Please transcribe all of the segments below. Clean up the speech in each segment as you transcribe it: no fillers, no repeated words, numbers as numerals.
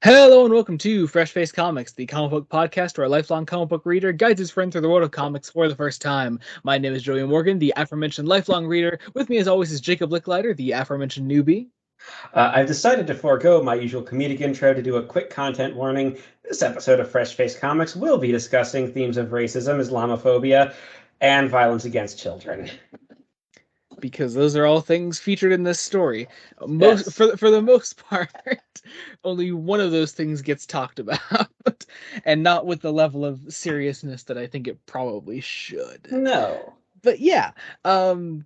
Hello and welcome to Fresh Face Comics, the comic book podcast where a lifelong comic book reader guides his friend through the world of comics for the first time. My name is Joey Morgan, the aforementioned lifelong reader. With me, as always, is Jacob Licklider, the aforementioned newbie. I've decided to forego my usual comedic intro to do a quick content warning. This episode of Fresh Face Comics will be discussing themes of racism, Islamophobia, and violence against children. Because those are all things featured in this story. Most Yes. for the most part, only one of those things gets talked about, and not with the level of seriousness that I think it probably should. No. But yeah, um,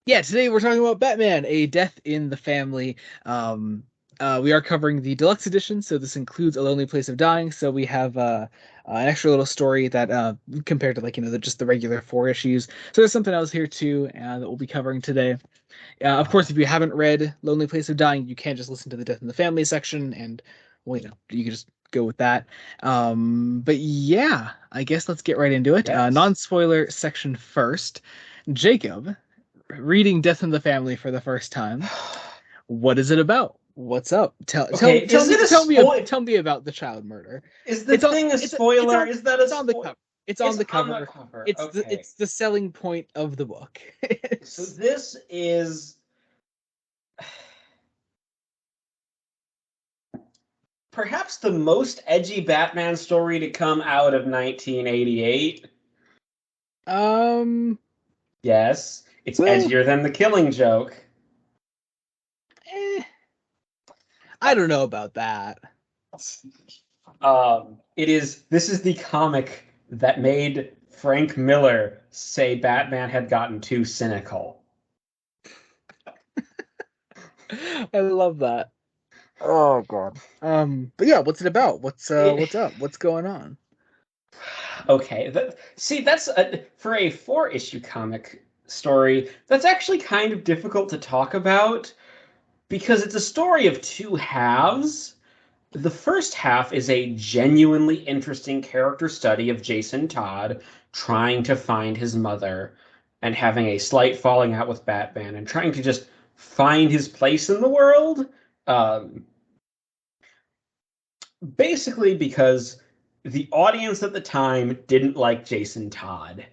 yeah, today we're talking about Batman, A Death in the Family. We are covering the deluxe edition, so this includes A Lonely Place of Dying. So we have an extra little story that compared to just the regular four issues. So there's something else here too that we'll be covering today. Of course, if you haven't read Lonely Place of Dying, you can just listen to the Death in the Family section, and well, you can just go with that. But yeah, I guess let's get right into it. Yes. Non-spoiler section first. Jacob, reading Death in the Family for the first time. What is it about? What's up? Okay, is it a spoil? Tell me about the child murder. Is the It's on thing a it's spoiler? on Is that a it's on the spoil? cover. It's on It's the on the cover. cover. Okay. It's the selling point of the book. So this is perhaps the most edgy Batman story to come out of 1988. um Yes, it's well, edgier than The Killing Joke. eh, I don't know about that. This is the comic that made Frank Miller say Batman had gotten too cynical. I love that. Oh god. But yeah, what's it about? It, What's up? What's going on? okay, see, for a four-issue comic story, that's actually kind of difficult to talk about because it's a story of two halves. The first half is a genuinely interesting character study of Jason Todd trying to find his mother and having a slight falling out with Batman and trying to just find his place in the world. Um, Basically, because the audience at the time didn't like Jason Todd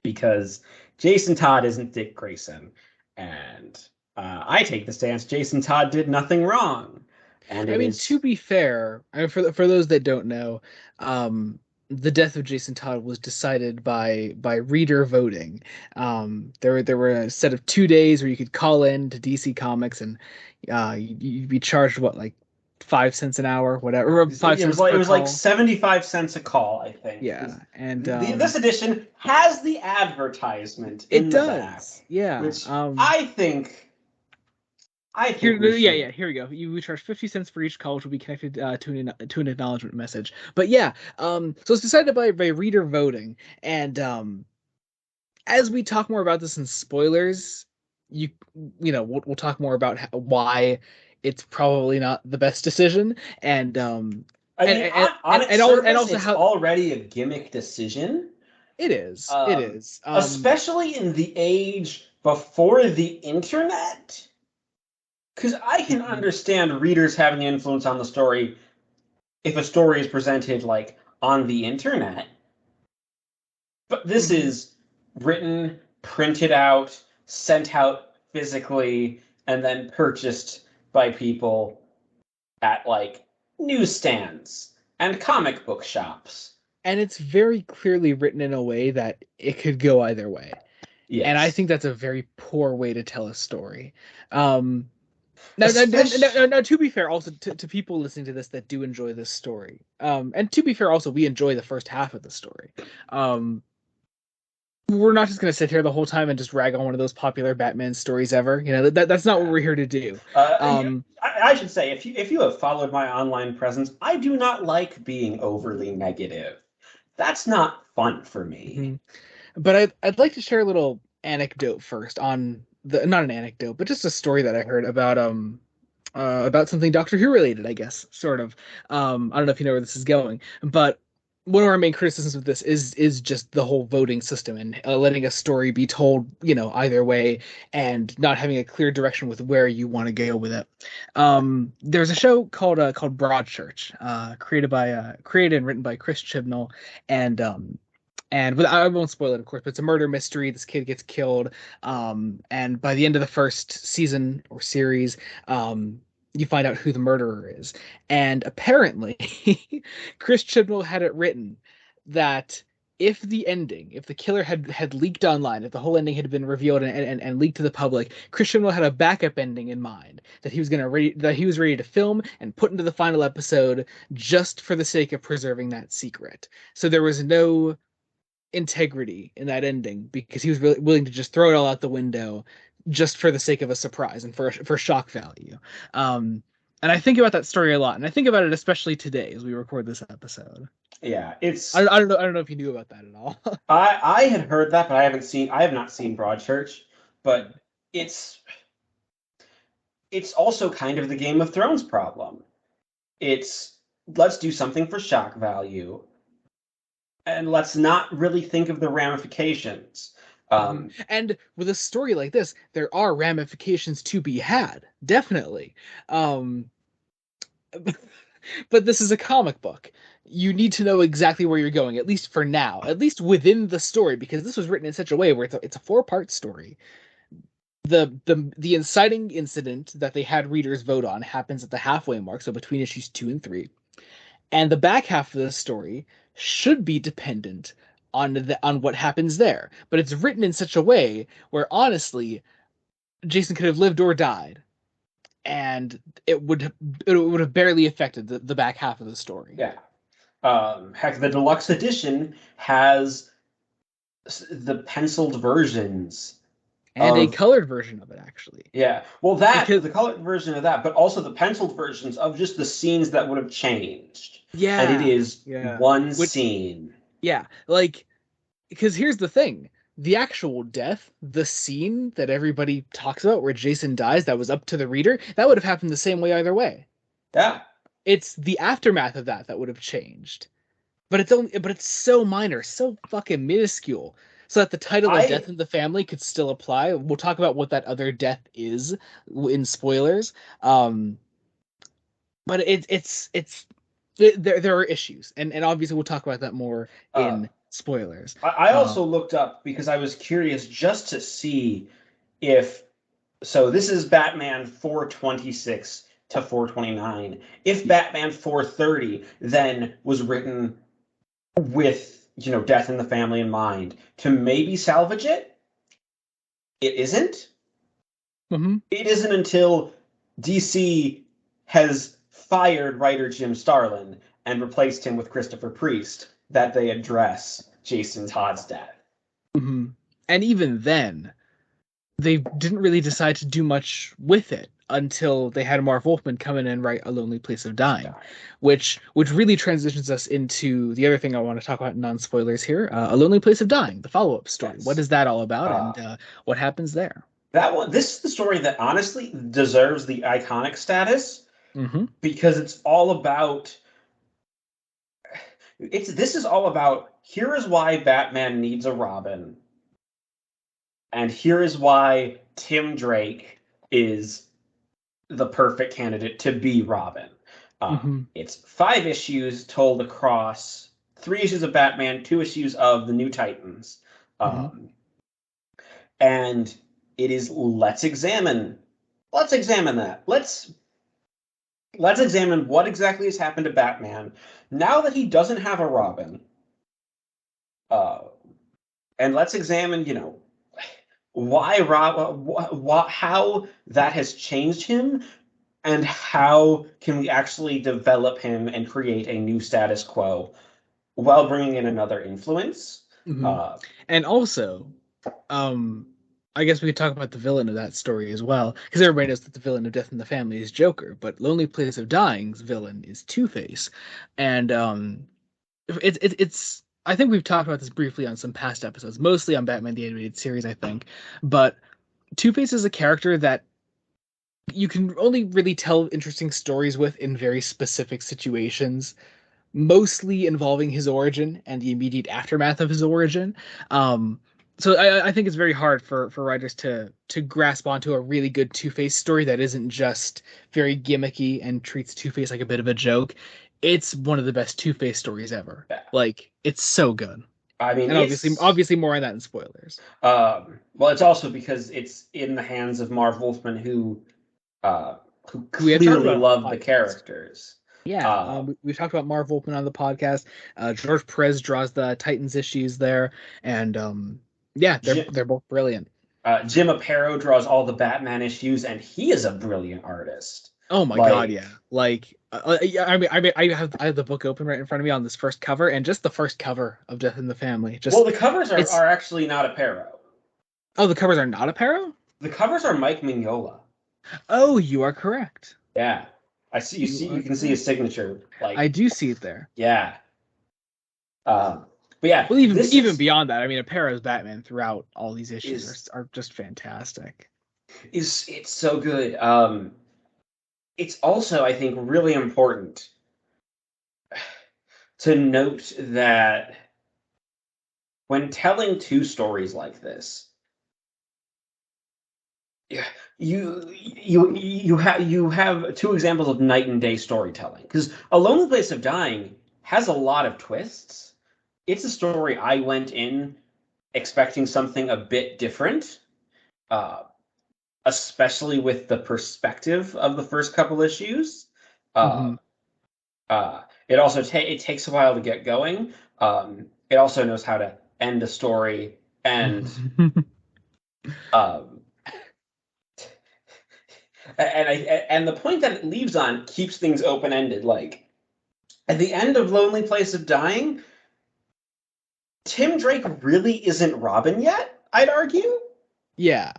because Jason Todd isn't Dick Grayson. And I take the stance Jason Todd did nothing wrong. And I it mean, is to be fair, for those that don't know, the death of Jason Todd was decided by reader voting. There were a set of 2 days where you could call in to DC Comics, and you'd be charged what, like 5 cents an hour, whatever, or five it was cents like per 75 cents a call, I think. Yeah, and This edition has the advertisement it in the back, does. Yeah. which I think we Yeah, should. yeah. Here we go. We charge 50 cents for each call, which will be connected to an acknowledgement message. But yeah, so it's decided by reader voting, and as we talk more about this in spoilers, you we'll talk more about why it's probably not the best decision, and I mean, on its and surface, also it's how already a gimmick decision, it is. It um, is. especially in the age before the internet. Because I can Mhm, understand readers having influence on the story if a story is presented like on the internet. But this mhm. is written, printed out, sent out physically, and then purchased by people at like newsstands and comic book shops. And it's very clearly written in a way that it could go either way. And I Yes. think that's a very poor way to tell a story. Um, Especially now, to be fair, also to people listening to this that do enjoy this story, and to be fair, also we enjoy the first half of the story. Um, we're not just gonna sit here the whole time and just rag on one of those popular Batman stories ever. That's not what we're here to do. Um, I should say if you have followed my online presence, I do not like being overly negative. That's not fun for me. mhm. But I'd like to share a little anecdote first on the not an anecdote, but just a story that I heard about something Doctor Who related, I guess, sort of. I don't know if you know where this is going, but one of our main criticisms of this is just the whole voting system and letting a story be told, either way, and not having a clear direction with where you want to go with it. There's a show called Broadchurch, created and written by Chris Chibnall, and I won't spoil it, of course, but it's a murder mystery. This kid gets killed, and by the end of the first season or series, you find out who the murderer is. And apparently, Chris Chibnall had it written that if the killer had leaked online, if the whole ending had been revealed and leaked to the public, Chris Chibnall had a backup ending in mind that he was ready to film and put into the final episode just for the sake of preserving that secret. So there was no integrity in that ending because he was really willing to just throw it all out the window just for the sake of a surprise and for shock value. And I think about that story a lot, and I think about it especially today as we record this episode. Yeah, I don't know if you knew about that at all. I had heard that, but I have not seen Broadchurch, but it's also kind of the Game of Thrones problem. It's let's do something for shock value, and let's not really think of the ramifications. And with a story like this, there are ramifications to be had, definitely. But this is a comic book. You need to know exactly where you're going, at least for now, at least within the story, because this was written in such a way where it's a four-part story. The inciting incident that they had readers vote on happens at the halfway mark, so between issues 2 and 3. And the back half of the story should be dependent on what happens there. But it's written in such a way where honestly, Jason could have lived or died, and it would have barely affected the back half of the story. Yeah. Heck, the deluxe edition has the penciled versions. And a colored version of it, actually. Yeah. Well, the colored version of that, but also the penciled versions of just the scenes that would have changed. Yeah. And it is one scene. Yeah. Because here's the thing. The actual death, the scene that everybody talks about where Jason dies, that was up to the reader, that would have happened the same way either way. Yeah. It's the aftermath of that would have changed. But it's so minor, so fucking minuscule. So that the title of Death in the Family could still apply. We'll talk about what that other death is in spoilers. But there are issues, and obviously we'll talk about that more in spoilers. I also looked up because I was curious just to see if this is Batman 426 to 429. If Batman 430 then was written with Death in the Family in mind to maybe salvage it, it isn't. Mm-hmm. It isn't until DC has fired writer Jim Starlin and replaced him with Christopher Priest that they address Jason Todd's death. Mm-hmm. And even then, they didn't really decide to do much with it until they had Marv Wolfman come in and write A Lonely Place of Dying, which really transitions us into the other thing I want to talk about in non-spoilers here, A Lonely Place of Dying, the follow-up story. Yes. What is that all about, and what happens there? This is the story that honestly deserves the iconic status, mm-hmm. because it's all about... This is all about, here is why Batman needs a Robin, and here is why Tim Drake is the perfect candidate to be Robin. Mm-hmm. It's 5 issues told across 3 issues of Batman, 2 issues of the New Titans. Mm-hmm. And it is, let's examine that. Let's examine what exactly has happened to Batman now that he doesn't have a Robin. And let's examine, how that has changed him, and how can we actually develop him and create a new status quo while bringing in another influence. Mm-hmm. And also, I guess we could talk about the villain of that story as well, because everybody knows that the villain of Death in the Family is Joker, but Lonely Place of Dying's villain is Two-Face. And it's I think we've talked about this briefly on some past episodes, mostly on Batman the Animated Series, I think. But Two-Face is a character that you can only really tell interesting stories with in very specific situations. mostly involving his origin and the immediate aftermath of his origin. Um, so I think it's very hard for writers to grasp onto a really good Two-Face story that isn't just very gimmicky and treats Two-Face like a bit of a joke. It's one of the best Two-Face stories ever. Yeah. Like, it's so good. I mean, And obviously more on that in spoilers. well, it's also because it's in the hands of Marv Wolfman, who We have talked clearly about loved on the the podcast. characters. Yeah, we've talked about Marv Wolfman on the podcast. George Perez draws the Titans issues there, and yeah, they're both brilliant. Jim Aparo draws all the Batman issues, and he is a brilliant artist. Oh my God, yeah. Like, I have the book open right in front of me on this first cover, and just the first cover of Death in the Family. Just well, the covers are actually not Aparo. Oh, the covers are not Aparo? The covers are Mike Mignola. Oh, you are correct. Yeah, I see. You can see his signature. Like, I do see it there. Yeah. But yeah. Well, even beyond that, I mean, Aparo's Batman throughout all these issues are just fantastic. It's so good. It's also, I think, really important to note that when telling two stories like this, you have two examples of night and day storytelling. Because A Lonely Place of Dying has a lot of twists. It's a story I went in expecting something a bit different, especially with the perspective of the first couple issues. It also it takes a while to get going. It also knows how to end a story, and and the point that it leaves on keeps things open ended. Like at the end of Lonely Place of Dying, Tim Drake really isn't Robin yet, I'd argue. Yeah.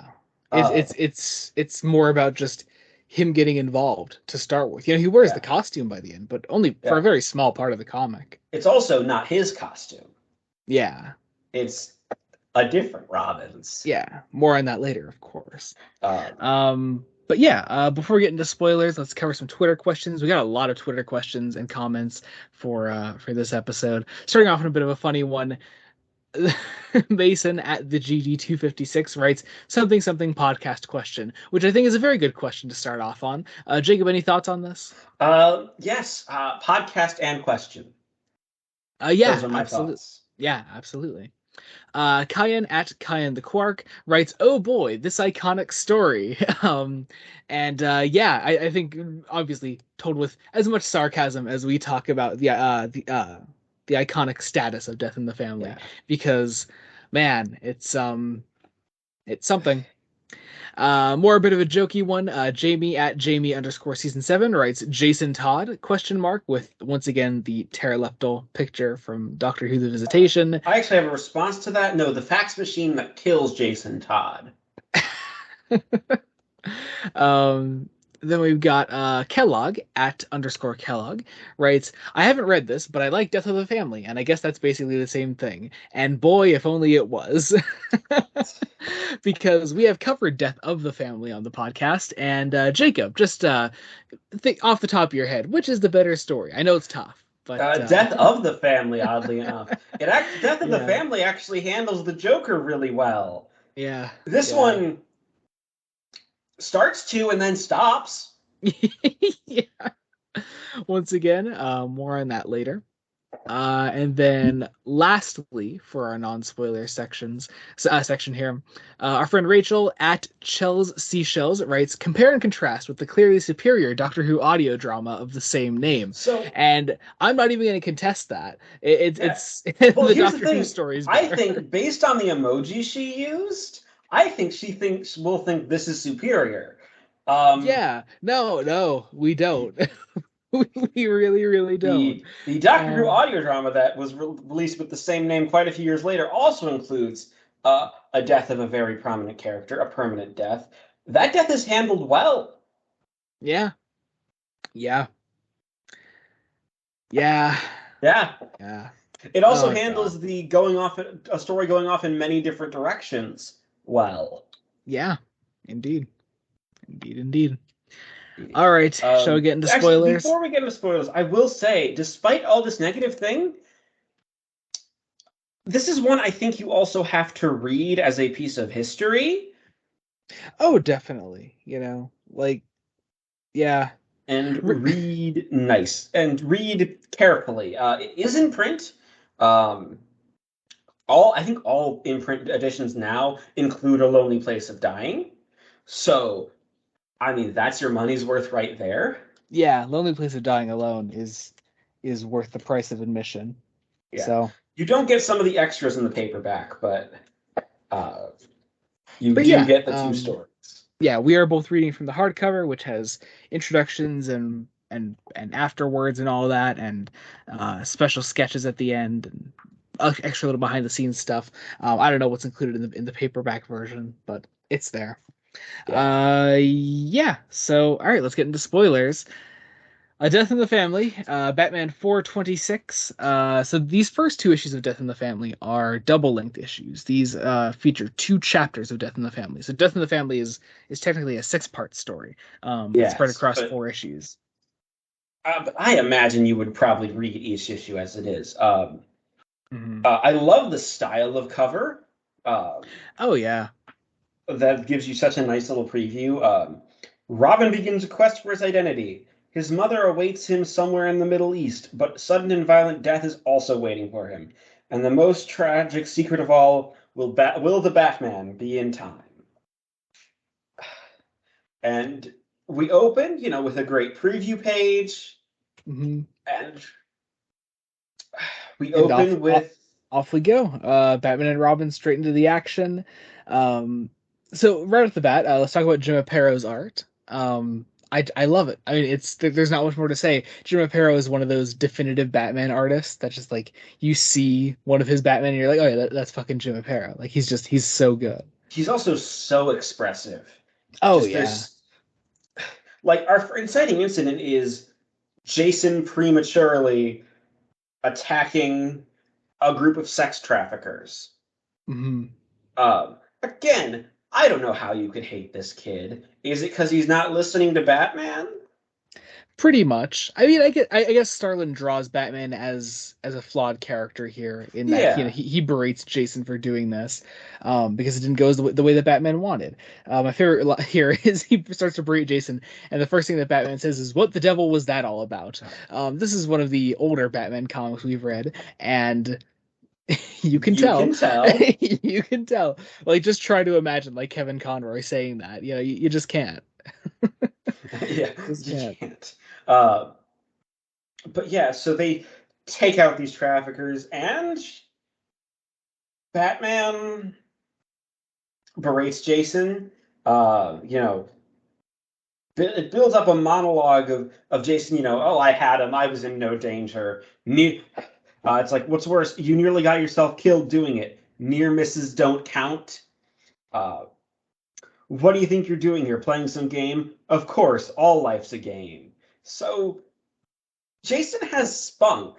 It's more about just him getting involved to start with. He wears the costume by the end, but only for a very small part of the comic. It's also not his costume. Yeah. It's a different Robin's. Yeah. More on that later, of course. But yeah, before we get into spoilers, let's cover some Twitter questions. We got a lot of Twitter questions and comments for this episode. Starting off in a bit of a funny one. Mason at the GD256 writes something podcast question, which I think is a very good question to start off on. Jacob, any thoughts on this? Yes, podcast and question. Yeah, those are my thoughts. Yeah, absolutely. Kyan at Kyan the Quark writes, "Oh boy, this iconic story." I think obviously told with as much sarcasm as we talk about the iconic status of Death in the Family, because man, it's something. More a bit of a jokey one. Jamie at Jamie_season7 writes, "Jason Todd ? With once again the pterodactyl picture from Doctor Who: The Visitation." I actually have a response to that. No, the fax machine that kills Jason Todd. Then we've got Kellogg at _Kellogg writes, "I haven't read this, but I like Death of the Family, and I guess that's basically the same thing. And boy, if only it was." Because we have covered Death of the Family on the podcast, and Jacob, just think off the top of your head, which is the better story? I know it's tough, but Death of the Family, oddly enough, Death of the Family actually handles the Joker really well. Yeah, this one starts to and then stops. Yeah. Once again, more on that later. And then lastly, for our non-spoiler section here, our friend Rachel at Chels Seashells writes, "Compare and contrast with the clearly superior Doctor Who audio drama of the same name." And I'm not even going to contest that. It's well, the Doctor Who stories. I think based on the emoji she used, I think we'll think this is superior. No, we don't. We really, really don't. The Doctor Who audio drama that was released with the same name quite a few years later also includes a death of a very prominent character, a permanent death. That death is handled well. Yeah. It also handles the a story going off in many different directions well. Yeah, indeed. All right, shall we get into Actually, spoilers? before we get into spoilers, I will say, despite all this negative thing, this is one I think you also have to read as a piece of history Oh, definitely. Like, yeah. and Re- read carefully. It is in print. Um, I think all in-print editions now include A Lonely Place of Dying. So, I mean, that's your money's worth right there. yeah, Lonely Place of Dying alone is worth the price of admission. Yeah. So, You don't get some of the extras in the paperback, but uh, you but do yeah, get the two stories. yeah, we are both reading from the hardcover, which has introductions and afterwards and all that, and special sketches at the end, and extra little behind the scenes stuff. I don't know what's included in the paperback version, but it's there. Yeah. Yeah. So, all right, let's get into spoilers. A Death in the Family, Batman 426. So these first two issues of Death in the Family are double-length issues. These feature two chapters of Death in the Family. So Death in the Family is technically a six-part story. It's spread Yes, across but four issues. but I imagine you would probably read each issue as it is. Mhm. I love the style of cover. Um, Oh yeah. that gives you such a nice little preview. Robin begins a quest for his identity. His mother awaits him somewhere in the Middle East, but sudden and violent death is also waiting for him. And the most tragic secret of all, will the Batman be in time? And we open, with a great preview page, Hmm. and we And open with off we go. Batman and Robin straight into the action. Um, so right off the bat, let's talk about Jim Apato's art. I love it. I mean, there's not much more to say. Jim Aparo is one of those definitive Batman artists that just like you see one of his Batman and you're like, oh yeah, that's fucking Jim Aparo. Like he's so good. he's also so expressive. Oh Just yeah. there's like our inciting incident is Jason prematurely attacking a group of sex traffickers. Hmm. Again, I don't know how you could hate this kid. Is it because he's not listening to Batman? Pretty much. I mean, I guess Starlin draws Batman as a flawed character here in that Yeah. he berates Jason for doing this, because it didn't go the way that Batman wanted. My favorite here is he starts to berate Jason, and the first thing that Batman says is, "What the devil was that all about?" This is one of the older Batman comics we've read, and you can You tell, can tell. you can tell. Like, just try to imagine like Kevin Conroy saying that. You just can't, Yeah, just you can't. can't. Uh, but yeah, so they take out these traffickers, and Batman berates Jason. You know, it builds up a monologue of Jason. Oh, I had him. I was in no danger. It's like, what's worse? You nearly got yourself killed doing it. Near misses don't count. Uh, what do you think you're doing here? Playing some game? Of course, all life's a game. So Jason has spunk.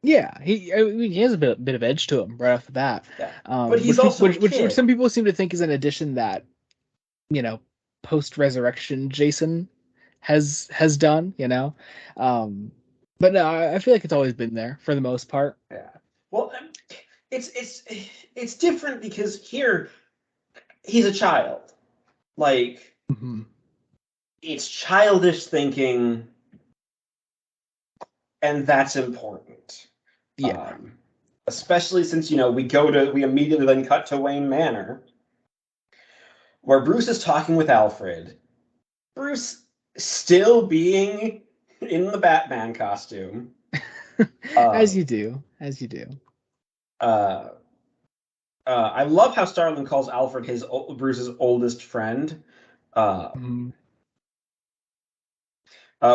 Yeah, I mean, he has a bit of edge to him right off the bat, Yeah, but he's which also a which kid. some people seem to think is an addition that you know post resurrection Jason has done. Um, but no, I feel like it's always been there for the most part. Yeah. Well, it's it's it's different because here he's a child. Like Hmm. it's childish thinking, and that's important. Yeah, Um, Especially since we immediately then cut to Wayne Manor, where Bruce is talking with Alfred. Bruce still being in the Batman costume. as Uh, you do, as you do. uh, I love how Starlin calls Alfred Bruce's oldest friend. Uh, Hmm.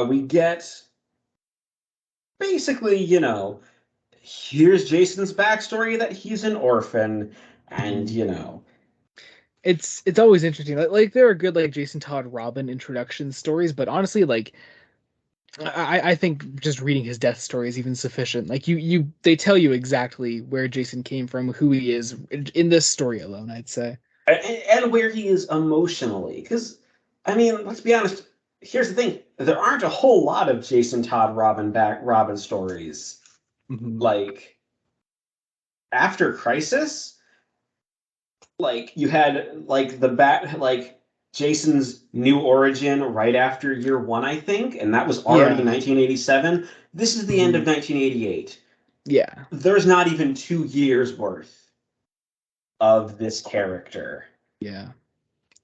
we get basically, here's Jason's backstory that he's an orphan, and Hmm. . It's always interesting. Like there are good like Jason Todd Robin introduction stories, but honestly, like I think just reading his death story is even sufficient. Like they tell you exactly where Jason came from, who he is in this story alone, I'd say. And where he is emotionally. Because, I mean, let's be honest. Here's the thing: there aren't a whole lot of Jason Todd Robin stories. Hmm. Like after Crisis, like you had like the bat like Jason's new origin right after year one, I think, and that was already Yeah. 1987. This is the end Hmm. of 1988. Yeah. There's not even 2 years worth of this character, Yeah.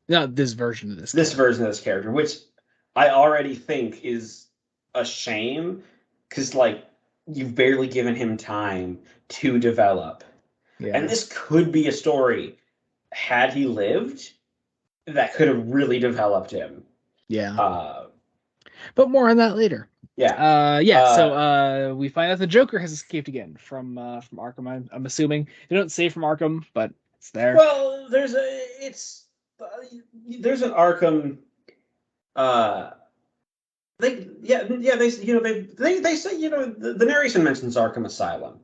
Not this version of this this character. version of this character, which I already think is a shame because like you've barely given him time to develop. And Yeah. this could be a story had he lived that could have really developed him. Yeah. Uh, But more on that later. yeah. Yeah, so Uh, we find out the Joker has escaped again from Arkham. I'm assuming they don't say from Arkham, but it's there. well, uh, there's an Arkham. Uh, they they say the narration mentions Arkham Asylum.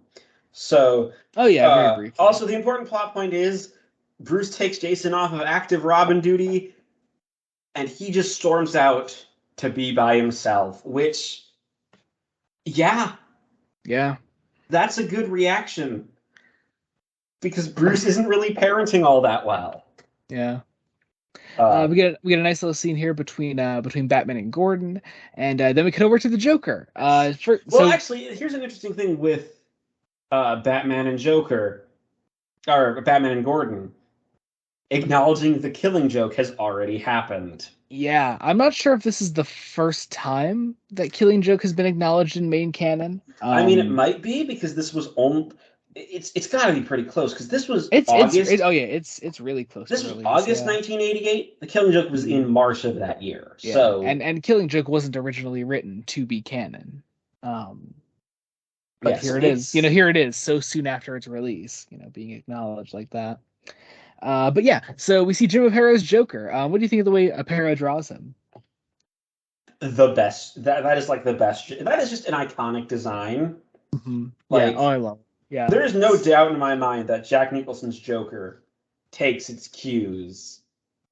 So Oh yeah, very briefly. also the important plot point is Bruce takes Jason off of active Robin duty and he just storms out to be by himself, which yeah, Yeah, that's a good reaction because Bruce isn't really parenting all that well. yeah. Uh, We get a nice little scene here between Batman and Gordon, and then we cut over to the Joker. well, actually, here's an interesting thing with Batman and Joker, or Batman and Gordon. Acknowledging the Killing Joke has already happened. Yeah, I'm not sure if this is the first time that Killing Joke has been acknowledged in main canon. I mean, it might be because this was only. It's got to be pretty close because this was it's August. oh yeah, it's really close This to was release. August Yeah. 1988. The Killing Joke was in Mhm. March of that year. Yeah, So, and Killing Joke wasn't originally written to be canon. Um, but yes, here it is. it's Here it is, so soon after its release. Being acknowledged like that. But yeah, so we see Jim Apato's Joker. What do you think of the way Aparo draws him? the best. That is like the best. That is just an iconic design. Hmm. Yeah. Oh, Like, I love it. Yeah. there is no doubt in my mind that Jack Nicholson's Joker takes its cues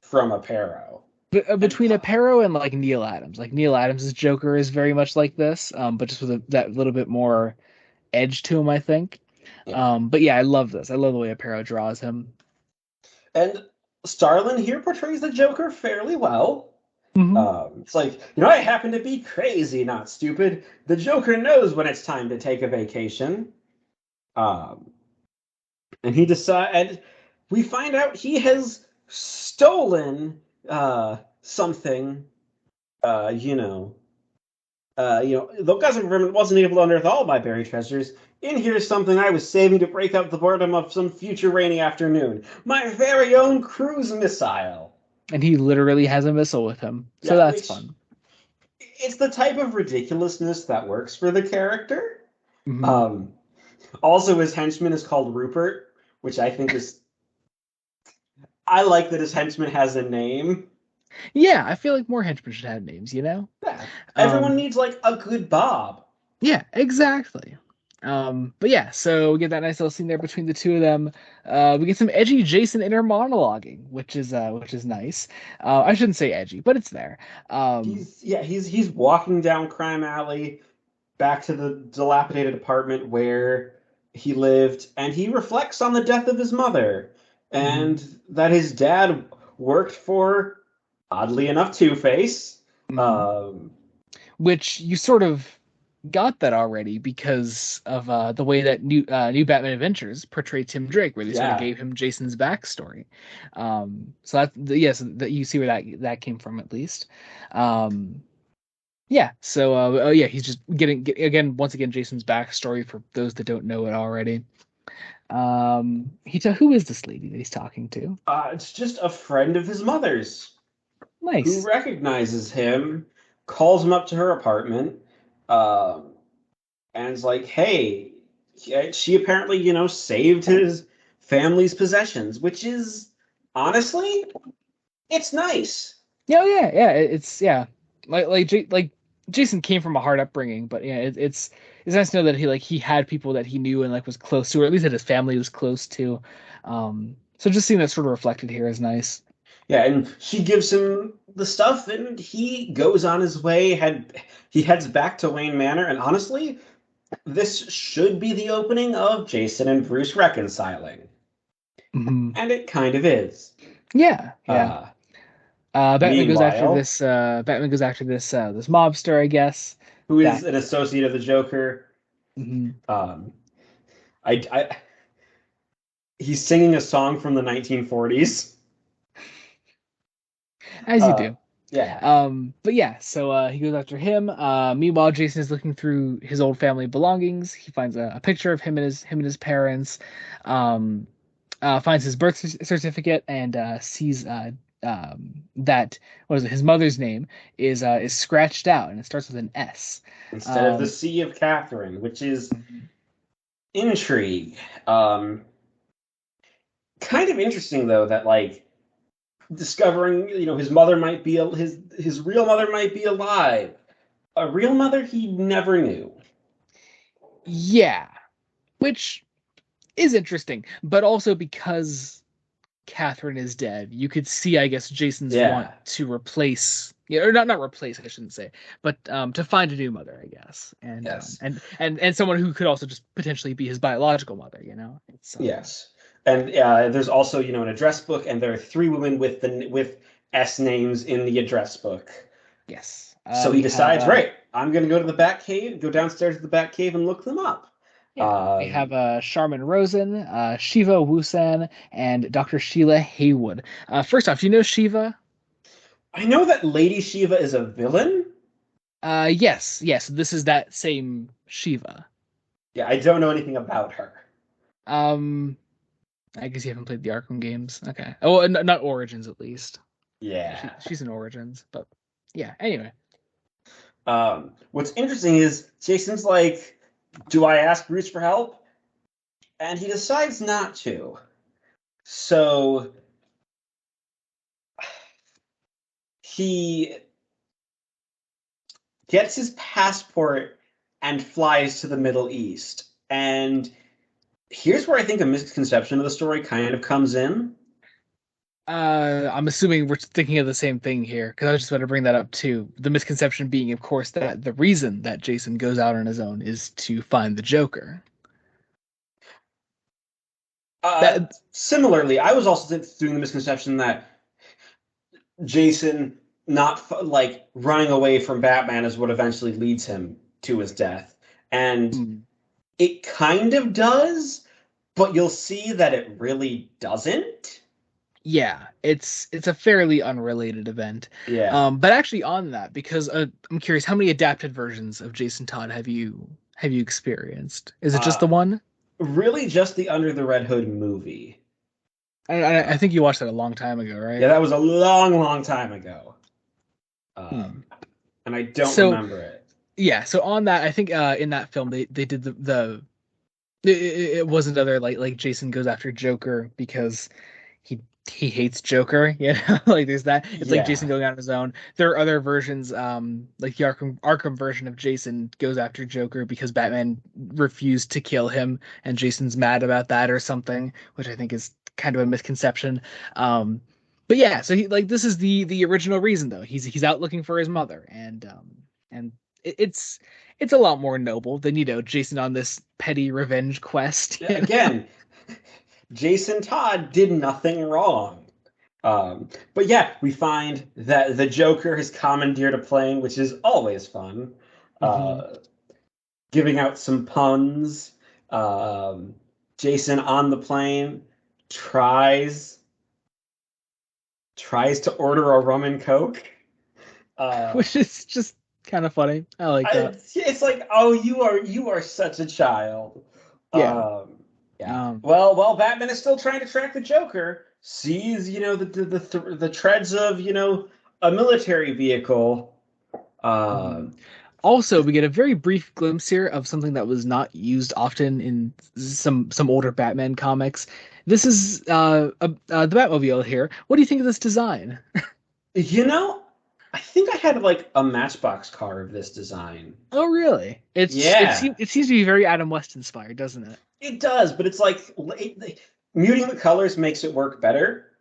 from Aparo. And Between Aparo and like Neil Adams, like Neil Adams's Joker is very much like this, but just with that little bit more edge to him, I think. yeah. But yeah, I love this. I love the way Aparo draws him. And Starlin here portrays the Joker fairly well. Hmm. It's like, I happen to be crazy, not stupid. The Joker knows when it's time to take a vacation. Um, and he and we find out he has stolen something. Uh, you know, the government wasn't able to unearth all my buried treasures. In here's something I was saving to break up the boredom of some future rainy afternoon. My very own cruise missile. And he literally has a missile with him, so Yeah, that's which fun. it's the type of ridiculousness that works for the character. Hmm. Um, Also, his henchman is called Rupert, which I think is. I like that his henchman has a name. Yeah, I feel like more henchmen should have names. Yeah. Everyone Um, needs like a good Bob. yeah, exactly. But yeah, so we get that nice little scene there between the two of them. We get some edgy Jason inner monologuing, which is nice. I shouldn't say edgy, but it's there. Um, He's walking down Crime Alley back to the dilapidated apartment where he lived, and he reflects on the death of his mother mhm, and that his dad worked for, oddly enough, Two Face. mhm. Um, Which you sort of got that already because of the way that New Batman Adventures portrayed Tim Drake, where they sort of yeah, gave him Jason's backstory. So yes, that you see where that came from at least. Um, yeah. So oh yeah, he's just again once again Jason's backstory for those that don't know it already. Who is this lady that he's talking to? it's just a friend of his mother's who Nice. recognizes him, calls him up to her apartment, um, and is like, "Hey," she apparently, saved his family's possessions, which is honestly, it's nice. Yeah, oh, yeah. It's yeah. Like Jason came from a hard upbringing, but yeah, it's nice to know that he had people that he knew and like was close to, or at least that his family was close to. So just seeing that sort of reflected here is nice. Yeah, and she gives him the stuff, and he goes on his way. He heads back to Wayne Manor, and honestly, this should be the opening of Jason and Bruce reconciling, Hmm. and it kind of is. Yeah, yeah. Uh, Batman goes after Meanwhile, this. Batman goes after this mobster, I guess. who is That. an associate of the Joker? Mhm. Um, I he's singing a song from the 1940s. As you Uh, do. yeah, But yeah, so he goes after him. Meanwhile, Jason is looking through his old family belongings. He finds a picture of him and his parents. Um, finds his birth certificate and sees that what is it? His mother's name is scratched out and it starts with an S. instead of the Um, Sea of Catherine, which is intrigue. Um, Kind of interesting though that like discovering his mother might be his real mother might be alive, a real mother he never knew. yeah, which is interesting, but also because Catherine is dead, you could see, I guess, Jason's want Yeah. to replace, or not replace, I shouldn't say, but to find a new mother, I guess, and Yes. someone who could also just potentially be his biological mother. It's Yes. And there's also an address book, and there are three women with S names in the address book. yes, So he we have decides, right, I'm going to go to the Batcave, go downstairs to the Batcave, and look them up. yeah, we Um, have Charmin Rosen, Shiva Wusan, and Dr. Sheila Haywood. First off, do you know Shiva? I know that Lady Shiva is a villain. Yes, yes, this is that same Shiva. Yeah, I don't know anything about her. Um, I guess you haven't played the Arkham games. Okay. Oh, not Origins at least. Yeah. She's in Origins, but yeah. Anyway. What's interesting is Jason's like, do I ask Bruce for help? And he decides not to. So he gets his passport and flies to the Middle East. And here's where I think a misconception of the story kind of comes in. I'm assuming we're thinking of the same thing here because I was just about to bring that up too. The misconception being, of course, that the reason that Jason goes out on his own is to find the Joker. That Similarly, I was also doing the misconception that Jason not like running away from Batman is what eventually leads him to his death. And hmm, it kind of does, but you'll see that it really doesn't. yeah, it's a fairly unrelated event. Yeah. But actually on that, because I'm curious, how many adapted versions of Jason Todd have you experienced? Is it just the Uh, one? Really just the Under the Red Hood movie. I Uh, think you watched that a long time ago, yeah, right? that was a long, long time ago. Hmm. And I don't So remember it. yeah, so on that, I think in that film they did it was another like Jason goes after Joker because he he hates Joker, like there's that. It's like Jason Yeah. going on his own. There are other versions, like the Arkham version of Jason goes after Joker because Batman refused to kill him, and Jason's mad about that or something, which I think is kind of a misconception. Um, but yeah, so he like this is the original reason though. He's out looking for his mother, and it's a lot more noble than Jason on this petty revenge quest. Again, Jason Todd did nothing wrong. But yeah, we find that the Joker has commandeered a plane, which is always fun. Mhm. Uh, Giving out some puns. Um, Jason on the plane tries tries to order a rum and coke. Uh, Which is just kind of funny. I like that. it's like, oh, you are such a child. Yeah. Um, yeah. Um, Well, Batman is still trying to track the Joker. Sees the treads of a military vehicle. mhm. Um, Also, we get a very brief glimpse here of something that was not used often in some older Batman comics. This is the Batmobile here. What do you think of this design? you know, I think I had like a Matchbox car of this design. Oh, really? Yeah, It seems to be very Adam West inspired, doesn't it? it does, but it's like muting the colors makes it work better.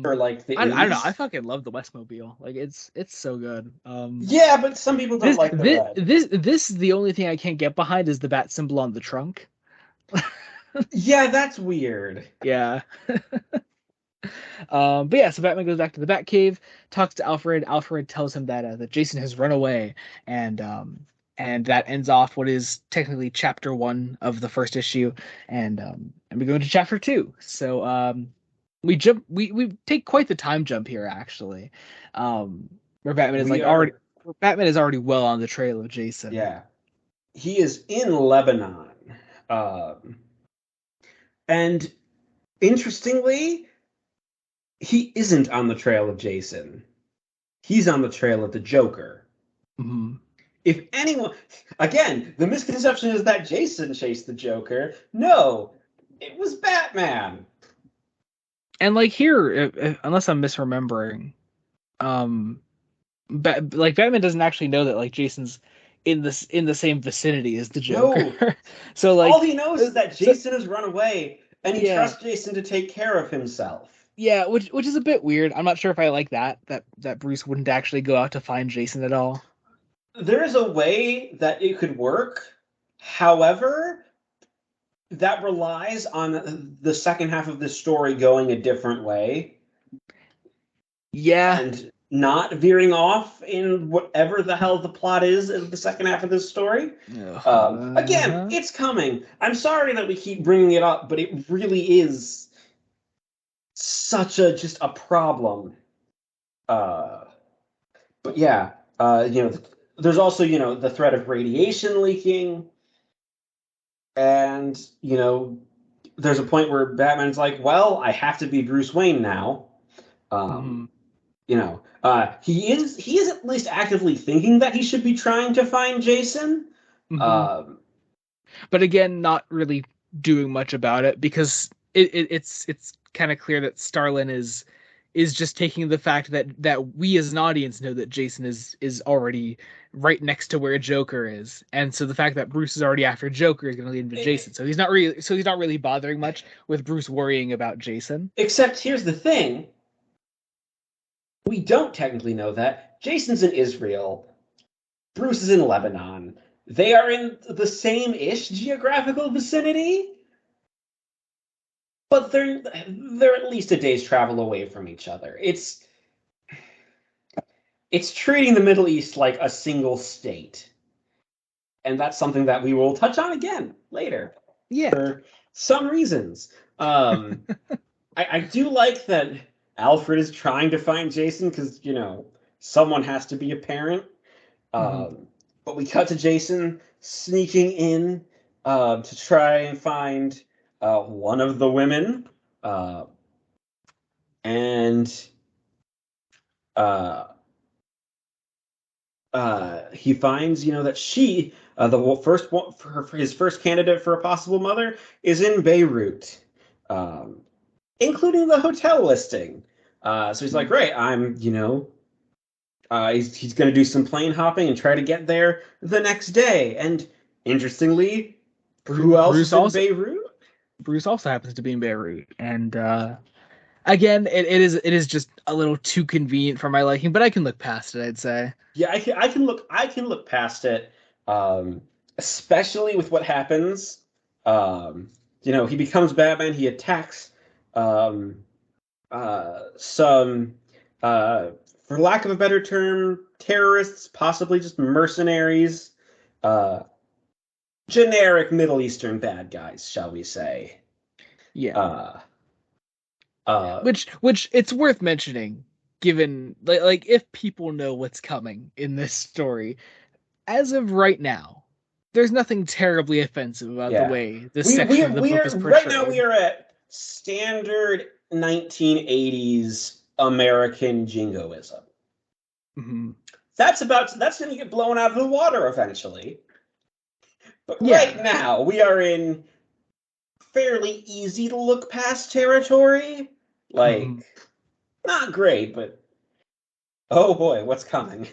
for like the I don't know. I 80s. fucking love the Westmobile. Like it's so good. Yeah, but some people don't like the red. This is the only thing I can't get behind is the bat symbol on the trunk. Yeah, that's weird. Yeah. But yeah, so Batman goes back to the Batcave, talks to Alfred. Alfred tells him that Jason has run away, and that ends off what is technically chapter one of the first issue, and we go into chapter two. So we take quite the time jump here actually, where Batman is already well on the trail of Jason. Yeah, he is in Lebanon, um, and interestingly, he isn't on the trail of Jason. He's on the trail of the Joker. Mm-hmm. If anyone, again, the misconception is that Jason chased the Joker. No, it was Batman. And like here, unless I'm misremembering, Batman doesn't actually know that like Jason's in the same vicinity as the Joker. No. So like all he knows is that Jason has run away and he trusts Jason to take care of himself. Yeah, which is a bit weird. I'm not sure if I like that Bruce wouldn't actually go out to find Jason at all. There is a way that it could work. However, that relies on the second half of the story going a different way. Yeah. And not veering off in whatever the hell the plot is of the second half of this story. Again, it's coming. I'm sorry that we keep bringing it up, but it really is such just a problem. But yeah, there's also, the threat of radiation leaking. And, there's a point where Batman's like, well, I have to be Bruce Wayne now. He is at least actively thinking that he should be trying to find Jason. But again, not really doing much about it because it's kind of clear that Starlin is just taking the fact that we as an audience know that Jason is already right next to where Joker is, and so the fact that Bruce is already after Joker is going to lead him to Jason. So he's not really bothering much with Bruce worrying about Jason. Except here's the thing: we don't technically know that Jason's in Israel, Bruce is in Lebanon. They are in the same-ish geographical vicinity, but they're at least a day's travel away from each other. It's treating the Middle East like a single state. And that's something that we will touch on again later. Yeah. For some reasons. I do like that Alfred is trying to find Jason because, someone has to be a parent. But we cut to Jason sneaking in to try and find one of the women. He finds, that she, his first candidate for a possible mother, is in Beirut, including the hotel listing. So he's like, great, I'm, he's going to do some plane hopping and try to get there the next day. And interestingly, who else is in Beirut? Bruce also happens to be in Beirut, and again, it is just a little too convenient for my liking, but I can look past it, I'd say. Yeah, I can look past it, especially with what happens. He becomes Batman. He attacks some, for lack of a better term, terrorists, possibly just mercenaries, generic Middle Eastern bad guys, shall we say? Yeah. Which it's worth mentioning, given like if people know what's coming in this story, as of right now, there's nothing terribly offensive about the way this section of the book is portrayed. Right now, we are at standard 1980s American jingoism. That's going to get blown out of the water eventually. But right now, we are in fairly easy to look past territory. Like, not great, but oh boy, what's coming?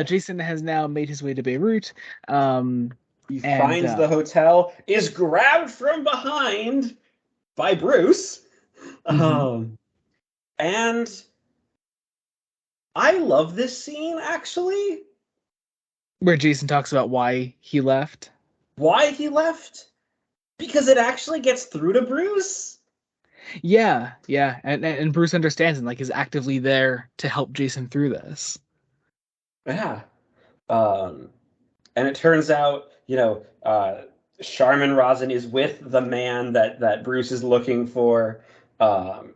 Jason has now made his way to Beirut. He finds the hotel, is grabbed from behind by Bruce. Mm-hmm. And I love this scene, actually. Where Jason talks about why he left. Why he left? Because it actually gets through to Bruce. Yeah, yeah, and Bruce understands and like is actively there to help Jason through this. Yeah. Um, and it turns out, Charmin Rosin is with the man that Bruce is looking for. Um,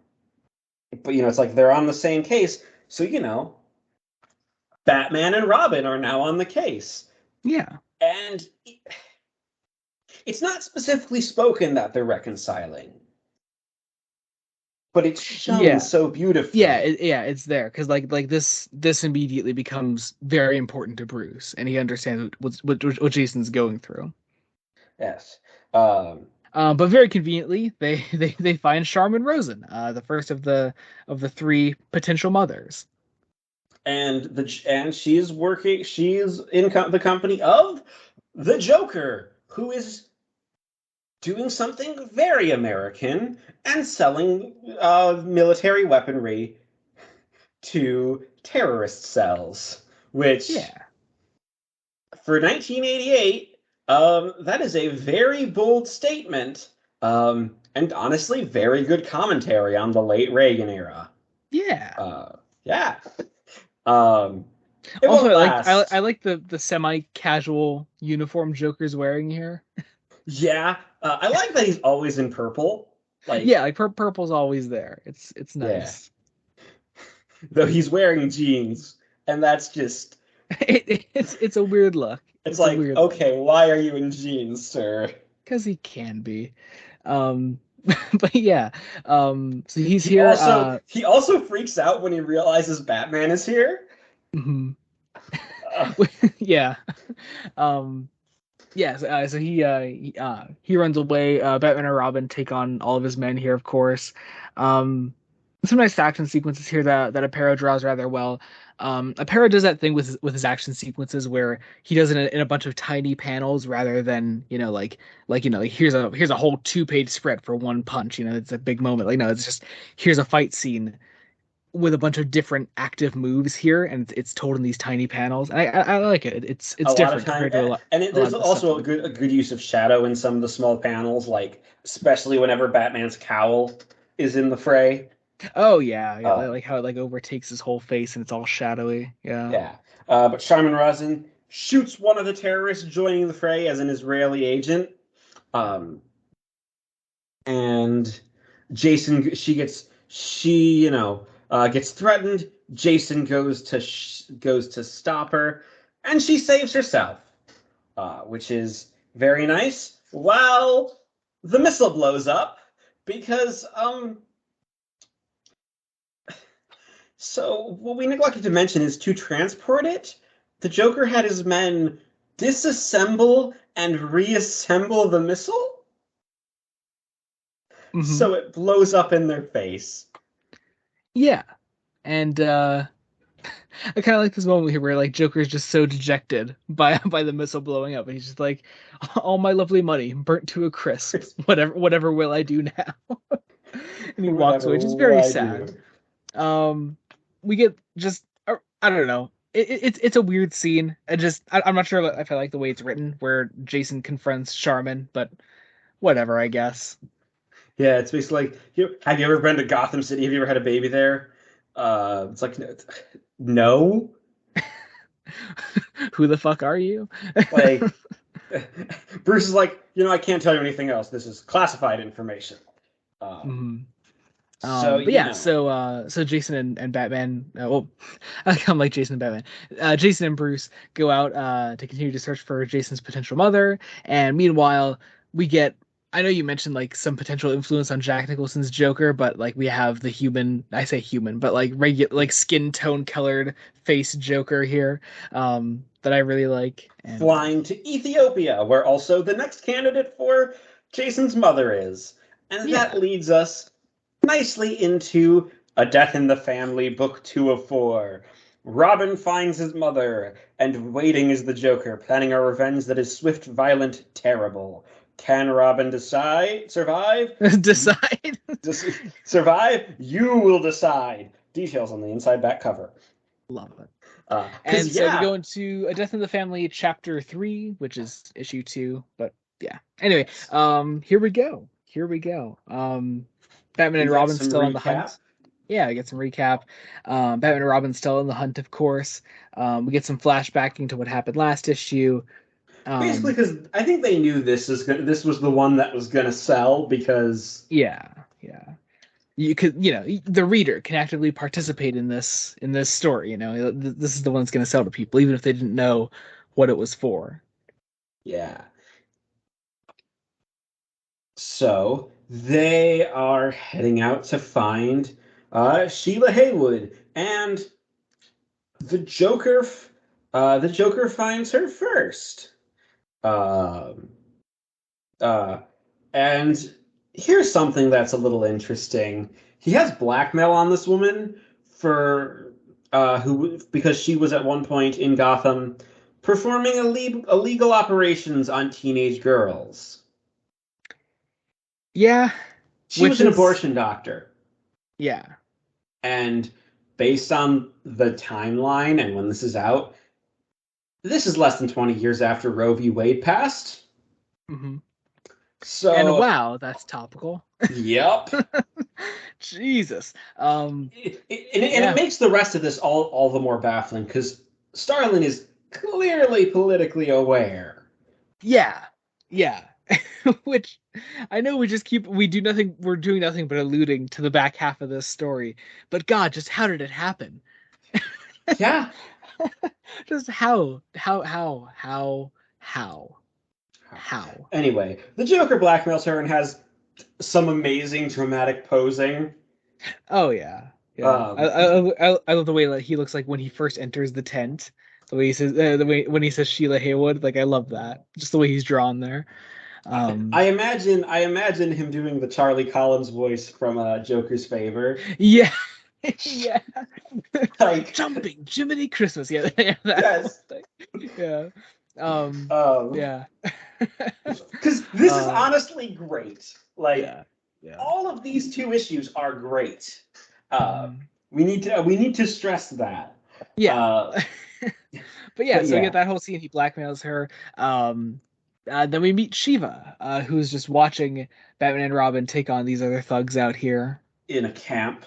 but it's like they're on the same case. So, Batman and Robin are now on the case. Yeah. And it's not specifically spoken that they're reconciling, but it's shown Yeah. so beautifully. Yeah, it's there because like this immediately becomes very important to Bruce, and he understands what Jason's going through. Yes. But very conveniently, they find Charmin Rosen, the first of the three potential mothers. And she is working. She's in the company of the Joker, who is doing something very American and selling military weaponry to terrorist cells, which Yeah, for 1988, that is a very bold statement, and honestly, very good commentary on the late Reagan era. yeah. Yeah. Um, it Also, won't I last. like the semi-casual uniform Joker's wearing here. Yeah, I like that he's always in purple. Yeah, Like, like purple's always there. It's yeah, nice. though he's wearing jeans, and that's just, It's a weird look. it's It's a like, weird look okay, why are you in jeans, sir? because he can be. Um, but yeah. So he's He here. also he also freaks out when he realizes Batman is here. Mhm. Uh, Yeah. Um, yes. So he runs away. Batman and Robin take on all of his men here, of course. Um, some nice action sequences here that Aparo draws rather well. Aparo does that thing with his action sequences where he does it in a bunch of tiny panels rather than like here's a whole 2 page spread for one punch. It's a big moment. Like no, it's just here's a fight scene with a bunch of different active moves here, and it's told in these tiny panels. I like it. a It's lot of different time, compared to a lot there's of the stuff. also a good use of shadow in some of the small panels, like especially whenever Batman's cowl is in the fray. Oh yeah, yeah, Uh, like how it like overtakes his whole face and it's all shadowy. Yeah. yeah, but Charmin Rosin shoots one of the terrorists joining the fray as an Israeli agent. Um, and Jason, gets threatened. Jason goes to stop her, and she saves herself, which is very nice. While the missile blows up, because so what we neglected to mention is to transport it, the Joker had his men disassemble and reassemble the missile, Hmm. so it blows up in their face. Yeah, and I kind of like this moment here where like Joker is just so dejected by the missile blowing up, and he's just like, all my lovely money burnt to a crisp. Whatever will I do now? And he walks Whatever away, just will very I do? sad. Um, we get just I don't know. It's a weird scene. I'm not sure if I like the way it's written, where Jason confronts Charmin, but whatever, I guess. Yeah, it's basically like, have you ever been to Gotham City? Have you ever had a baby there? It's like, no. Who the fuck are you? Like, Bruce is like, I can't tell you anything else. This is classified information. Um, Mhm. so But yeah, so Jason and Batman, well, I come like Jason and Batman. Jason and Bruce go out to continue to search for Jason's potential mother, and meanwhile, we get. I know you mentioned like some potential influence on Jack Nicholson's Joker, but like we have the human. I say human, but like regular, like skin tone colored face Joker here, that I really like, and flying to Ethiopia, where also the next candidate for Jason's mother is. And that yeah, leads us nicely into A Death in the Family, Book 2 of 4. Robin finds his mother, and waiting is the Joker, planning a revenge that is swift, violent, terrible. Can Robin survive? Decide. Survive? You will decide. Details on the inside back cover. Love it. Because And so we yeah, go into A Death in the Family Chapter 3, which is issue 2, but yeah. Anyway, yes. here we go. Here we go. Batman We and get Robin some still on the recap. hunt. Yeah, I get some recap. Batman and Robin still on the hunt, of course. We get some flashbacking to what happened last issue. Basically, Um, because I think they knew this was the one that was gonna sell because yeah, yeah. You could, the reader can actively participate in this story. This is the one that's going to sell to people, even if they didn't know what it was for. yeah. So they are heading out to find Sheila Haywood, and the Joker. The Joker finds her first. Um, uh, and here's something that's a little interesting. He has blackmail on this woman for who because she was at one point in Gotham performing illegal operations on teenage girls. Yeah, She which was an is abortion doctor. yeah, And based on the timeline and when this is out, this is less than 20 years after Roe v. Wade passed. hmm and So, wow, that's topical. yep. Jesus. And it Yeah, makes the rest of this all the more baffling because Starlin is clearly politically aware. yeah, yeah. Which I know we're doing nothing but alluding to the back half of this story. But God, just how did it happen? Yeah. Just how? Anyway, the Joker blackmails her and has some amazing dramatic posing. Oh yeah, yeah. I, Um, I I I love the way that he looks like when he first enters the tent. The way he says the way when he says Sheila Haywood, like I love that. Just the way he's drawn there. Um, I imagine him doing the Charlie Collins voice from Joker's Favor. yeah, yeah. Like, Jumping Jiminy Christmas. Yeah, yeah, that whole yes. thing. Yeah. Um, Um, yeah. because this is uh, honestly great. Like, yeah, yeah. all of these two issues are great. Uh, Mhm. we need to stress that. Yeah. Uh, But yeah, but so we get yeah, that whole scene. He blackmails her. Then we meet Shiva, who's just watching Batman and Robin take on these other thugs out here. in a camp,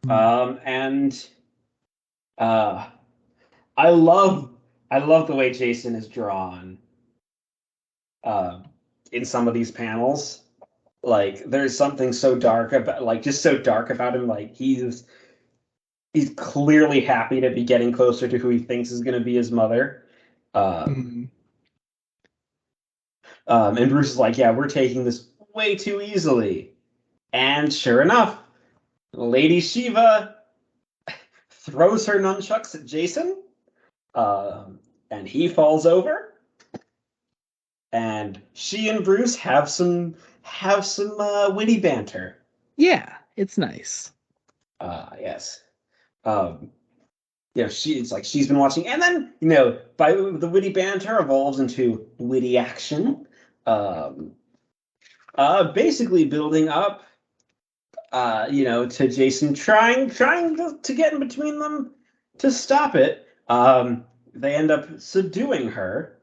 Mm. and uh, I love I love the way Jason is drawn uh, in some of these panels. Like, there's something so dark about, like, just so dark about him. Like, he's clearly happy to be getting closer to who he thinks is going to be his mother. Um, Mm. and Bruce is like, yeah, we're taking this way too easily. And sure enough, Lady Shiva throws her nunchucks at Jason, and he falls over. And she and Bruce have some witty banter. Yeah, it's nice. Yes. Um, it's like she's been watching, and then by the witty banter evolves into witty action. Um, Basically building up, to Jason trying to get in between them to stop it. They end up subduing her,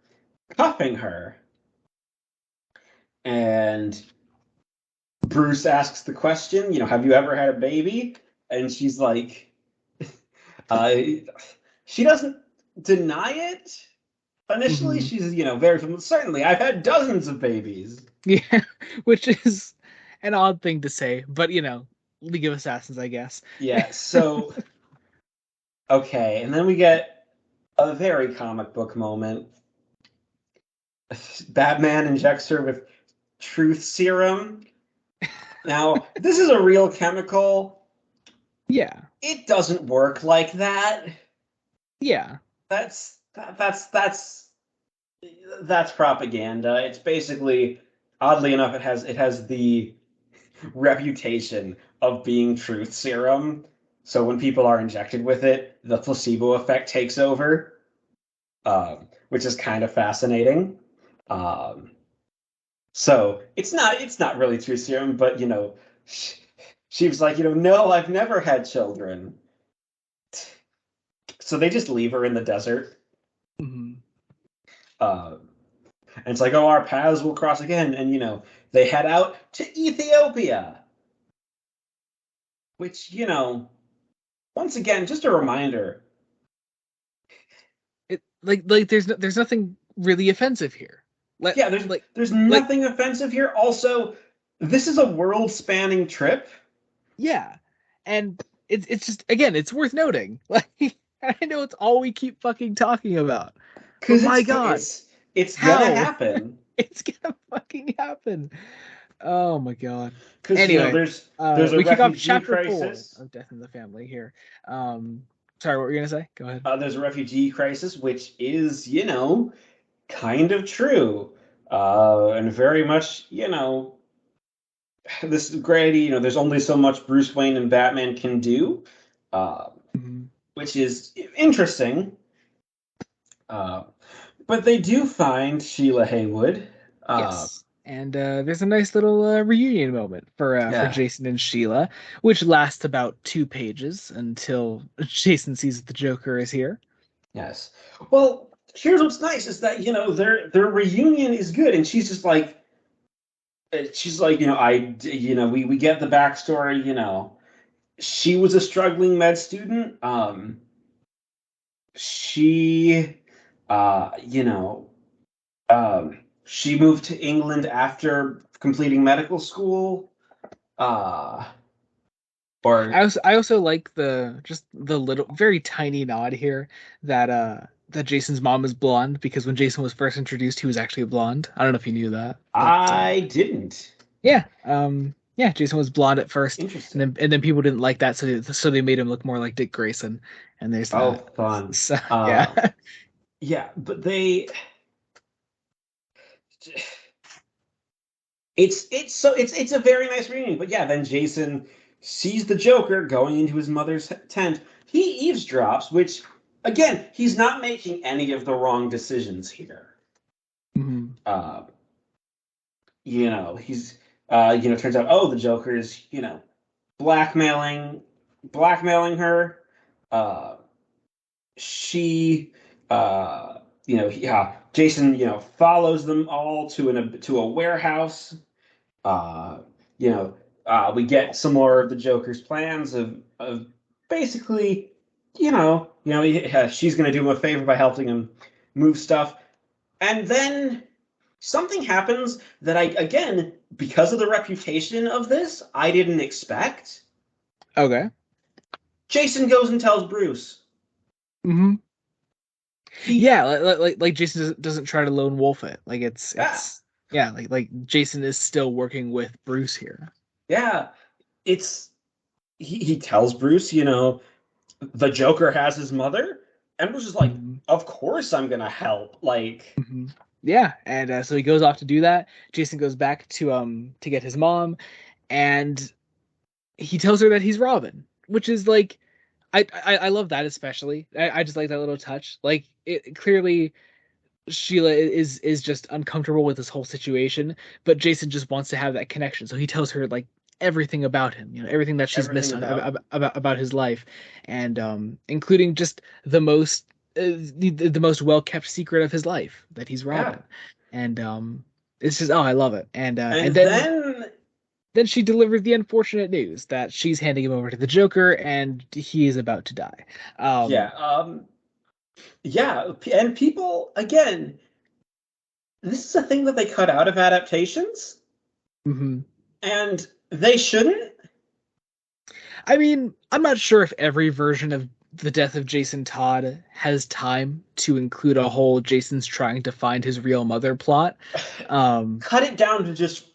cuffing her, and Bruce asks the question, have you ever had a baby? And she's like, uh, she doesn't deny it. Initially, Hmm. she's, very certainly, I've had dozens of babies. Yeah, which is an odd thing to say, but League of Assassins, I guess. Yeah, so, okay, and then we get a very comic book moment. Batman injects her with truth serum. Now, this is a real chemical. Yeah, It doesn't work like that. yeah. That's propaganda. It's basically, oddly enough, it has the reputation of being truth serum. So when people are injected with it, the placebo effect takes over, which is kind of fascinating. Um, So it's not really true serum, but she was like, no, I've never had children. So they just leave her in the desert. Mhm. Uh, and it's like, oh, our paths will cross again. And they head out to Ethiopia, which, once again, just a reminder. Like there's nothing really offensive here. Let Yeah, there's like nothing offensive here. Also, this is a world-spanning trip. yeah, and it's just again it's worth noting. Like I know it's all we keep fucking talking about, but Because my God, it's gonna how happen. it's gonna fucking happen? Oh my God. Because Anyway, there's a we kick off refugee chapter 4 crisis. of Death in the Family here. Um, sorry, what were you gonna say? Go ahead. There's a refugee crisis, which is kind of true, and very much this is great. There's only so much Bruce Wayne and Batman can do, uh, Mhm. which is interesting. Uh, but they do find Sheila Haywood. Uh, Yes. And there's a nice little reunion moment for yeah, Jason and Sheila, which lasts about 2 pages until Jason sees that the Joker is here. yes. Well, here's what's nice is that their reunion is good, and she's like, we get the backstory. She was a struggling med student. She, uh, you know, she moved to England after completing medical school. Uh, or I also like the just the little very tiny nod here that that Jason's mom is blonde because when Jason was first introduced, he was actually blonde. I don't know if you knew that, but I didn't. yeah, yeah, Jason was blonde at first, Interesting. and then people didn't like that, so they made him look more like Dick Grayson, and there's Oh, that. fun. So yeah. Uh, yeah, but it's a very nice reunion. But yeah, then Jason sees the Joker going into his mother's tent. He eavesdrops, which again, he's not making any of the wrong decisions here. Mhm. Uh, he's turns out, oh, the Joker is blackmailing blackmailing her. Uh, she yeah, Jason follows them all to a warehouse. Uh, you know, we get some more of the Joker's plans of basically, she's going to do him a favor by helping him move stuff, and then something happens that again, because of the reputation of this, I didn't expect. Okay. Jason goes and tells Bruce. Hmm. He, Yeah, like Jason doesn't try to lone wolf it. Like yeah, it's yeah, like Jason is still working with Bruce here. yeah, it's he tells Bruce, the Joker has his mother, and Bruce is like, Mhm. of course I'm gonna help. Like, Hmm. Yeah, and so he goes off to do that. Jason goes back to get his mom, and he tells her that he's Robin, which is like I love that especially. I just like that little touch. Like it clearly Sheila is just uncomfortable with this whole situation, but Jason just wants to have that connection. So he tells her like everything about him, everything that she's everything missed about. about his life, and including just the most the most well kept secret of his life that he's Yeah. Robin, and it's just oh I love it, and And then she delivered the unfortunate news that she's handing him over to the Joker and he is about to die. yeah, Um, yeah, and people again, this is a thing that they cut out of adaptations, mhm. and they shouldn't. I mean, I'm not sure if every version of the death of Jason Todd has time to include a whole Jason's trying to find his real mother plot. Um, Cut it down to just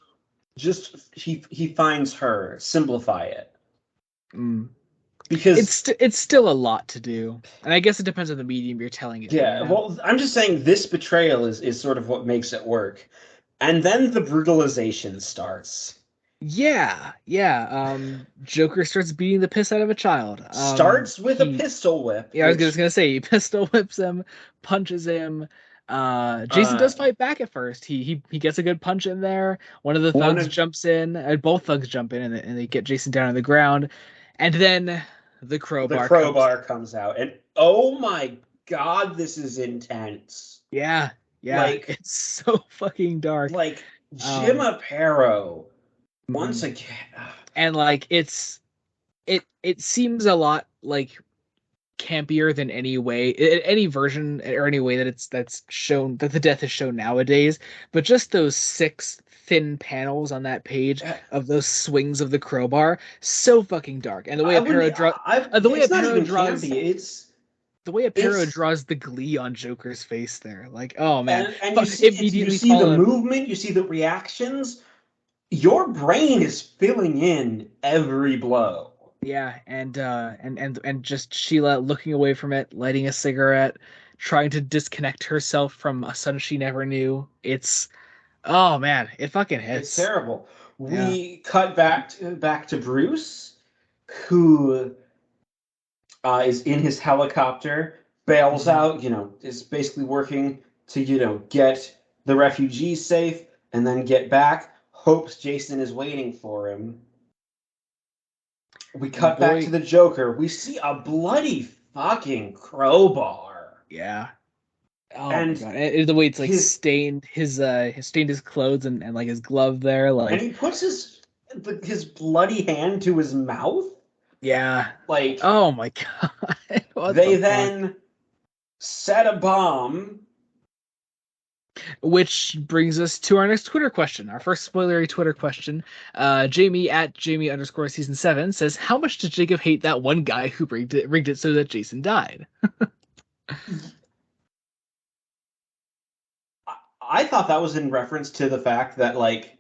he finds her, simplify it. mm, Because it's still a lot to do, and I guess it depends on the medium you're telling it in. yeah, well, I'm just saying this betrayal is sort of what makes it work. And then the brutalization starts. Yeah, yeah. Joker starts beating the piss out of a child. Starts with a He pistol whip, Yeah, I was which just gonna say he pistol whips him, punches him. Jason Uh, does fight back at first. He gets a good punch in there. One of the one thugs of jumps in. Both thugs jump in, and they get Jason down on the ground. And then the the crowbar comes. crowbar comes out, and oh my god, this is intense. Yeah, yeah, Like, it's so fucking dark. like Jim Um, Aparo once mhm. again. And like it seems a lot like campier than any version or any way that that's shown that the death is shown nowadays. But just those six thin panels on that page of those swings of the crowbar, so fucking dark. And the way I wouldn't. the way It's not Aparo even draws campy. the way Aparo It's draws the glee on Joker's face there, like, oh man, and you immediately see the followed. movement, you see the reactions. Your brain is filling in every blow. Yeah, and just Sheila looking away from it, lighting a cigarette, trying to disconnect herself from a son she never knew. It's oh man, it fucking It's hits. terrible. Yeah. We cut back to Bruce, who is in his helicopter, bails Mhm. out. Is basically working to get the refugees safe and then get back. Hopes Jason is waiting for him. We And cut back to boy, the Joker. We see a bloody fucking crowbar. yeah. Oh my And God. And the way it's like his stained his stained his clothes and like his glove there, and like he puts his bloody hand to his mouth. yeah. Like, Oh my God. What they the fuck? then set a bomb. Which brings us to our next Twitter question, our first spoilery Twitter question. Jamie at Jamie underscore season 7 says, how much did Jacob hate that one guy who rigged it so that Jason died? I thought that was in reference to the fact that, like,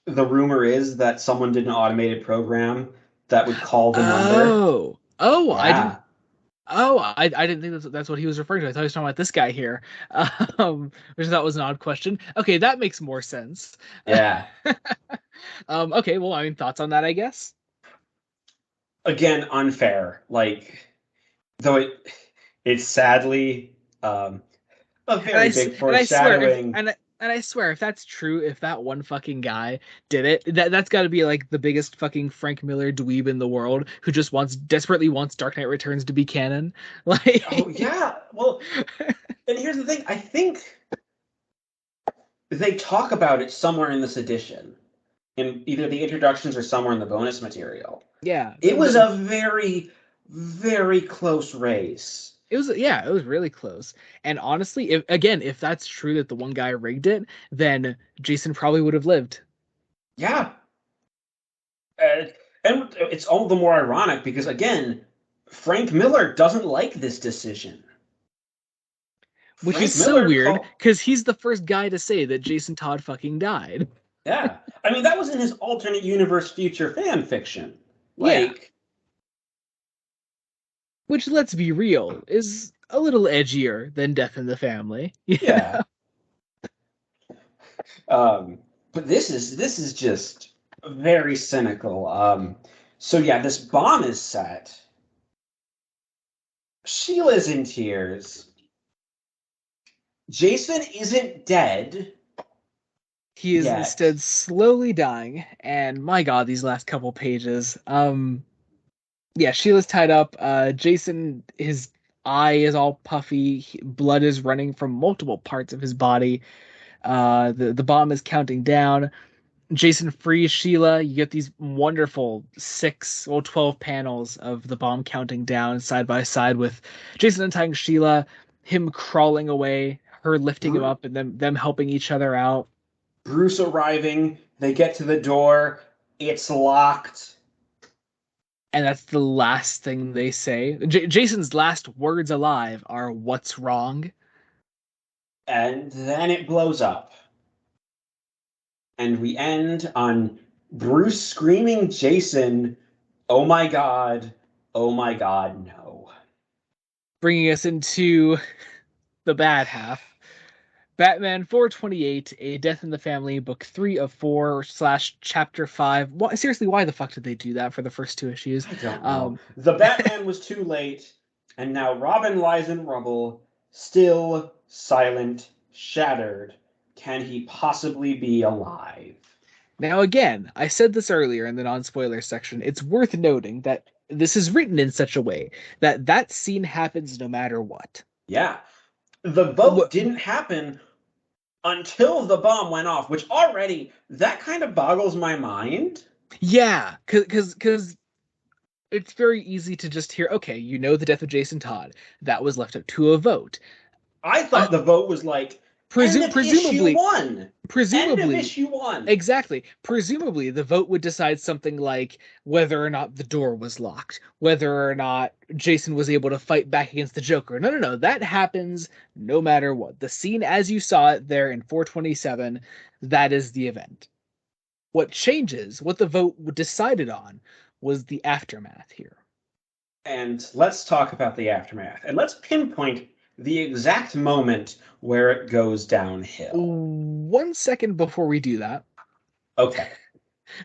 the rumor is that someone did an automated program that would call the number. Oh, oh, I didn't. Yeah, Oh, I didn't think that's what he was referring to. I thought he was talking about this guy here, which I thought was an odd question. Okay, that makes more sense. yeah. Okay, well, I mean, thoughts on that, I guess. Again, unfair. Like, though it's sadly a very big And I swear if foreshadowing. and I swear if that's true, if that one fucking guy did it, that's got to be like the biggest fucking Frank Miller dweeb in the world who just desperately wants Dark Knight Returns to be canon. Oh Like, yeah. Well, and here's the thing. I think they talk about it somewhere in this edition, in either the introductions or somewhere in the bonus material. yeah, It was a very, very close race. it was yeah, it was really close. And honestly, if that's true that the one guy rigged it, then Jason probably would have lived. Yeah. Uh, and it's all the more ironic because, again, Frank Miller doesn't like this decision. Which is Frank so Miller weird called. because he's the first guy to say that Jason Todd fucking died. Yeah. I mean, that was in his alternate universe future fan fiction. Yeah. Like, Which, let's be real, is a little edgier than Death in the Family. yeah. Um, but this is just very cynical. So yeah, this bomb is set. Sheila's in tears. Jason isn't dead He is yet. instead slowly dying, and my God, these last couple pages. Yeah, Sheila's tied up. Jason, his eye is all puffy. Blood is running from multiple parts of his body. The bomb is counting down. Jason frees Sheila. You get these wonderful 12 panels of the bomb counting down side by side with Jason untying Sheila, him crawling away, her lifting him Bru- up, and them helping each other out. Bruce arriving. They get to the door. It's locked. And that's the last thing they say. Jason's last words alive are "What's wrong?" And then it blows up. And we end on Bruce screaming, Jason, oh my God, no. Bringing us into the bad half. Batman 428, A Death in the Family, Book 3 of 4 slash Chapter 5. Seriously, why the fuck did they do that for the first two issues? I don't know. Um, The Batman was too late, and now Robin lies in rubble, still silent shattered can he possibly be alive? Now, again, I said this earlier in the non-spoiler section. It's worth noting that this is written in such a way that that scene happens no matter what. Yeah. The vote didn't happen until the bomb went off, which already, that kind of boggles my mind. Yeah, because it's very easy to just hear, okay, you know the death of Jason Todd. That was left up to a vote. I thought the vote was like, end of issue one. End of issue one. Exactly. Presumably, the vote would decide something like whether or not the door was locked, whether or not Jason was able to fight back against the Joker. No. That happens no matter what. The scene as you saw it there in 427, that is the event. What changes, what the vote decided on, was the aftermath here. And let's talk about the aftermath. And let's pinpoint the exact moment where it goes downhill. 1 second before we do that. Okay.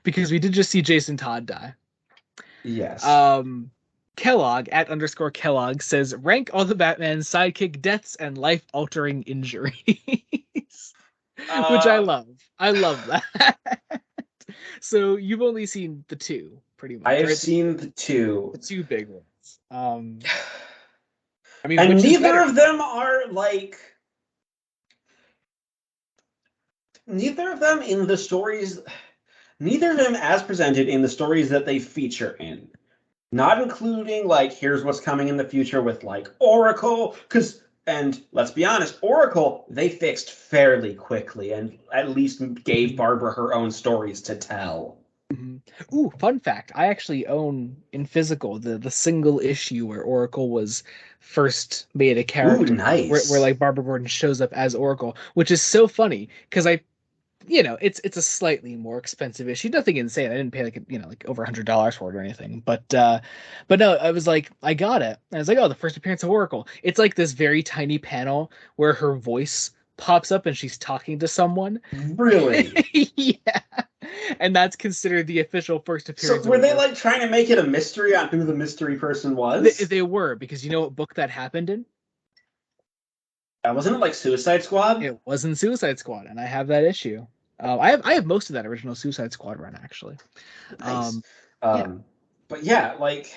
Because we did just see Jason Todd die. Yes. Kellogg, @_Kellogg, says, rank all the Batman sidekick deaths and life-altering injuries. Which I love. I love that. So you've only seen the two, pretty much. I have seen the two. The two big ones. I mean, and neither of them are like... Neither of them in the stories... Neither of them as presented in the stories that they feature in. Not including, like, here's what's coming in the future with, like, Oracle, because... And let's be honest, Oracle, they fixed fairly quickly and at least gave Barbara her own stories to tell. Mm-hmm. Ooh, fun fact. I actually own in physical the single issue where Oracle was first made a character. Ooh, nice. Where like Barbara Gordon shows up as Oracle, which is so funny because it's a slightly more expensive issue. Nothing insane. I didn't pay like over $100 for it or anything. But no, I was like, I got it. And I was like, oh, the first appearance of Oracle. It's like this very tiny panel where her voice pops up and she's talking to someone. Really? Yeah. And that's considered the official first appearance. So were they like trying to make it a mystery on who the mystery person was? They were, because you know what book that happened in? Wasn't it like Suicide Squad? It wasn't Suicide Squad, and I have that issue. I have most of that original Suicide Squad run, actually. Nice. But yeah, like...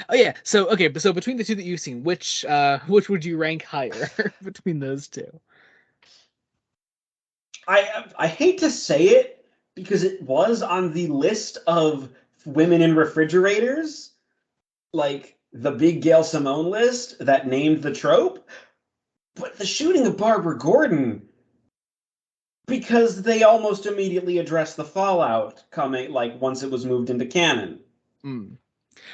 Oh yeah, so between the two that you've seen, which would you rank higher between those two? I hate to say it, because it was on the list of women in refrigerators, like the big Gail Simone list that named the trope, but the shooting of Barbara Gordon, because they almost immediately addressed the fallout coming, like, once it was moved into canon.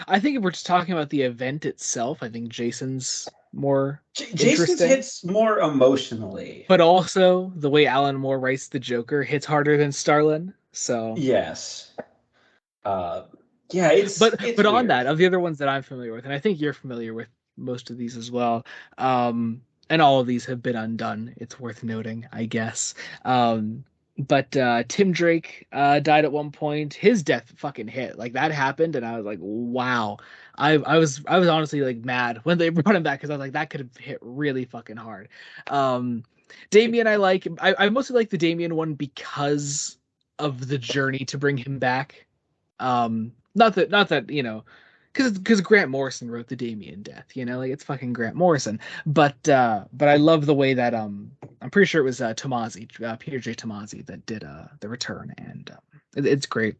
I think if we're just talking about the event itself, I think Jason's more Jason's hits more emotionally. But also, the way Alan Moore writes the Joker hits harder than Starlin, so... Yes. Yeah, it's But weird. On that, of the other ones that I'm familiar with, and I think you're familiar with most of these as well, and all of these have been undone, it's worth noting, I guess. But Tim Drake died at one point. His death fucking hit. Like, that happened, and I was like, wow. I was honestly like mad when they brought him back, because I was like, that could have hit really fucking hard. Damian, I mostly like the Damian one because of the journey to bring him back. Not that because Grant Morrison wrote the Damian death, like, it's fucking Grant Morrison. But I love the way that I'm pretty sure it was Tomasi, Peter J. Tomasi, that did the return, and it's great.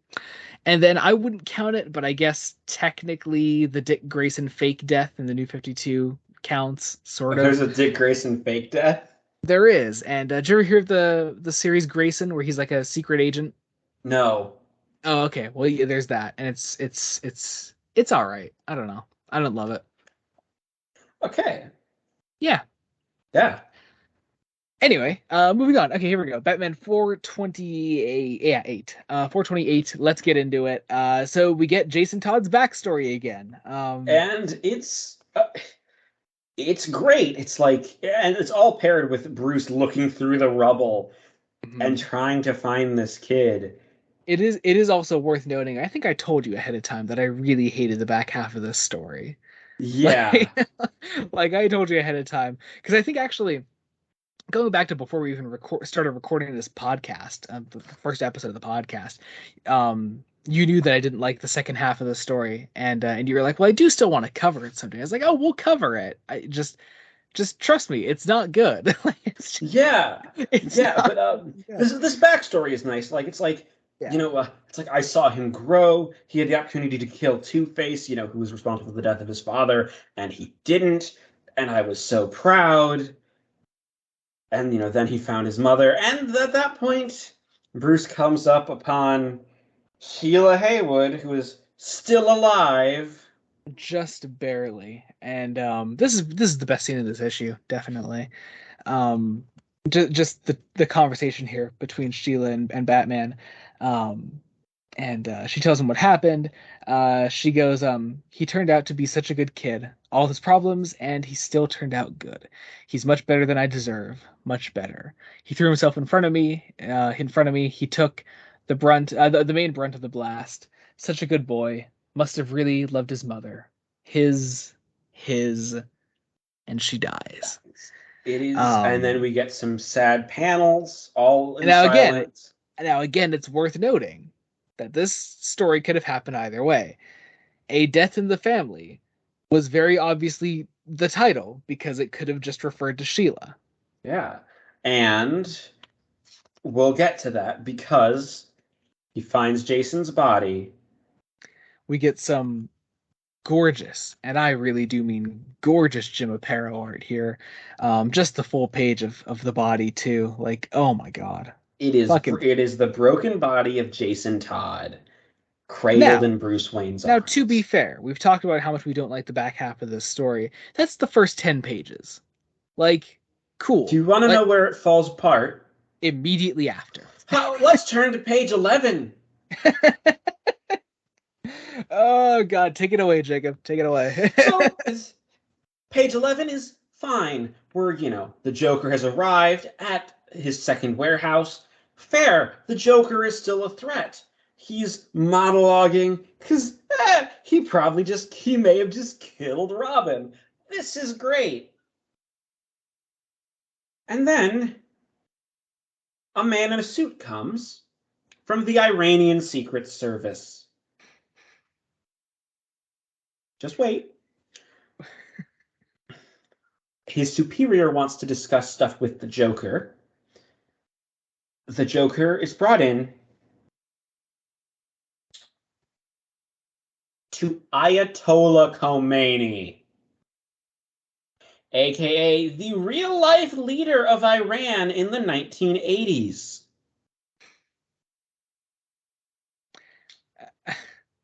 And then I wouldn't count it, but I guess technically the Dick Grayson fake death in the New 52 counts, sort of. There's a Dick Grayson fake death? There is. And did you ever hear of the series Grayson, where he's like a secret agent? No. Oh, okay. Well, yeah, there's that, and it's all right. I don't know. I don't love it. Okay. Yeah. Anyway, moving on. Okay, here we go. Batman 428. Yeah, 8. 428. Let's get into it. So we get Jason Todd's backstory again. And it's great. It's like, and it's all paired with Bruce looking through the rubble and trying to find this kid. It is also worth noting, I think I told you ahead of time that I really hated the back half of this story. Yeah. Like I told you ahead of time, because I think actually going back to before we even started recording this podcast, the first episode of the podcast, you knew that I didn't like the second half of the story, and you were like, "Well, I do still want to cover it someday." I was like, "Oh, we'll cover it. I just trust me, it's not good." Like, Yeah, it's yeah, not but good. this backstory is nice. Like it's like Yeah, you know, it's like I saw him grow. He had the opportunity to kill Two-Face, you know, who was responsible for the death of his father, and he didn't. And I was so proud. And you know, then he found his mother, and at that point, Bruce comes up upon Sheila Haywood, who is still alive. just barely. And this is the best scene of this issue, definitely. Um, just the conversation here between Sheila and Batman. Um, and she tells him what happened. She goes, he turned out to be such a good kid. All his problems, and he still turned out good. He's much better than I deserve. Much better. He threw himself in front of me. He took the brunt, the main brunt of the blast. Such a good boy. Must have really loved his mother. His, and she dies. It is, and then Um, we get some sad panels, all in now again, silence. it's worth noting that this story could have happened either way. A Death in the Family was very obviously the title because it could have just referred to Sheila. Yeah, and we'll get to that because he finds Jason's body. We get some gorgeous, and I really do mean gorgeous Jim Aparo art here. Just the full page of the body too. Like, oh my god. Fucking It is the broken body of Jason Todd, cradled now. in Bruce Wayne's Now, to be arms. fair, we've talked about how much we don't like the back half of this story. That's the first 10 pages. Like, Do cool. you want to know Like, where it falls apart? immediately after. Let's turn to page 11. Oh god, take it away, Jacob. Take it away. So, page 11 is fine. Where, you know, the Joker has arrived at his second warehouse. Fair, the Joker is still a threat. He's monologuing because he may have just killed Robin. This is great. And then a man in a suit comes from the Iranian Secret Service. Just wait. His superior wants to discuss stuff with the Joker. The Joker is brought in to Ayatollah Khomeini, aka the real life leader of Iran in the 1980s.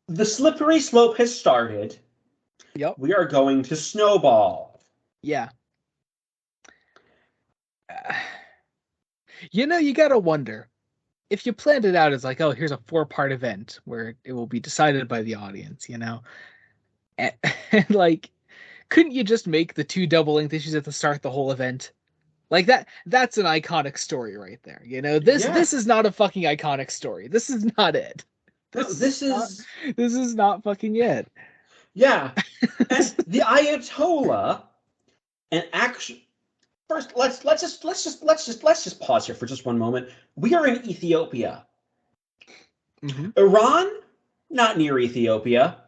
The slippery slope has started. Yep. We are going to snowball. Yeah. You know, you gotta wonder if you planned it out as like, oh, here's a 4-part event where it will be decided by the audience, you know, and, and like, couldn't you just make the 2 double-length issues at the start the whole event? Like that's an iconic story right there. You know, Yeah. this is not a fucking iconic story. This is not it. No, This is this not is this is not fucking it. yeah. And the Ayatollah and action first let's just pause here for just one moment. We are in Ethiopia. Mm-hmm. Iran, not near Ethiopia.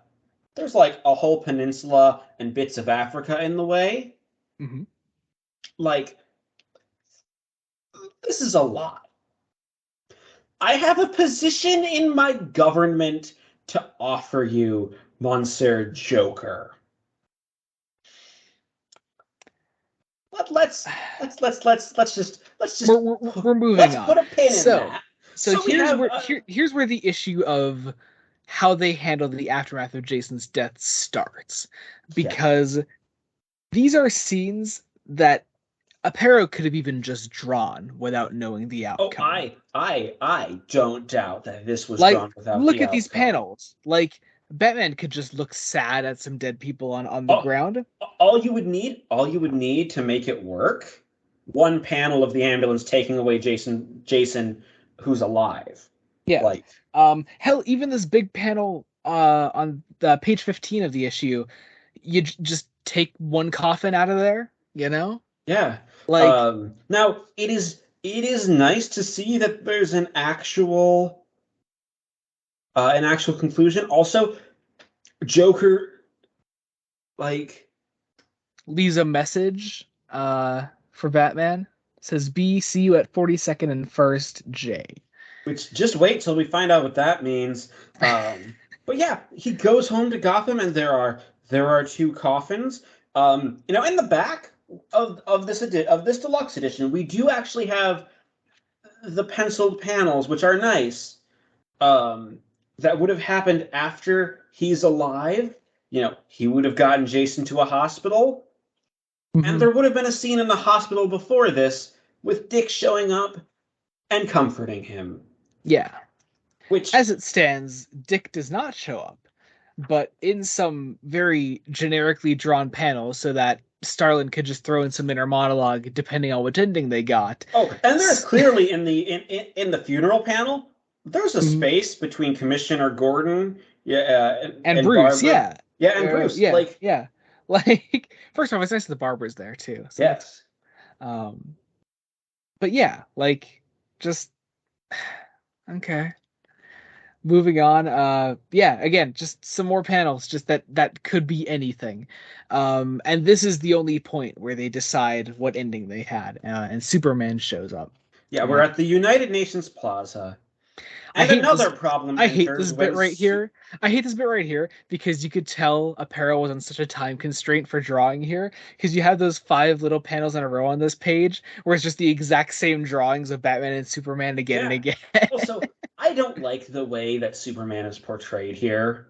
There's like a whole peninsula and bits of Africa in the way. Mm-hmm. Like, this is a lot. I have a position in my government to offer you, Monsieur Joker. Let's just We're moving let's on. put a pin in So that. so So we here's have where here's where the issue of how they handle the aftermath of Jason's death starts, yeah. because these are scenes that Aparo could have even just drawn without knowing the Oh, outcome. I don't doubt that this was Like, drawn without look the at these outcome. panels. Like, Batman could just look sad at some dead people on the Oh, ground. all you would need to make it work, one panel of the ambulance taking away Jason who's alive. Yeah. Like, Hell, even this big panel on the page 15 of the issue, you just take one coffin out of there, you know? Yeah. Like, Now it is nice to see that there's an actual conclusion. Also, Joker, like, leaves a message for Batman. Says B, see you at 42nd and first J. which just wait till we find out what that means. But yeah, he goes home to Gotham, and there are two coffins. In the back of this deluxe edition, we do actually have the penciled panels, which are nice. Um, that would have happened after he's alive. He would have gotten Jason to a hospital, and Mm-hmm. there would have been a scene in the hospital before this with Dick showing up and comforting him, Yeah. which As it stands, Dick does not show up, but in some very generically drawn panels so that Starlin could just throw in some inner monologue depending on which ending they got. Oh, and there's clearly in the funeral panel, there's a Mhm. space between Commissioner Gordon, yeah, And and Bruce, Barbara. yeah. Yeah, and Bruce. Yeah, Like, yeah. Like, first off, it's nice that the Barbara's there too. So that's yes. um but yeah, like just okay. Moving on, yeah, again, just some more panels, just that could be anything. And this is the only point where they decide what ending they had, and Superman shows up. Yeah, we're And at the United Nations Plaza, I and hate another this. problem I hate enters this bit when right here. I hate this bit right here because you could tell Apparel was on such a time constraint for drawing here because you have those five little panels in a row on this page where it's just the exact same drawings of Batman and Superman again and yeah. again. Also, I don't like the way that Superman is portrayed here.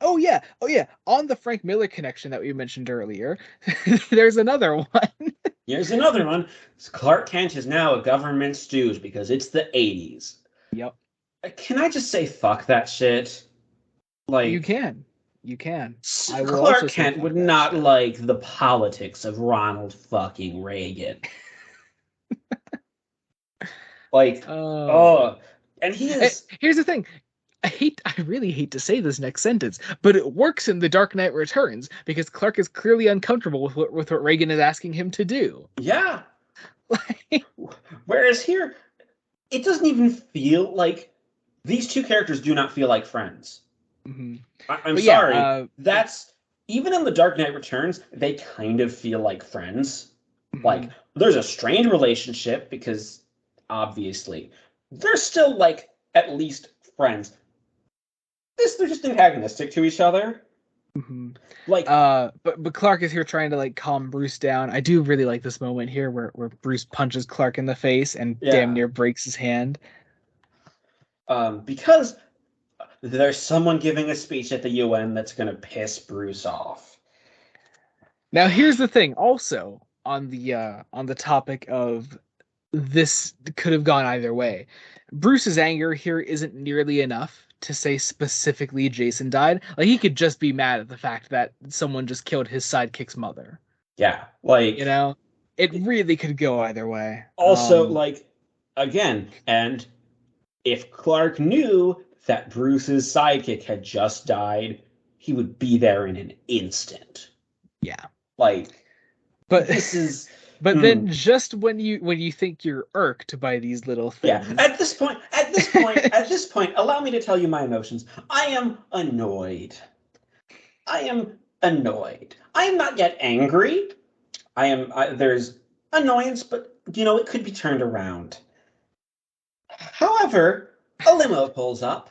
Oh yeah, oh yeah. On the Frank Miller connection that we mentioned earlier, there's another one. Here's another one. Clark Kent is now a government stooge because it's the 80s. Yep, Can I just say fuck that shit? you Like, can. You can. I will also Clark say Kent fuck would that not shit. like the politics of Ronald fucking Reagan. Like, Oh. oh, and he is, Here's the thing. I really hate to say this next sentence, but it works in The Dark Knight Returns because Clark is clearly uncomfortable with what Reagan is asking him to do. yeah. Like, Whereas here, it doesn't even feel like these two characters do not feel like friends. mhm. I'm But yeah, sorry. That's even in The Dark Knight Returns, they kind of feel like friends. Like, mhm. there's a strained relationship because obviously they're still like at least friends. They're just antagonistic to each other. Mhm. Like, But Clark is here trying to like calm Bruce down. I do really like this moment here where Bruce punches Clark in the face and damn yeah, near breaks his hand. because there's someone giving a speech at the UN that's gonna piss Bruce off. Now here's the thing, also on the topic of this could have gone either way. Bruce's anger here isn't nearly enough to say specifically Jason died. Like he could just be mad at the fact that someone just killed his sidekick's mother. Yeah, You like know? It really could go either way. also like again, and if Clark knew that Bruce's sidekick had just died, he would be there in an instant. Yeah. Like, But this is. but then just when you think you're irked by these little Yeah, things. at this point, allow me to tell you my emotions. I am annoyed. I am annoyed. I am not yet angry. There's annoyance, but it could be turned around. However, a limo pulls up,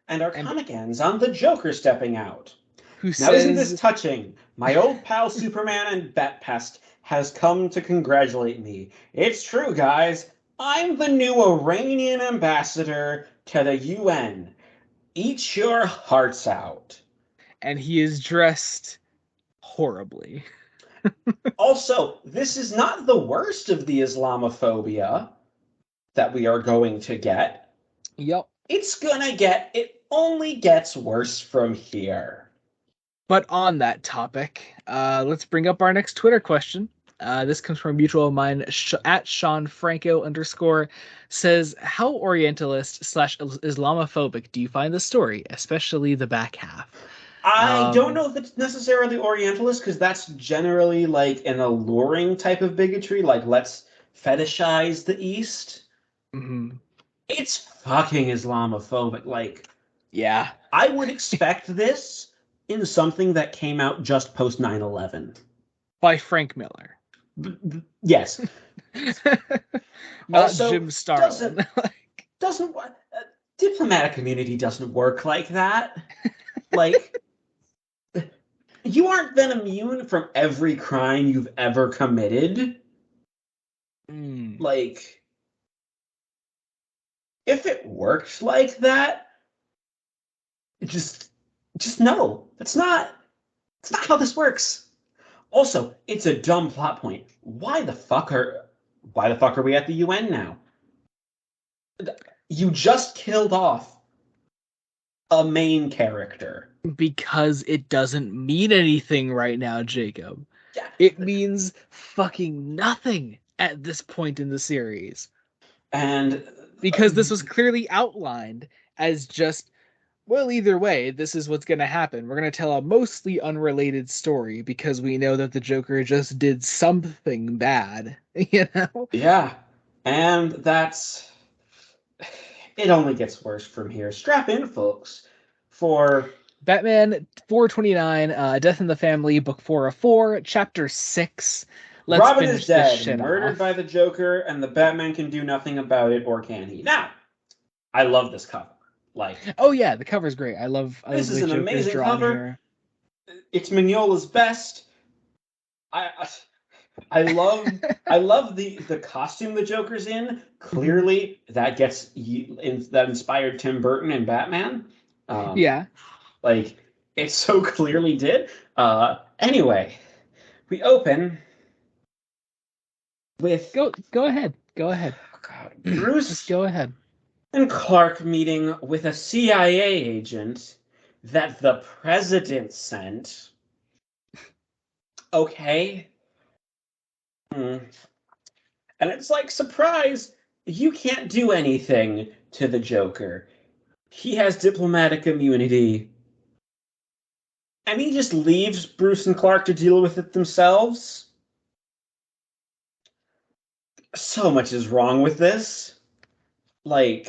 and our And comic ends on the Joker stepping out. who Now, isn't this says touching? My old pal Superman and Batpest has come to congratulate me. It's true, guys. I'm the new Iranian ambassador to the UN. Eat your hearts out. and he is dressed horribly. Also, this is not the worst of the Islamophobia that we are going to get. Yep. It only gets worse from here. But on that topic, let's bring up our next Twitter question. This comes from a mutual of mine at Sean Franco _ says, how Orientalist / Islamophobic do you find the story, especially the back half? I don't know if it's necessarily Orientalist, because that's generally like an alluring type of bigotry, like let's fetishize the East. Mhm. It's fucking Islamophobic. Like, Yeah. I would expect this in something that came out just post 9/11. By Frank Miller. Yes. Not Also, Jim Starlin. doesn't diplomatic immunity doesn't work like that. Like, you aren't then immune from every crime you've ever committed. Like, if it works like that, just no. That's not how this works. Also, it's a dumb plot point. Why the fuck are we at the UN now? You just killed off a main character. Because it doesn't mean anything right now, Jacob. Yeah. It means fucking nothing at this point in the series. And because this was clearly outlined as just, well, either way, this is what's going to happen. We're going to tell a mostly unrelated story because we know that the Joker just did something bad, you know? Yeah. And it only gets worse from here. Strap in, folks, for Batman 429, Death in the Family, Book 404, Chapter 6. Let's Robin finish is this dead, shit murdered off. by the Joker, and the Batman can do nothing about it, or can he? Now, I love this cover. Like, oh yeah, the cover's great. I love this the is way an Joker's amazing drawn cover. here. It's Mignola's best. I love the costume the Joker's in. Clearly, that that inspired Tim Burton and Batman. Yeah. Like, it so clearly did. Anyway, we open with Go ahead. Go ahead. oh God, Bruce Just go ahead. and Clark meeting with a CIA agent that the president sent. Okay. And it's like, surprise, you can't do anything to the Joker. He has diplomatic immunity. And he just leaves Bruce and Clark to deal with it themselves. So much is wrong with this. Like,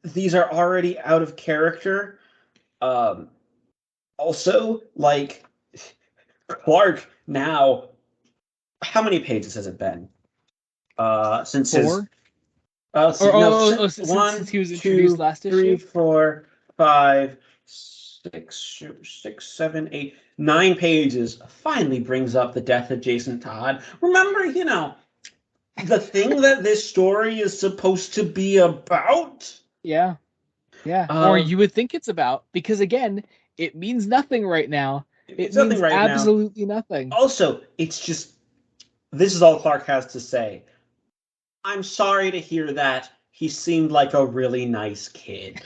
these are already out of character. Also, like, Clark now, how many pages has it been? Since 4? Since he was introduced last issue? 3, 4, 5, 6, 7, 8, 9 pages finally brings up the death of Jason Todd. Remember, the thing that this story is supposed to be about? Yeah. Yeah. Or you would think it's about, because again, it means nothing right now. It means right absolutely nothing. Also, it's just, this is all Clark has to say. I'm sorry to hear that. He seemed like a really nice kid.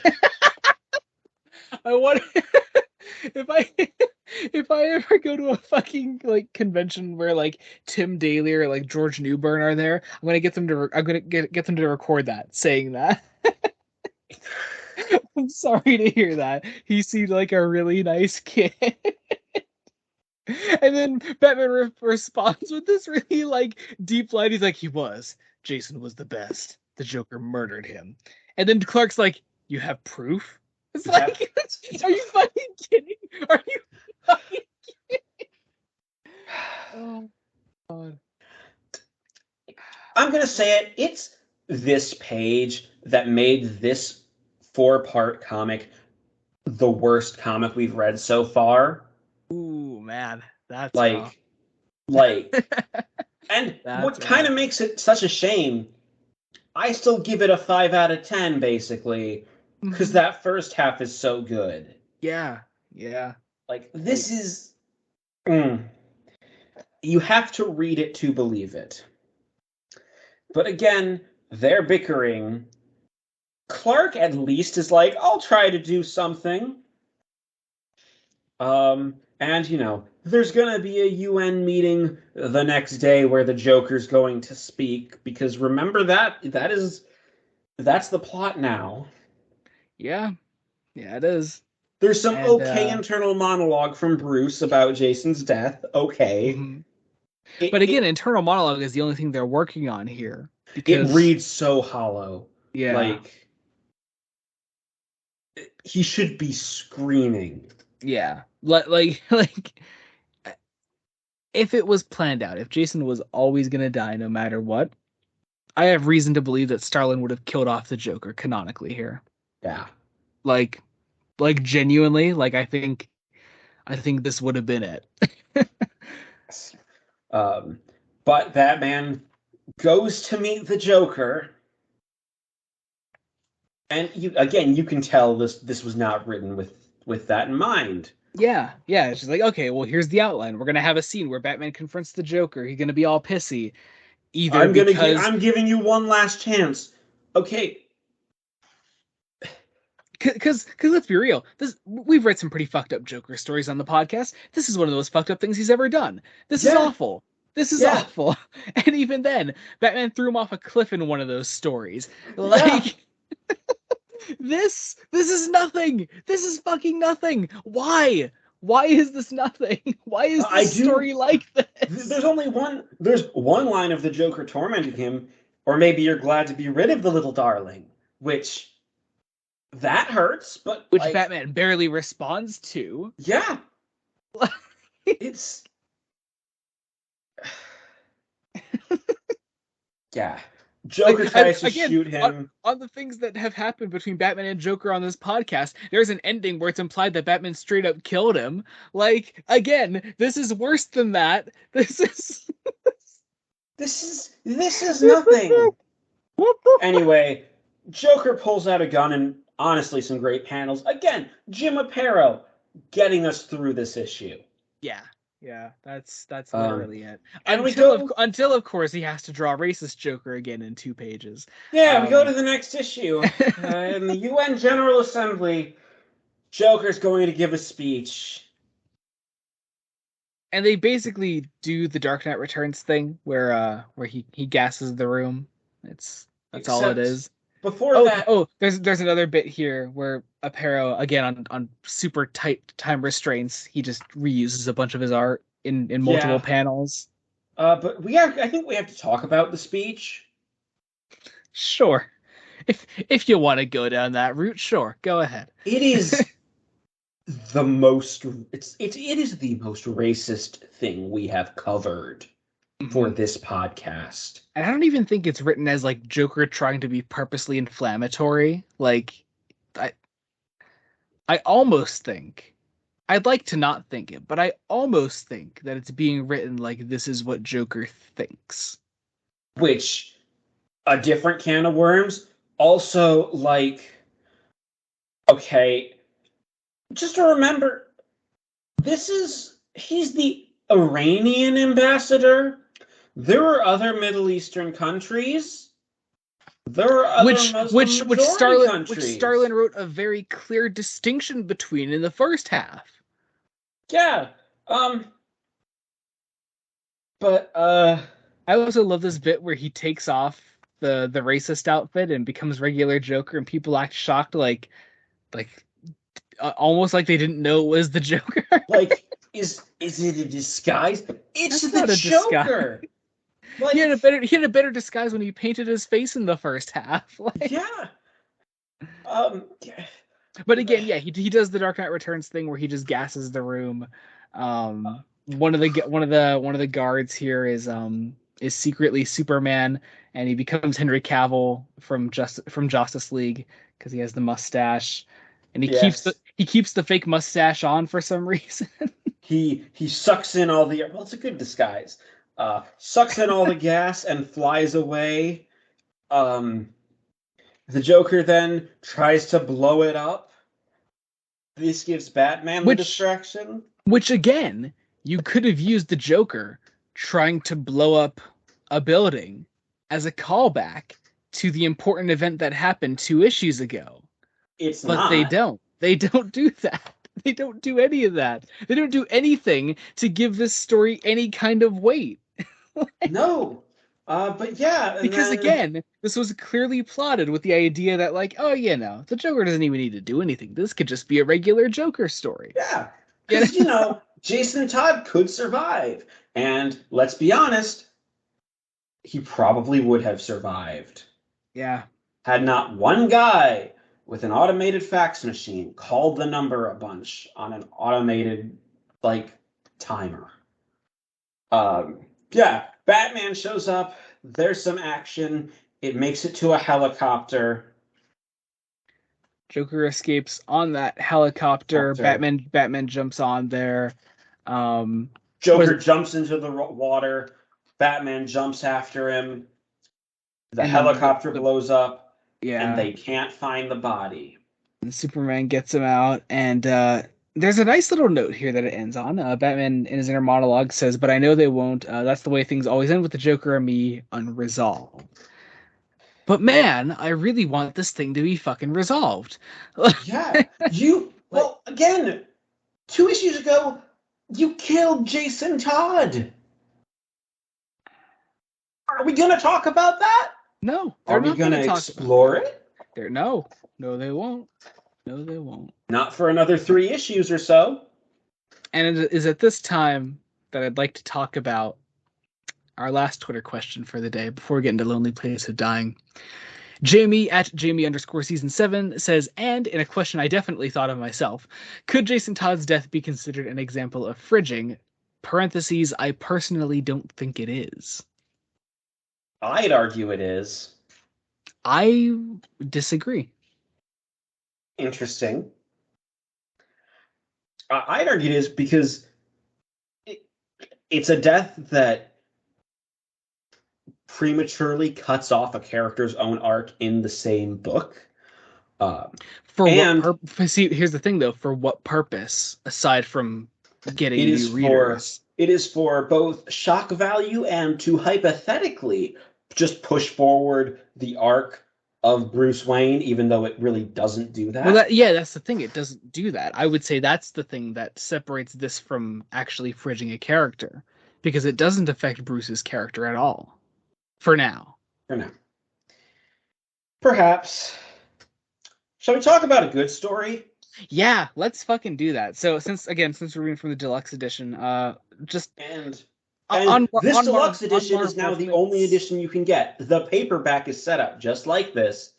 I want if I ever go to a fucking like convention where like Tim Daly or like George Newbern are there, I'm gonna get them to record that, saying that. I'm sorry to hear that. He seemed like a really nice kid. And then Batman responds with this really like deep line. He's like, Jason was the best. The Joker murdered him. And then Clark's like, you have proof? It's like, are you fucking kidding? Are you fucking kidding? Oh, God. I'm going to say it. It's this page that made this 4-part comic the worst comic we've read so far. Ooh, man. That's like, and what kind of makes it such a shame, I still give it a 5 out of 10, basically, because that first half is so good. Yeah, yeah. Like, this is... You have to read it to believe it. But again, they're bickering. Clark at least is like, I'll try to do something. And, there's going to be a UN meeting the next day where the Joker's going to speak, because remember that's the plot now. Yeah. Yeah, it is. There's some And, internal monologue from Bruce about Jason's death. Okay. mhm. But again, internal monologue is the only thing they're working on here, because it reads so hollow. yeah, Like, he should be screaming. yeah, like if it was planned out, if Jason was always gonna die no matter what, I have reason to believe that Starlin would have killed off the Joker canonically here. Yeah. Like, genuinely, like I think this would have been it. But Batman goes to meet the Joker, and you can tell this was not written with that in mind. Yeah, yeah. It's just like, okay, well, here's the outline. We're gonna have a scene where Batman confronts the Joker. He's gonna be all pissy, either I'm giving you one last chance. Okay. Because let's be real, we've read some pretty fucked up Joker stories on the podcast. This is one of the most fucked up things he's ever done. This is awful. This is awful. And even then, Batman threw him off a cliff in one of those stories. Like, this is nothing. This is fucking nothing. Why? Why is this nothing? Why is this story like this? There's one line of the Joker tormenting him, or maybe you're glad to be rid of the little darling, which that hurts, but which Batman barely responds to. Yeah. It's yeah. Joker tries to shoot him. On the things that have happened between Batman and Joker on this podcast, there's an ending where it's implied that Batman straight up killed him. Like, again, this is worse than that. This is nothing. Anyway, Joker pulls out a gun, and honestly, some great panels. Again, Jim Aparo getting us through this issue. Yeah, that's literally it. Until of course he has to draw racist Joker again in 2 pages. Yeah, we go to the next issue. In the UN General Assembly, Joker's going to give a speech. And they basically do the Dark Knight Returns thing where he gasses the room. That's all it is. Before that, there's another bit here where Aparo, again on super tight time restraints, he just reuses a bunch of his art in multiple panels. But I think we have to talk about the speech. Sure, if you want to go down that route, sure, go ahead. It is the most it is the most racist thing we have covered for this podcast. And I don't even think it's written as like Joker trying to be purposely inflammatory. Like, I almost think, I'd like to not think it, but I almost think that it's being written like this is what Joker thinks. Which, a different can of worms. Also, like, okay, just to remember, he's the Iranian ambassador. There are other Middle Eastern countries. There are other Muslim countries. Which Starlin wrote a very clear distinction between in the first half. Yeah. But I also love this bit where he takes off the racist outfit and becomes regular Joker, and people act shocked, like almost like they didn't know it was the Joker. Like, is it a disguise? It's the Joker. Like, he had a better disguise when he painted his face in the first half. Like, yeah. But again, yeah, he does the Dark Knight Returns thing where he just gasses the room. One of the guards here is secretly Superman, and he becomes Henry Cavill from Justice League because he has the mustache, and he keeps the fake mustache on for some reason. He sucks in all the air. Well, it's a good disguise. Sucks in all the gas and flies away. The Joker then tries to blow it up. This gives Batman the distraction. Which, again, you could have used the Joker trying to blow up a building as a callback to the important event that happened 2 issues ago. But they don't. They don't do that. They don't do any of that. They don't do anything to give this story any kind of weight. No. But yeah, and Because then again, this was clearly plotted with the idea that, like, oh, the Joker doesn't even need to do anything. This could just be a regular Joker story. yeah, Yeah. because Jason Todd could survive, and let's be honest, he probably would have survived Yeah. had not one guy with an automated fax machine called the number a bunch on an automated like timer. Yeah, Batman shows up. There's some action. It makes it to a helicopter. Joker escapes on that helicopter. Copter. Batman jumps on there. Um, was Joker jumps into the water. Batman jumps after him. The and then helicopter blows up, and yeah, they can't find the body. and Superman gets him out, and there's a nice little note here that it ends on. Batman in his inner monologue says, "But I know they won't. That's the way things always end with the Joker and me, unresolved." But man, I really want this thing to be fucking resolved. Yeah, Like, well, again, 2 issues ago, you killed Jason Todd. Are we going to talk about that? no, Are they're we not going going to to talk about explore it? no, they won't. No, they won't. Not for another 3 issues or so. And it is at this time that I'd like to talk about our last Twitter question for the day before we get into Lonely Place of Dying. Jamie at Jamie_season7 says, and in a question I definitely thought of myself, could Jason Todd's death be considered an example of fridging? Parentheses, I personally don't think it is. I'd argue it is. I disagree. Interesting. I'd argue it is because it's a death that prematurely cuts off a character's own arc in the same book. For and what purpose? See, here's the thing, though. For what purpose, aside from getting it new is readers? it is for both shock value and to hypothetically just push forward the arc of Bruce Wayne, even though it really doesn't do that. Well, that's the thing. It doesn't do that. I would say that's the thing that separates this from actually fridging a character, because it doesn't affect Bruce's character at all. For now. For now. Perhaps. Shall we talk about a good story? Yeah, let's fucking do that. So since we're reading from the deluxe edition, just and on this on deluxe Mar- edition on is now the Wolfman's- only edition you can get. The paperback is set up just like this,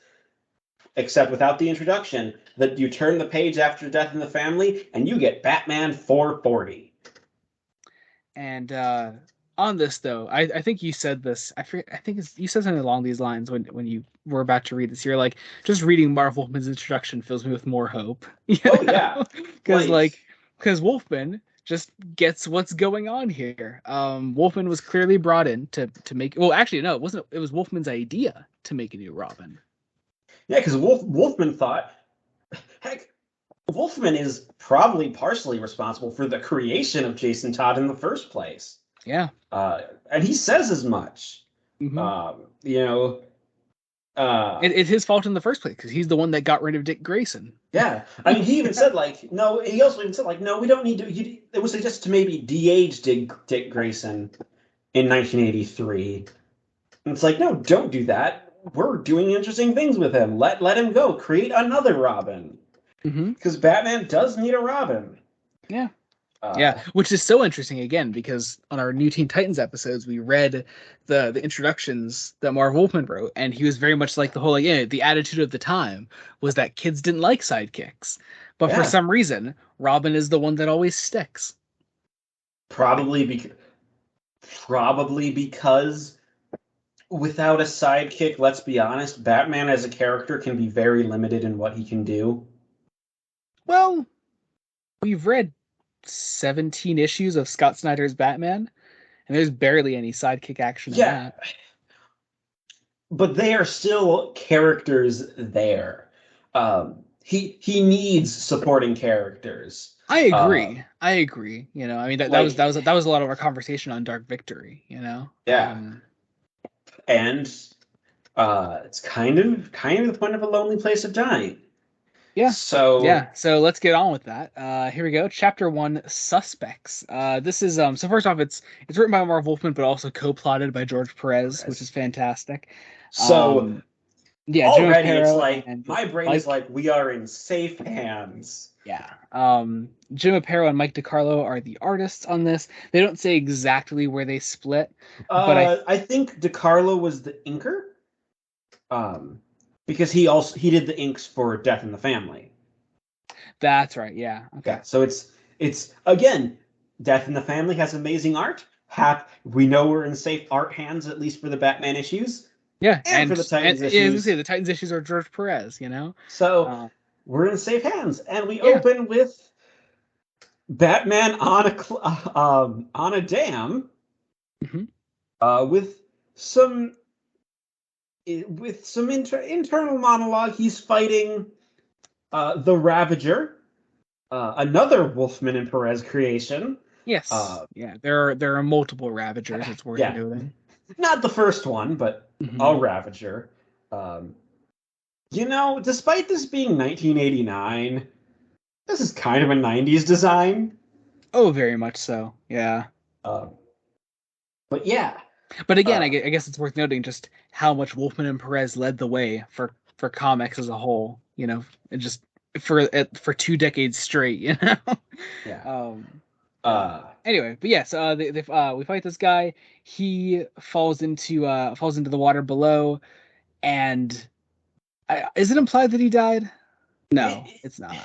except without the introduction. That you turn the page after Death in the Family, and you get Batman 440. And on this though, I think you said this. I forget. I think you said something along these lines when you were about to read this. You're like, just reading Marv Wolfman's introduction fills me with more hope. Oh yeah, Because Wolfman just gets what's going on here. Wolfman was clearly brought in to make. Well, actually, no, it wasn't. It was Wolfman's idea to make a new Robin. Yeah, because Wolfman thought, heck, Wolfman is probably partially responsible for the creation of Jason Todd in the first place. Yeah. And he says as much. Mm-hmm. It's his fault in the first place because he's the one that got rid of Dick Grayson. Yeah, I mean, he even said no. He also even said no, we don't need to. It was suggested to maybe de-age Dick Grayson in 1983. And it's like, no, don't do that. We're doing interesting things with him. Let him go. Create another Robin. Because Batman does need a Robin. Yeah. Yeah, which is so interesting again because on our New Teen Titans episodes we read the introductions that Marv Wolfman wrote, and he was very much like the whole the attitude of the time was that kids didn't like sidekicks, but for some reason Robin is the one that always sticks. Probably because without a sidekick, let's be honest, Batman as a character can be very limited in what he can do. Well, we've read 17 issues of Scott Snyder's Batman, and there's barely any sidekick action in that. But they are still characters there. He needs supporting characters. I agree. I mean that was a lot of our conversation on Dark Victory, Yeah. And it's kind of the point of A Lonely Place of Dying. Yeah. So, Yeah. So let's get on with that. Here we go. Chapter 1, Suspects. This is so first off, it's written by Marv Wolfman, but also co-plotted by George Perez, which is fantastic. so Um, yeah, Jim already it's Aparo like and my brain is Mike. like, we are in safe hands. Yeah. Jim Aparo and Mike DiCarlo are the artists on this. They don't say exactly where they split, but I think DeCarlo was the inker, um, because he did the inks for Death in the Family. that's right. Yeah. Okay. Yeah, so it's again, Death in the Family has amazing art. We know we're in safe art hands, at least for the Batman issues Yeah, and for the and Titans yeah, I was gonna say issues. the Titans issues are George Perez, you know. So Uh, we're in safe hands, and we yeah. open with Batman on a dam, Hmm. with some internal monologue. He's fighting the Ravager, another Wolfman and Perez creation. Yes. Uh, Yeah. There are multiple Ravagers. It's worth yeah, noting. not the first one, but a Hmm. Ravager. Um, despite this being 1989, this is kind of a 90s design. Oh, very much so. Yeah. Uh, but yeah, But again, uh, I guess it's worth noting just how much Wolfman and Perez led the way for comics as a whole. You know, and just for 2 decades straight. You know. yeah. Um. Uh, Anyway, but yes, we fight this guy. He falls into the water below, and is it implied that he died? No, it, it's not.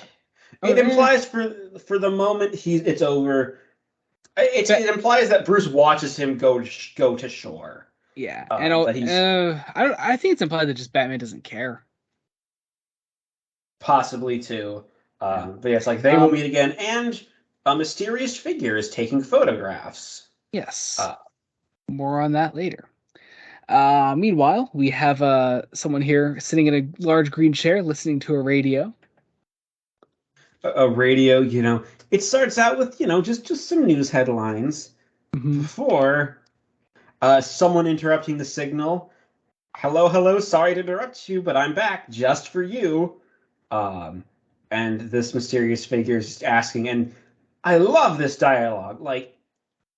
Oh, it implies for the moment it's over. but, It implies that Bruce watches him go to shore. yeah, and That he's I don't. I think it's implied that just Batman doesn't care. possibly too. Yeah. But yeah, it's like they will Um. meet again, and a mysterious figure is taking photographs. Yes. Uh, More on that later. Meanwhile, we have someone here sitting in a large green chair listening to a radio. a radio, it starts out with just some news headlines Hmm. before someone interrupting the signal. Hello, hello. Sorry to interrupt you, but I'm back just for you. Um, and this mysterious figure is just asking, and I love this dialogue. Like,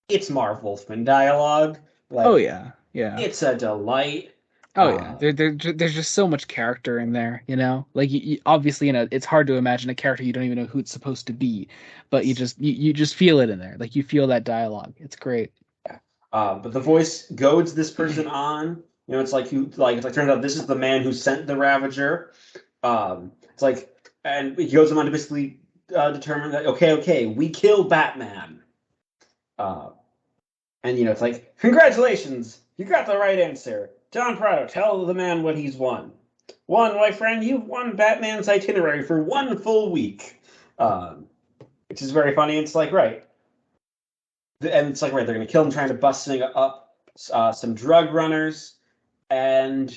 it's Marv Wolfman dialogue. Oh Like, yeah, yeah. it's a delight. Oh yeah, there's just so much character in there, you know. Like obviously, it's hard to imagine a character you don't even know who it's supposed to be, but you just feel it in there. Like you feel that dialogue. It's great. But the voice goads this person on. It's like turns out this is the man who sent the Ravager. It's like, and he goes on to basically determine that okay, we kill Batman. Uh, and it's like, congratulations, you got the right answer. Don Prado, tell the man what he's won. Won, my friend, you've won Batman's itinerary for 1 full week. Which is very funny. It's like, right. And it's like, right, they're going to kill him trying to bust up some drug runners. And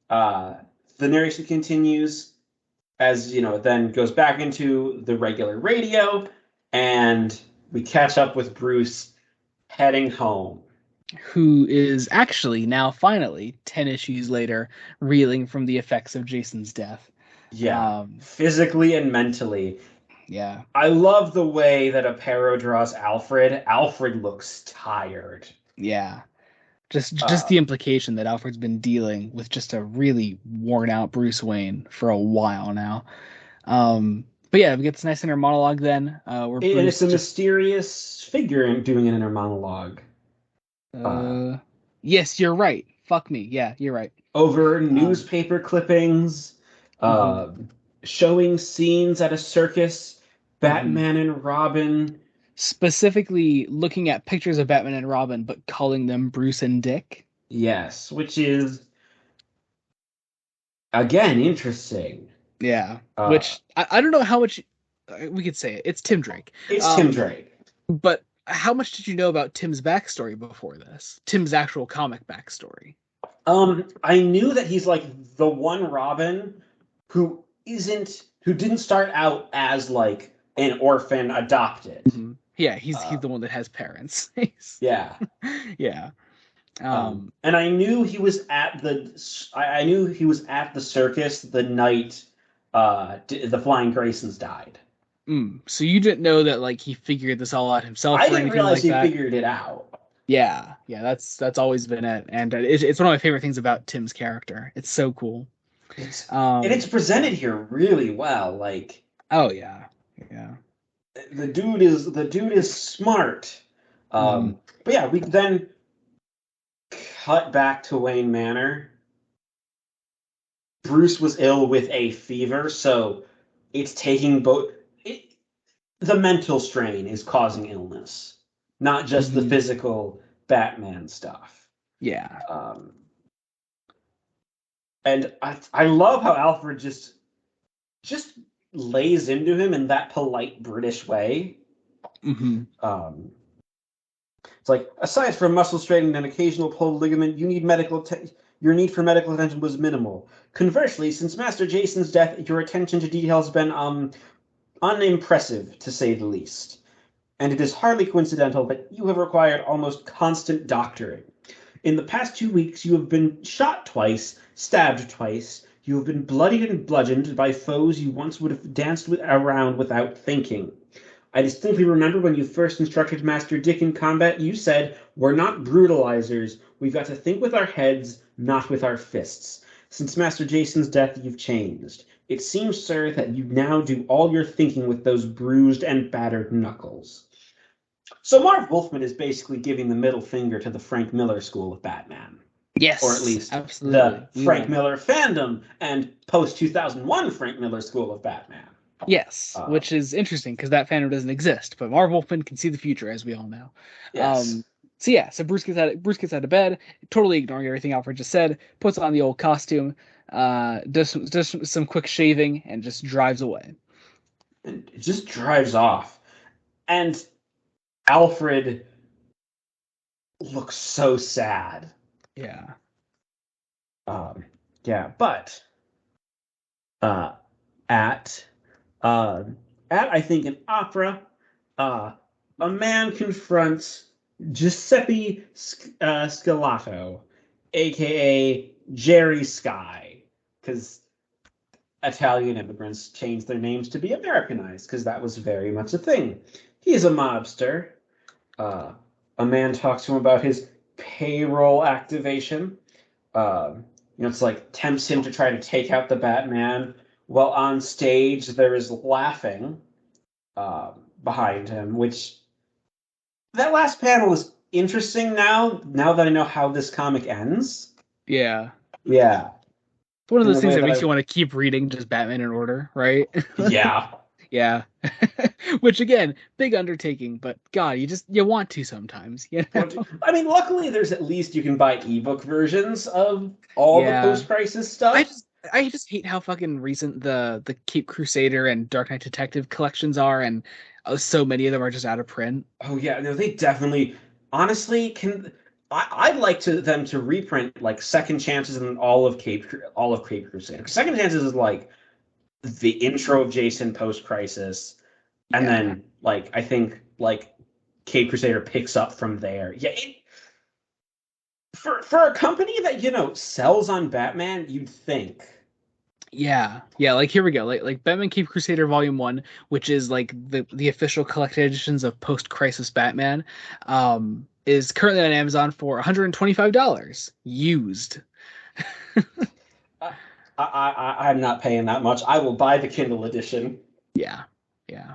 the narration continues as, it then goes back into the regular radio. And we catch up with Bruce heading home. Who is actually now finally 10 issues later reeling from the effects of Jason's death. Yeah, Um, physically and mentally. yeah, I love the way that Aparo draws Alfred. Alfred looks tired. yeah. Just Uh, the implication that Alfred's been dealing with just a really worn out Bruce Wayne for a while now. But yeah, we get this nice inner monologue then, where and it's Bruce a just mysterious figure doing an inner monologue. Uh, uh yes, you're right. Fuck me. Yeah, you're right. Over Um, newspaper clippings, mhm. uh, showing scenes at a circus, Mhm. Batman and Robin. Specifically looking at pictures of Batman and Robin, but calling them Bruce and Dick. Yes, which is, again, interesting. Yeah, Uh, which I don't know how much we could say it. It's Tim Drake. it's Tim Um, Drake. but how much did you know about Tim's backstory before this? Tim's actual comic backstory. I knew that he's like the one Robin who didn't start out as like an orphan adopted. Mhm. Yeah, he's Uh, the one that has parents. yeah. Yeah. Um, And I knew he was at the circus the night the Flying Graysons died. So you didn't know that like he figured this all out himself I or didn't anything realize like he that? figured it out. Yeah, that's always been it, and it's one of my favorite things about Tim's character. It's so cool. It's and Um, it's presented here really well. Like oh yeah, yeah. the dude is smart. Hmm. But yeah, we then cut back to Wayne Manor. Bruce was ill with a fever, so it's taking both. It, the mental strain is causing illness, not just the Hmm. physical Batman stuff. Yeah. Um, and I love how Alfred just lays into him in that polite British way. Hmm. Um, it's like aside from muscle strain and occasional pulled ligament, your need for medical attention was minimal. Conversely, since Master Jason's death, your attention to detail has been unimpressive to say the least. And it is hardly coincidental that you have required almost constant doctoring. In the past 2 weeks, you have been shot twice, stabbed twice. You have been bloodied and bludgeoned by foes you once would have around without thinking. I distinctly remember when you first instructed Master Dick in combat, you said, "We're not brutalizers. We've got to think with our heads, not with our fists." Since Master Jason's death, you've changed. It seems, sir, that you now do all your thinking with those bruised and battered knuckles. So Marv Wolfman is basically giving the middle finger to the Frank Miller school of Batman, or at Yes, least the absolutely. We Frank love it. Miller fandom and post 2001 Frank Miller school of Batman. Yes, Uh, which is interesting because that fandom doesn't exist, but Marv Wolfman can see the future, as we all know. yes. Um, so Bruce gets out of bed, totally ignoring everything Alfred just said, puts on the old costume, does some quick shaving, and just drives away. And it just drives off. And Alfred looks so sad. Yeah. Um, yeah, but uh, at uh, at I think an opera, uh, a man confronts Giuseppe Scalato, aka Jerry Sky, because Italian immigrants changed their names to be Americanized, because that was very much a thing. He's a mobster. Uh, a man talks to him about his payroll activation. It's like tempts him to try to take out the Batman. While on stage, there is laughing behind him, which that last panel is interesting now that I know how this comic ends. Yeah. Yeah, It's one of in those the things way that that makes I, you want to keep reading just Batman in order, right? yeah. Yeah. Which again, big undertaking, but God, you want to sometimes, you know? I mean, luckily, there's at least you can buy ebook versions of all the Yeah. post-crisis I stuff. just I just hate how fucking recent the Cape Crusader and Dark Knight Detective collections are, and so many of them are just out of print. Oh yeah, no, they definitely, honestly, can. I'd like them to reprint like Second Chances and all of Cape Crusader. Second Chances is like the intro of Jason post Crisis, and Yeah. then like I think like Cape Crusader picks up from there. Yeah, for a company that sells on Batman, you'd think. Yeah. Yeah, like here we go. Like Batman Cape Crusader Volume 1, which is like the official collected editions of post-crisis Batman, is currently on Amazon for $125 used. I, I'm not paying that much. I will buy the Kindle edition. Yeah. Yeah.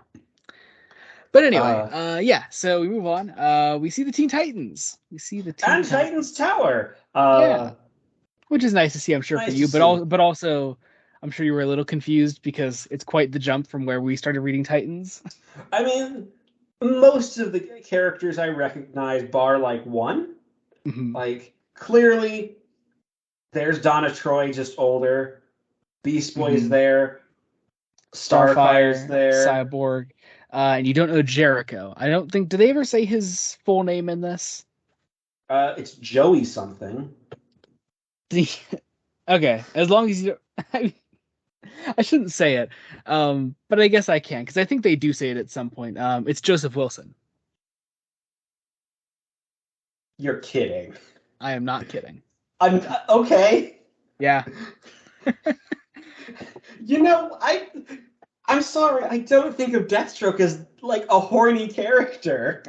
But anyway, Uh, yeah, so we move on. We see the Teen Titans. We see the Teen and Titans. Titan's Tower. Yeah, which is nice to see, I'm sure, for Nice to you, see. but also I'm sure you were a little confused because it's quite the jump from where we started reading Titans. I mean, most of the characters I recognize, bar like one. Mhm. Like, clearly, there's Donna Troy, just older. Beast Boy's Mhm. there. Starfire's Starfire, there. Cyborg, and you don't know Jericho. I don't think. Do they ever say his full name in this? It's Joey something. Okay, as long as you. I shouldn't say it, but I guess I can because I think they do say it at some point. It's Joseph Wilson. You're kidding. I am not kidding. I'm okay. Yeah. You know, I'm sorry, I don't think of Deathstroke as like a horny character.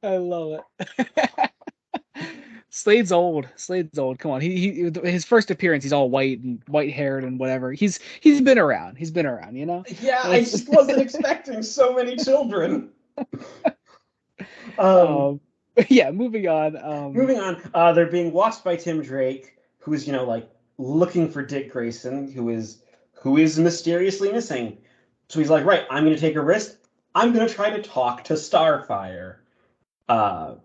I love it. Slade's old. Slade's old. Come on. He his first appearance, he's all white and white haired and whatever. He's been around. He's been around, you know? Yeah, I It's just wasn't expecting so many children. Um, um yeah, moving on. moving on, they're being watched by Tim Drake, who's like looking for Dick Grayson, who is mysteriously missing. So he's like, right, I'm gonna take a risk. I'm gonna try to talk to Starfire. Uh,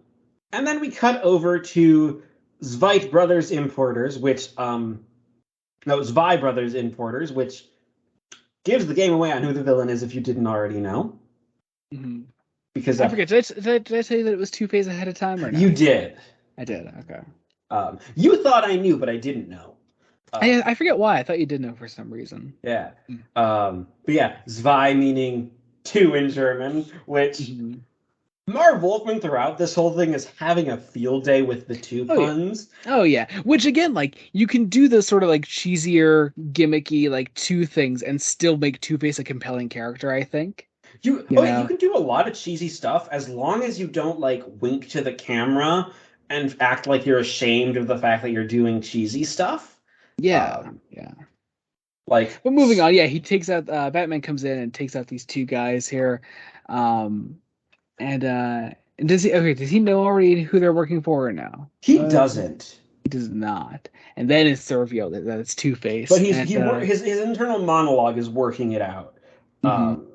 and then we cut over to Zvite Brothers Importers, which no, Zvi Brothers Importers, which gives the game away on who the villain is if you didn't already know. mhm. Because I forget. Did I tell you that it was Two-Face ahead of time or you no? did. I did. Okay. You thought I knew, but I didn't know. I forget why. I thought you did know for some reason. Yeah. But yeah, Zwei meaning two in German, which Mhm. Marv Wolfman throughout this whole thing is having a field day with the two Oh yeah. puns. Oh yeah. Which again, like you can do the sort of like cheesier, gimmicky, like two things and still make Two-Face a compelling character, I think. You You know? can do a lot of cheesy stuff as long as you don't like wink to the camera and act like you're ashamed of the fact that you're doing cheesy stuff. Yeah. Um, Yeah. like But moving on, yeah, he takes out Batman comes in and takes out these two guys here. Um and does he know already who they're working for or no? he doesn't. He does not. And then it's the reveal that it's But Two-Face. he's And his internal monologue is working it out. mhm. Um,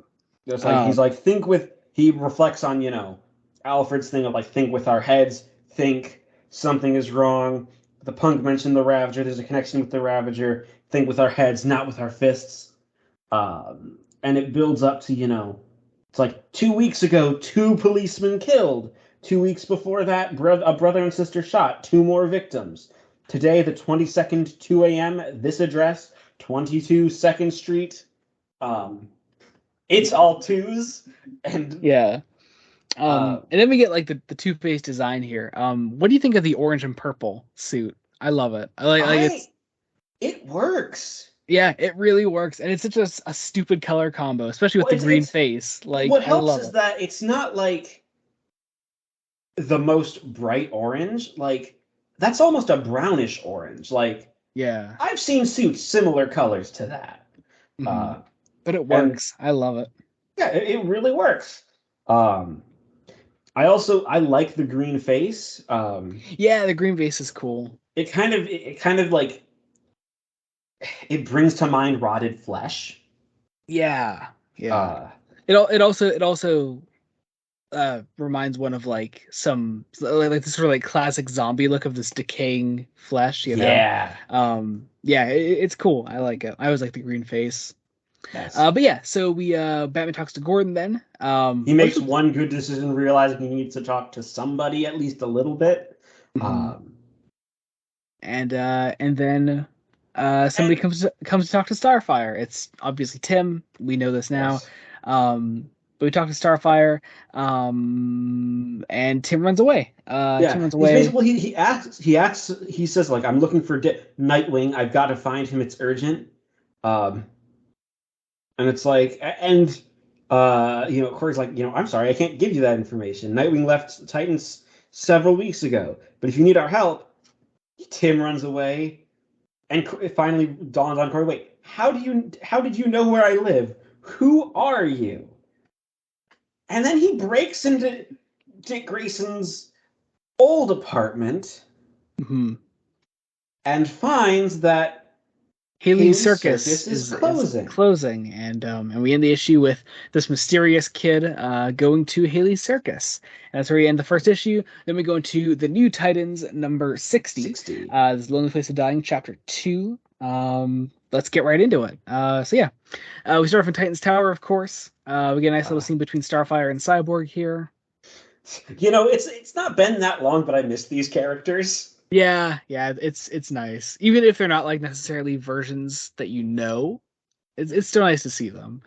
it's like he's um like he reflects on Alfred's thing of like think with our heads, think something is wrong. The punk mentioned the Ravager. There's a connection with the Ravager. Think with our heads, not with our fists. And it builds up to it's like 2 weeks ago, two policemen killed. 2 weeks before that, a brother and sister shot. Two more victims. Today, the 22nd, 2 a.m., this address, 22 2nd Street. Um, it's all twos. And yeah. uh, And then we get like the Two-Face design here. What do you think of the orange and purple suit? I love it. I like I it's it works. yeah, it really works. And it's such a stupid color combo, especially with Well, the green it's face. Like what I helps love is it. that it's not like the most bright orange. Like that's almost a brownish orange. Like Yeah. I've seen suits similar colors to that. Hmm. Uh, But it and works. I love it. yeah, it really works. Um, I like the green face. Yeah, the green face is cool. It kind of like it brings to mind rotted flesh. Yeah. Yeah. Uh, It also reminds one of like some like the sort of like classic zombie look of this decaying flesh, you know. yeah. Yeah, it's cool. I like it. I always like the green face. Yes. But yeah, so we Batman talks to Gordon then. He What do makes you one good decision, realizing he needs to talk to somebody at least a little bit. Mhm. Um, And then somebody and comes to talk to Starfire. It's obviously Tim. We know this now. yes, But we talk to Starfire, and Tim runs away. yeah, Tim runs he's away. basically he says like I'm looking for Nightwing. I've got to find him. It's urgent. Um, and it's like and Corey's like I'm sorry, I can't give you that information. Nightwing left Titans several weeks ago, but if you need our help, Tim runs away, and it finally dawns on Corey. Wait, how did you know where I live? Who are you? And then he breaks into Dick Grayson's old apartment Mhm. and finds that Haley's Haley's Circus Circus is is closing. closing, and we end the issue with this mysterious kid going to Haley's Circus. And that's where we end the first issue. Then we go into the New Titans number 60. 60. This is Lonely Place of Dying, chapter 2. Let's get right into it. So yeah, we start from Titan's Tower, of course. We get a nice little Uh, scene between Starfire and Cyborg here. it's not been that long, but I miss these characters. Yeah, it's nice. Even if they're not like necessarily versions that you know, it's still nice to see them.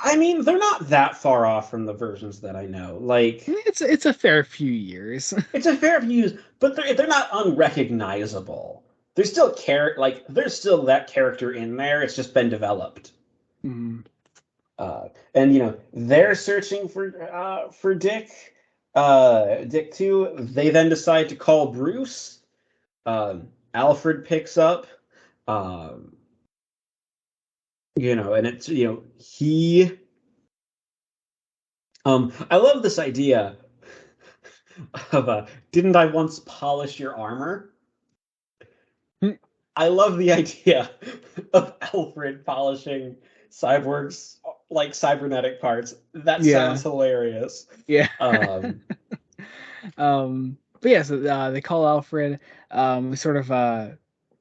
I mean, they're not that far off from the versions that I know. Like, It's a fair few years. it's a fair view, but they're not unrecognizable. there's still there's still that character in there. It's just been developed. Mhm. And they're searching for Dick. Dick too. They then decide to call Bruce. Alfred picks up. Um, and it's he. I love this idea of didn't I once polish your armor? Hmm. I love the idea of Alfred polishing Cyborg's like cybernetic parts. That Yeah. sounds hilarious. Yeah. Um, But yeah, so they call Alfred. We sort of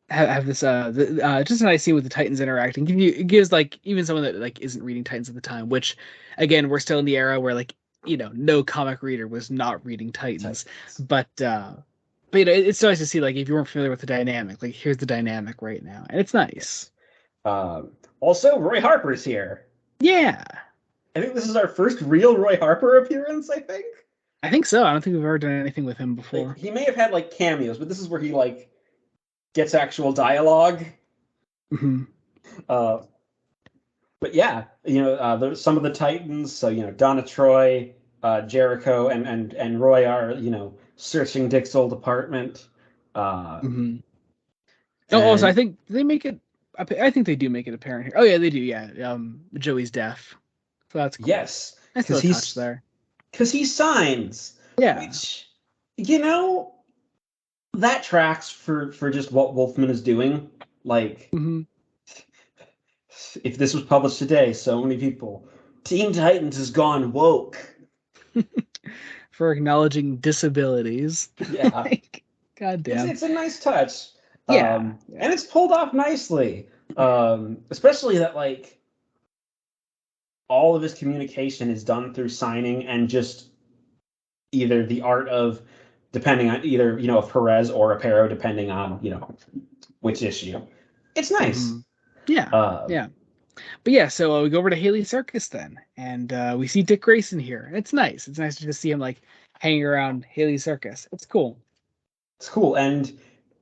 have this just a nice scene with the Titans interacting. It gives like even someone that like isn't reading Titans at the time, which again we're still in the era where like no comic reader was not reading Titans, Titans. but it's nice to see like if you weren't familiar with the dynamic, like here's the dynamic right now, and it's nice. Also, Roy Harper's here. Yeah, I think this is our first real Roy Harper appearance. I think. I think so. I don't think we've ever done anything with him Like before. he may have had like cameos, but this is where he like gets actual dialogue. Hmm. Uh, but yeah, there's some of the Titans. So Donna Troy, Jericho, and Roy are searching Dick's old apartment. Hmm. Oh, also, I And think they make it. I think they do make it apparent here. Oh yeah, they do. Yeah, Joey's deaf, so that's cool. yes, Nice because little touch there. he signs, Yeah. which you know that tracks for just what Wolfman is doing. Like Hmm. if this was published today, so many people. Teen Titans has gone woke. For acknowledging disabilities. Yeah, Like, it's goddamn. it's a nice touch, Yeah. and Yeah. it's pulled off nicely. Especially that like all of his communication is done through signing and just either the art of depending on either a Perez or a Pero, depending on which issue. It's nice. Hmm. Yeah. Uh, Yeah. But yeah, so we go over to Haley Circus then, and we see Dick Grayson here. And it's nice. It's nice to just see him like hanging around Haley Circus. It's cool. it's cool, and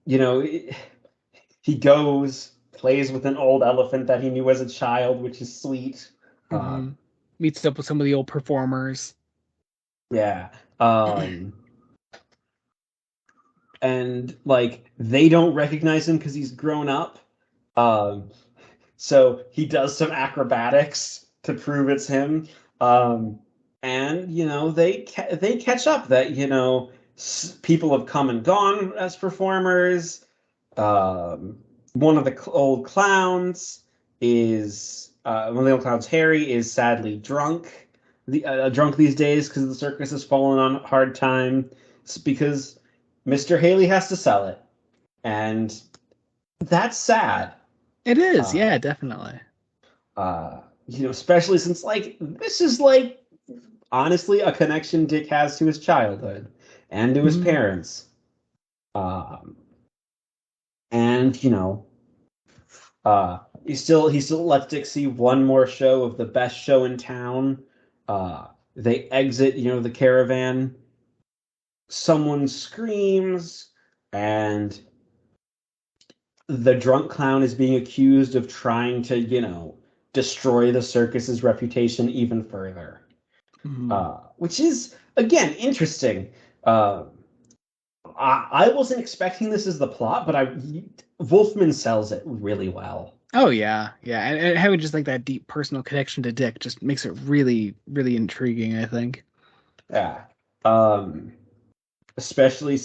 you know he goes plays with an old elephant that he knew as a child, which is sweet. Uh, Hmm. Meets up with some of the old performers. yeah. Um, and like they don't recognize him because he's grown up. Um, so he does some acrobatics to prove it's him. Um, and they catch up that people have come and gone as performers. Um, one of the old clowns one of the old clowns, Harry, is sadly drunk these days because the circus has fallen on hard time. It's because Mr. Haley has to sell it, and that's sad. It is. Uh, Yeah, definitely. especially since like this is like honestly a connection Dick has to his childhood and to his Hmm. parents. Um, and he still lets Dick see one more show of the best show in town. They exit, the caravan. Someone screams, and the drunk clown is being accused of trying to, destroy the circus's reputation even further. Hmm. Which is again interesting. Uh, I wasn't expecting this as the plot, but Wolfman sells it really well. Oh yeah, yeah, and having just like that deep personal connection to Dick just makes it really, really intriguing, I think. Yeah. Um, especially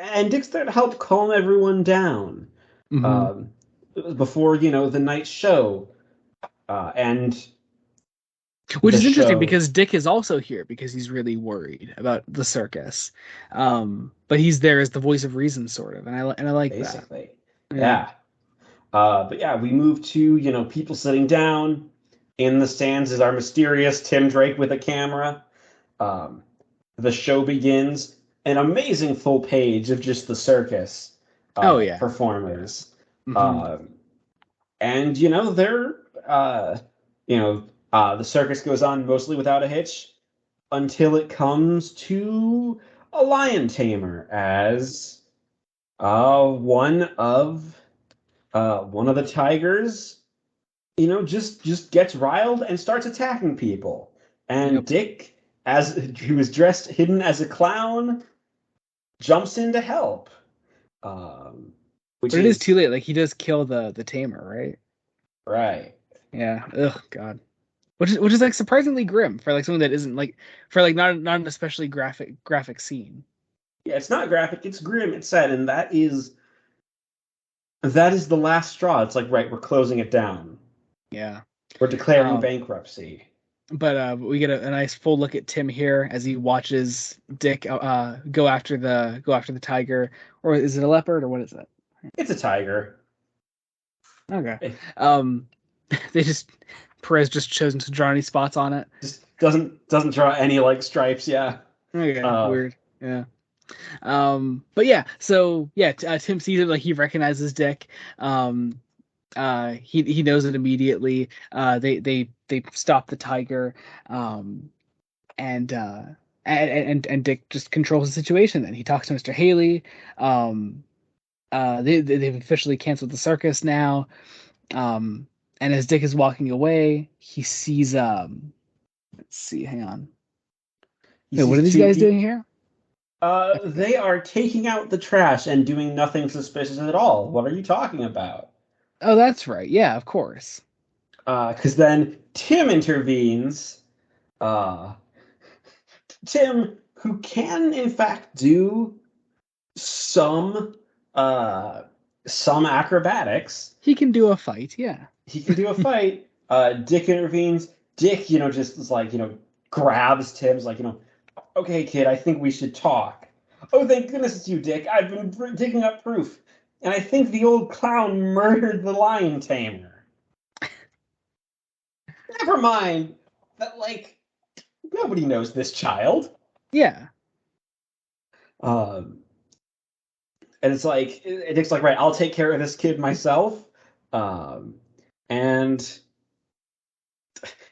and Dick's there to help calm everyone down. Hmm. Um, before the night show, and Which the is interesting show because Dick is also here because he's really worried about the circus. But he's there as the voice of reason, sort of, and I like that. basically. Yeah. Yeah. But yeah, we move to people sitting down. In the stands is our mysterious Tim Drake with a camera. Um, the show begins. An amazing full page of just the circus Oh yeah. Yeah. performers. Hmm. Um, and they're the circus goes on mostly without a hitch until it comes to a lion tamer as One of one of the tigers, just gets riled and starts attacking people. And Yep. Dick, as he was dressed hidden as a clown, jumps in to help. Which But it is too is late. Like he does kill the tamer, right? right. Yeah. Ugh, God. Which is like surprisingly grim for like something that isn't like for like not an especially graphic scene. Yeah, it's not graphic, it's grim, it's sad, and that is the last straw. It's like, right, we're closing it down. Yeah. We're declaring Um, bankruptcy. but we get a nice full look at Tim here as he watches Dick go after the tiger, or is it a leopard or what is it? It's a tiger. Okay. It Um, they just Perez just chosen to draw any spots on it. just doesn't draw any like stripes, yeah. Okay, Uh weird. Yeah. But yeah, so yeah, Tim sees it like he recognizes Dick. Um, he knows it immediately. They stop the tiger. Um, and and Dick just controls the situation. Then he talks to Mr. Haley. Um, they've officially canceled the circus now. Um, and as Dick is walking away, he sees let's see, hang on. he Wait, what sees are these two guys doing people. here? I forget. They are taking out the trash and doing nothing suspicious at all. What are you talking about? Oh, that's right. Yeah, of course. Because then Tim intervenes. Uh, Tim, who can in fact do some uh, some acrobatics, He can do a fight. Yeah. he can do a fight. Dick intervenes. Dick, just is like, grabs Tim's like, okay, kid, I think we should talk. Oh, thank goodness it's you, Dick. I've been digging up proof, and I think the old clown murdered the lion tamer. Never mind that, like, nobody knows this child. Yeah. Um, and it's like, Dick's like, right, I'll take care of this kid myself. Um, and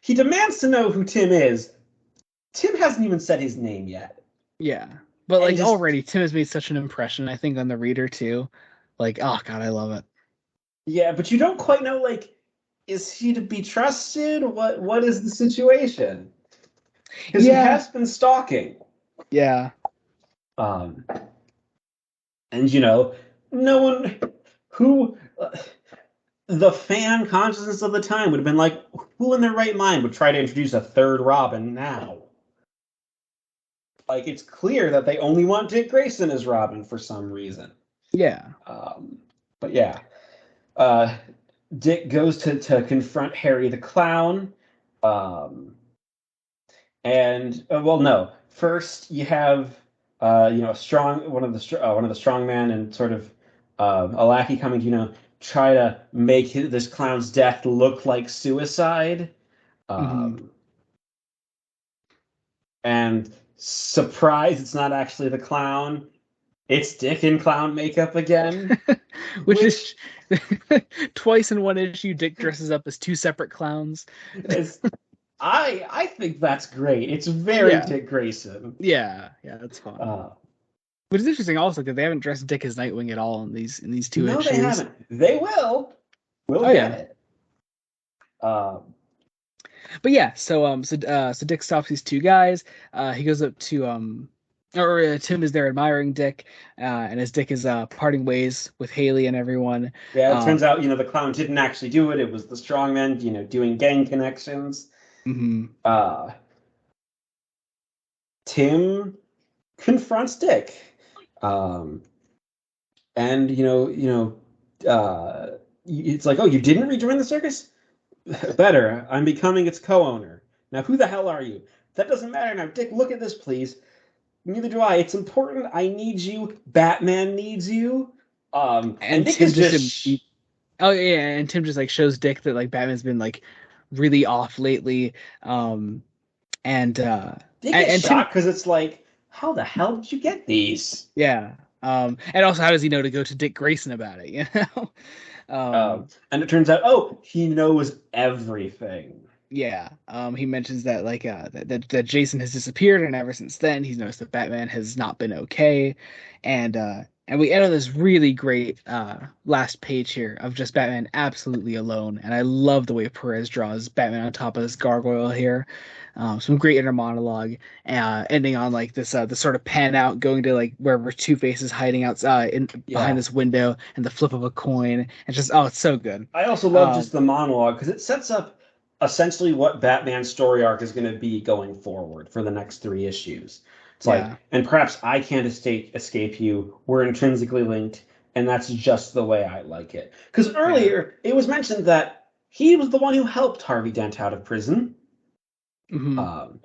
he demands to know who Tim is. Tim hasn't even said his name yet. Yeah. But And like just already, Tim has made such an impression, I think, on the reader too. Like, oh God, I love it. Yeah, but you don't quite know, like, is he to be trusted? What is the situation? Because he Yeah. has been stalking. Yeah. Um, and no one who the fan consciousness of the time would have been like, who in their right mind would try to introduce a third Robin now? Like, it's clear that they only want Dick Grayson as Robin for some reason. Yeah. But yeah, uh, Dick goes to confront Harry the Clown. Um, and well, no. First, you have a strong one of the strong men and sort of a lackey coming to try to make this clown's death look like suicide. Hmm. Um, and surprise, it's not actually the clown. It's Dick in clown makeup again, Which which is twice in one issue, Dick dresses up as two separate clowns. is I think that's great. It's very Yeah. Dick Grayson. Yeah. Yeah, that's fun. Uh, But it's interesting also that they haven't dressed Dick as Nightwing at all in these two no, they issues. haven't. They will. We'll Oh get yeah. it. Uh, But yeah, so Dick stops these two guys. He goes up to Tim is there admiring Dick, and as Dick is parting ways with Haley and everyone. yeah, it Um, turns out, the clown didn't actually do it. It was the strongman, doing gang connections. mhm. Uh, Tim confronts Dick. Um, and it's like, oh, you didn't rejoin the circus? Better. I'm becoming its co-owner. Now, who the hell are you? That doesn't matter now. Dick, look at this, please. Neither do I. It's important. I need you. Batman needs you. And And Dick Tim is just just oh yeah, and Tim just like shows Dick that like Batman's been like really off lately. Um, and Dick is Tim shocked because it's like, how the hell did you get these? yeah. And also how does he know to go to Dick Grayson about it, you know? And it turns out, oh, he knows everything. Yeah. He mentions that like that Jason has disappeared, and ever since then he's noticed that Batman has not been okay, and And we end on this really great last page here of just Batman absolutely alone. And I love the way Perez draws Batman on top of this gargoyle here. Some great inner monologue, ending on like this sort of pan out, going to like wherever Two Face is hiding outside in behind Yeah. this window, and the flip of a coin. And just it's so good. I also love Um, just the monologue because it sets up essentially what Batman's story arc is going to be going forward for the next three issues. It's like, yeah, and perhaps I can't escape you. We're intrinsically linked, and that's just the way I like it. Because yeah. earlier it was mentioned that he was the one who helped Harvey Dent out of prison. Hmm. Um,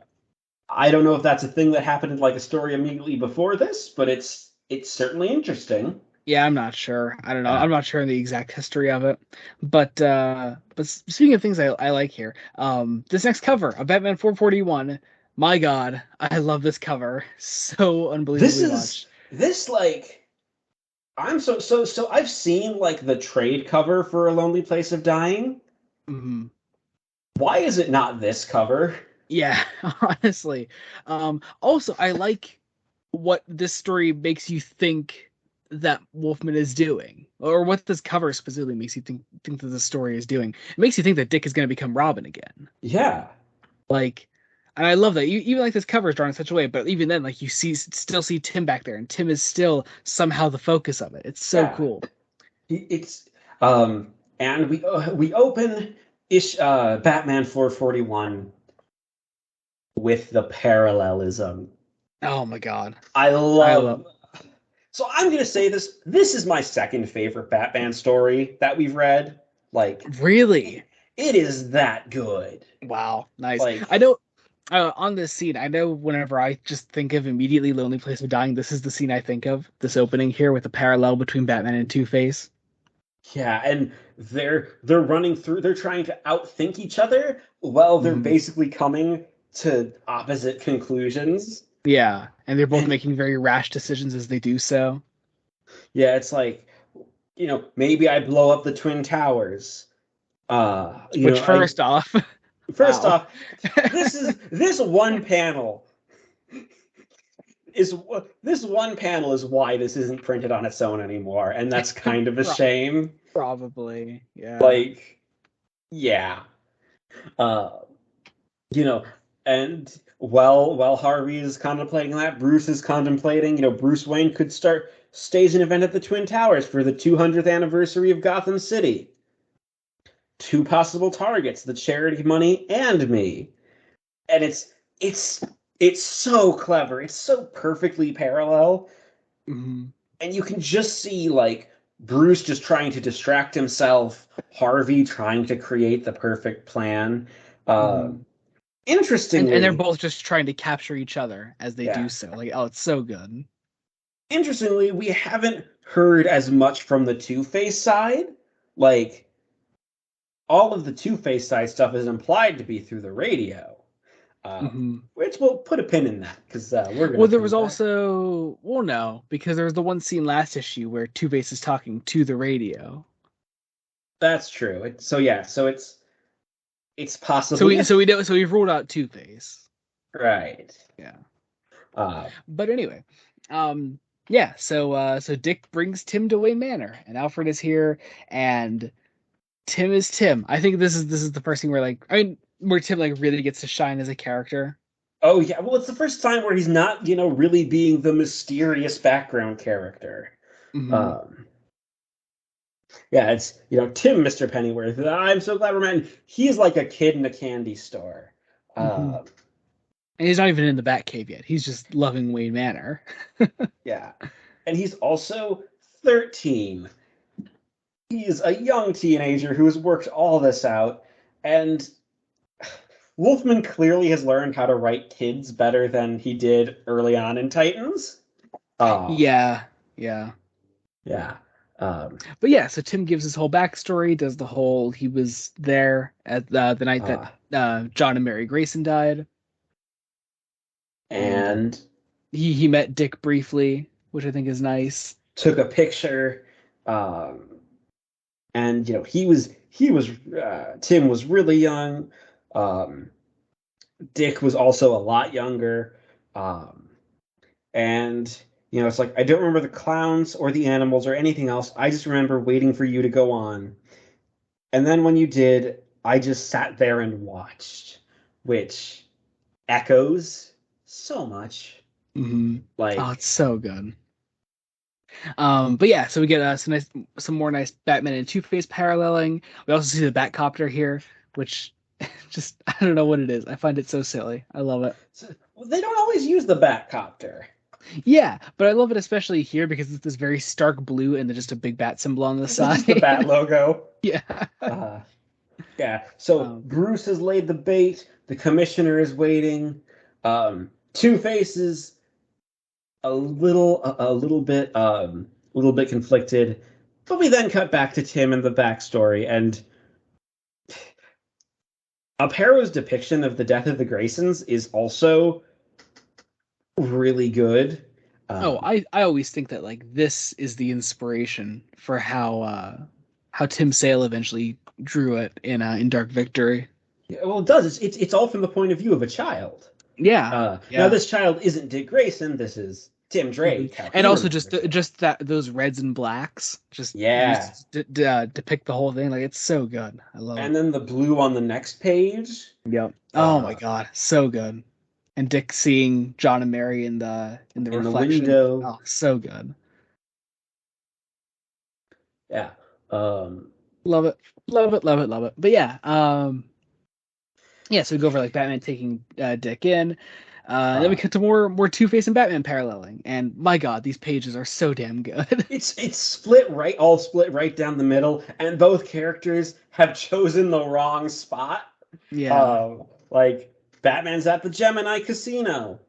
I don't know if that's a thing that happened in like a story immediately before this, but it's certainly interesting. Yeah, I'm not sure. I don't know. Yeah. I'm not sure in the exact history of it. But speaking of things I like here, this next cover of Batman 441, my God, I love this cover. So This unbelievably is much. this like I'm so I've seen like the trade cover for A Lonely Place of Dying. Hmm. Why is it not this cover? Yeah, honestly. Also, I like what this story makes you think that Wolfman is doing, or what this cover specifically makes you think that the story is doing. It makes you think that Dick is going to become Robin again. Yeah. Like, and I love that. Even like this cover is drawn in such a way, but even then, like you still see Tim back there, and Tim is still somehow the focus of it. It's so Yeah. cool. It's and we open Batman 441 with the parallelism. Oh my God, I I love. love So I'm going to say this. This is my second favorite Batman story that we've read. Like, Really? it is that good. Wow, nice. I Like, know. On this scene, I know whenever I just think of immediately Lonely Place of Dying, this is the scene I think of. This opening here with the parallel between Batman and Two Face. yeah, and they're running through. They're trying to outthink each other while they're Hmm. basically coming to opposite conclusions. Yeah, and they're both And making very rash decisions as they do so. yeah, it's like, maybe I blow up the Twin Towers. Which, I first off, first wow. off, this one panel is this one panel is why this isn't printed on its own anymore, and that's kind of a Pro- shame. Probably, yeah. Like, yeah, uh, you know, and while Harvey is contemplating that, Bruce is contemplating, Bruce Wayne could stage an event at the Twin Towers for the 200th anniversary of Gotham City. Two possible targets: the charity money and me. And it's it's so clever. It's so perfectly parallel, Hmm. and you can just see like Bruce just trying to distract himself, Harvey trying to create the perfect plan. Uh, Hmm. And they're interestingly, both just trying to capture each other as they do yeah, so. Like, oh, it's so good. interestingly, we haven't heard as much from the Two-Face side. Like all of the Two-Face side stuff is implied to be through the radio, Hmm. which we'll put a pin in that because we're gonna Well, there come was back. also, well, no, because there was the one scene last issue where Two Face is talking to the radio. That's true. So yeah, so it's So possibly we a so we know so we've ruled out Two Face. right. Yeah. Uh, But anyway, um, yeah. So Dick brings Tim to Wayne Manor, and Alfred is here, and Tim is Tim. I think this is the first thing where like I mean where Tim like really gets to shine as a character. oh yeah, well it's the first time where he's not, really being the mysterious background character. Hmm. Um, yeah, it's Tim, Mr. Pennyworth. I'm so glad we're met. He's like a kid in a candy store. Hmm. Uh, And he's not even in the Batcave yet. He's just loving Wayne Manor. yeah, and he's also 13. He's a young teenager who has worked all this out, and Wolfman clearly has learned how to write kids better than he did early on in Titans. Uh, Yeah, yeah. yeah. Um, But yeah, so Tim gives his whole backstory, does the whole he was there at the night that uh, John and Mary Grayson died, and and he met Dick briefly, which I think is nice. took a picture. Um, and he was Tim was really young. Um, Dick was also a lot younger. Um, and You know, it's like I don't remember the clowns or the animals or anything else. I just remember waiting for you to go on. And then when you did, I just sat there and watched, which echoes so much. Hmm. Oh, Like, it's so good. But yeah, so we get some more nice Batman and Two-Face paralleling. We also see the Batcopter here, which just I don't know what it is. I find it so silly. I love it. they don't always use the Batcopter. Yeah, but I love it especially here because it's this very stark blue and then just a big bat symbol on the Just the Bat side. logo. Yeah. Uh, yeah. So Um, Bruce has laid the bait. The commissioner is waiting. Two Faces a little bit conflicted, but we then cut back to Tim and the backstory, and Apero's depiction of the death of the Graysons is also really good. oh, Um, I always think that like this is the inspiration for how Tim Sale eventually drew it in Dark Victory. yeah, well, it does. It's all from the point of view of a child. Yeah. Now, Yeah. this child isn't Dick Grayson. This is Tim Mhm. Drake. How And he also just remembers it. just that those reds and blacks just Yeah, used to depict the whole thing. Like it's so good. I love it. and then the blue on the next page. Yep. Oh my Uh, God, so good. And Dick seeing John and Mary in the in the reflection. window. Oh, so good. Yeah. Um, Love it. Love it. Love it. Love it. But yeah, yeah. So we go over like Batman taking Dick in. Then we uh, cut to more Two-Face and Batman paralleling. And my God, these pages are so damn good. it's split right down the middle, and both characters have chosen the wrong spot. Yeah. Like Batman's at the Gemini Casino.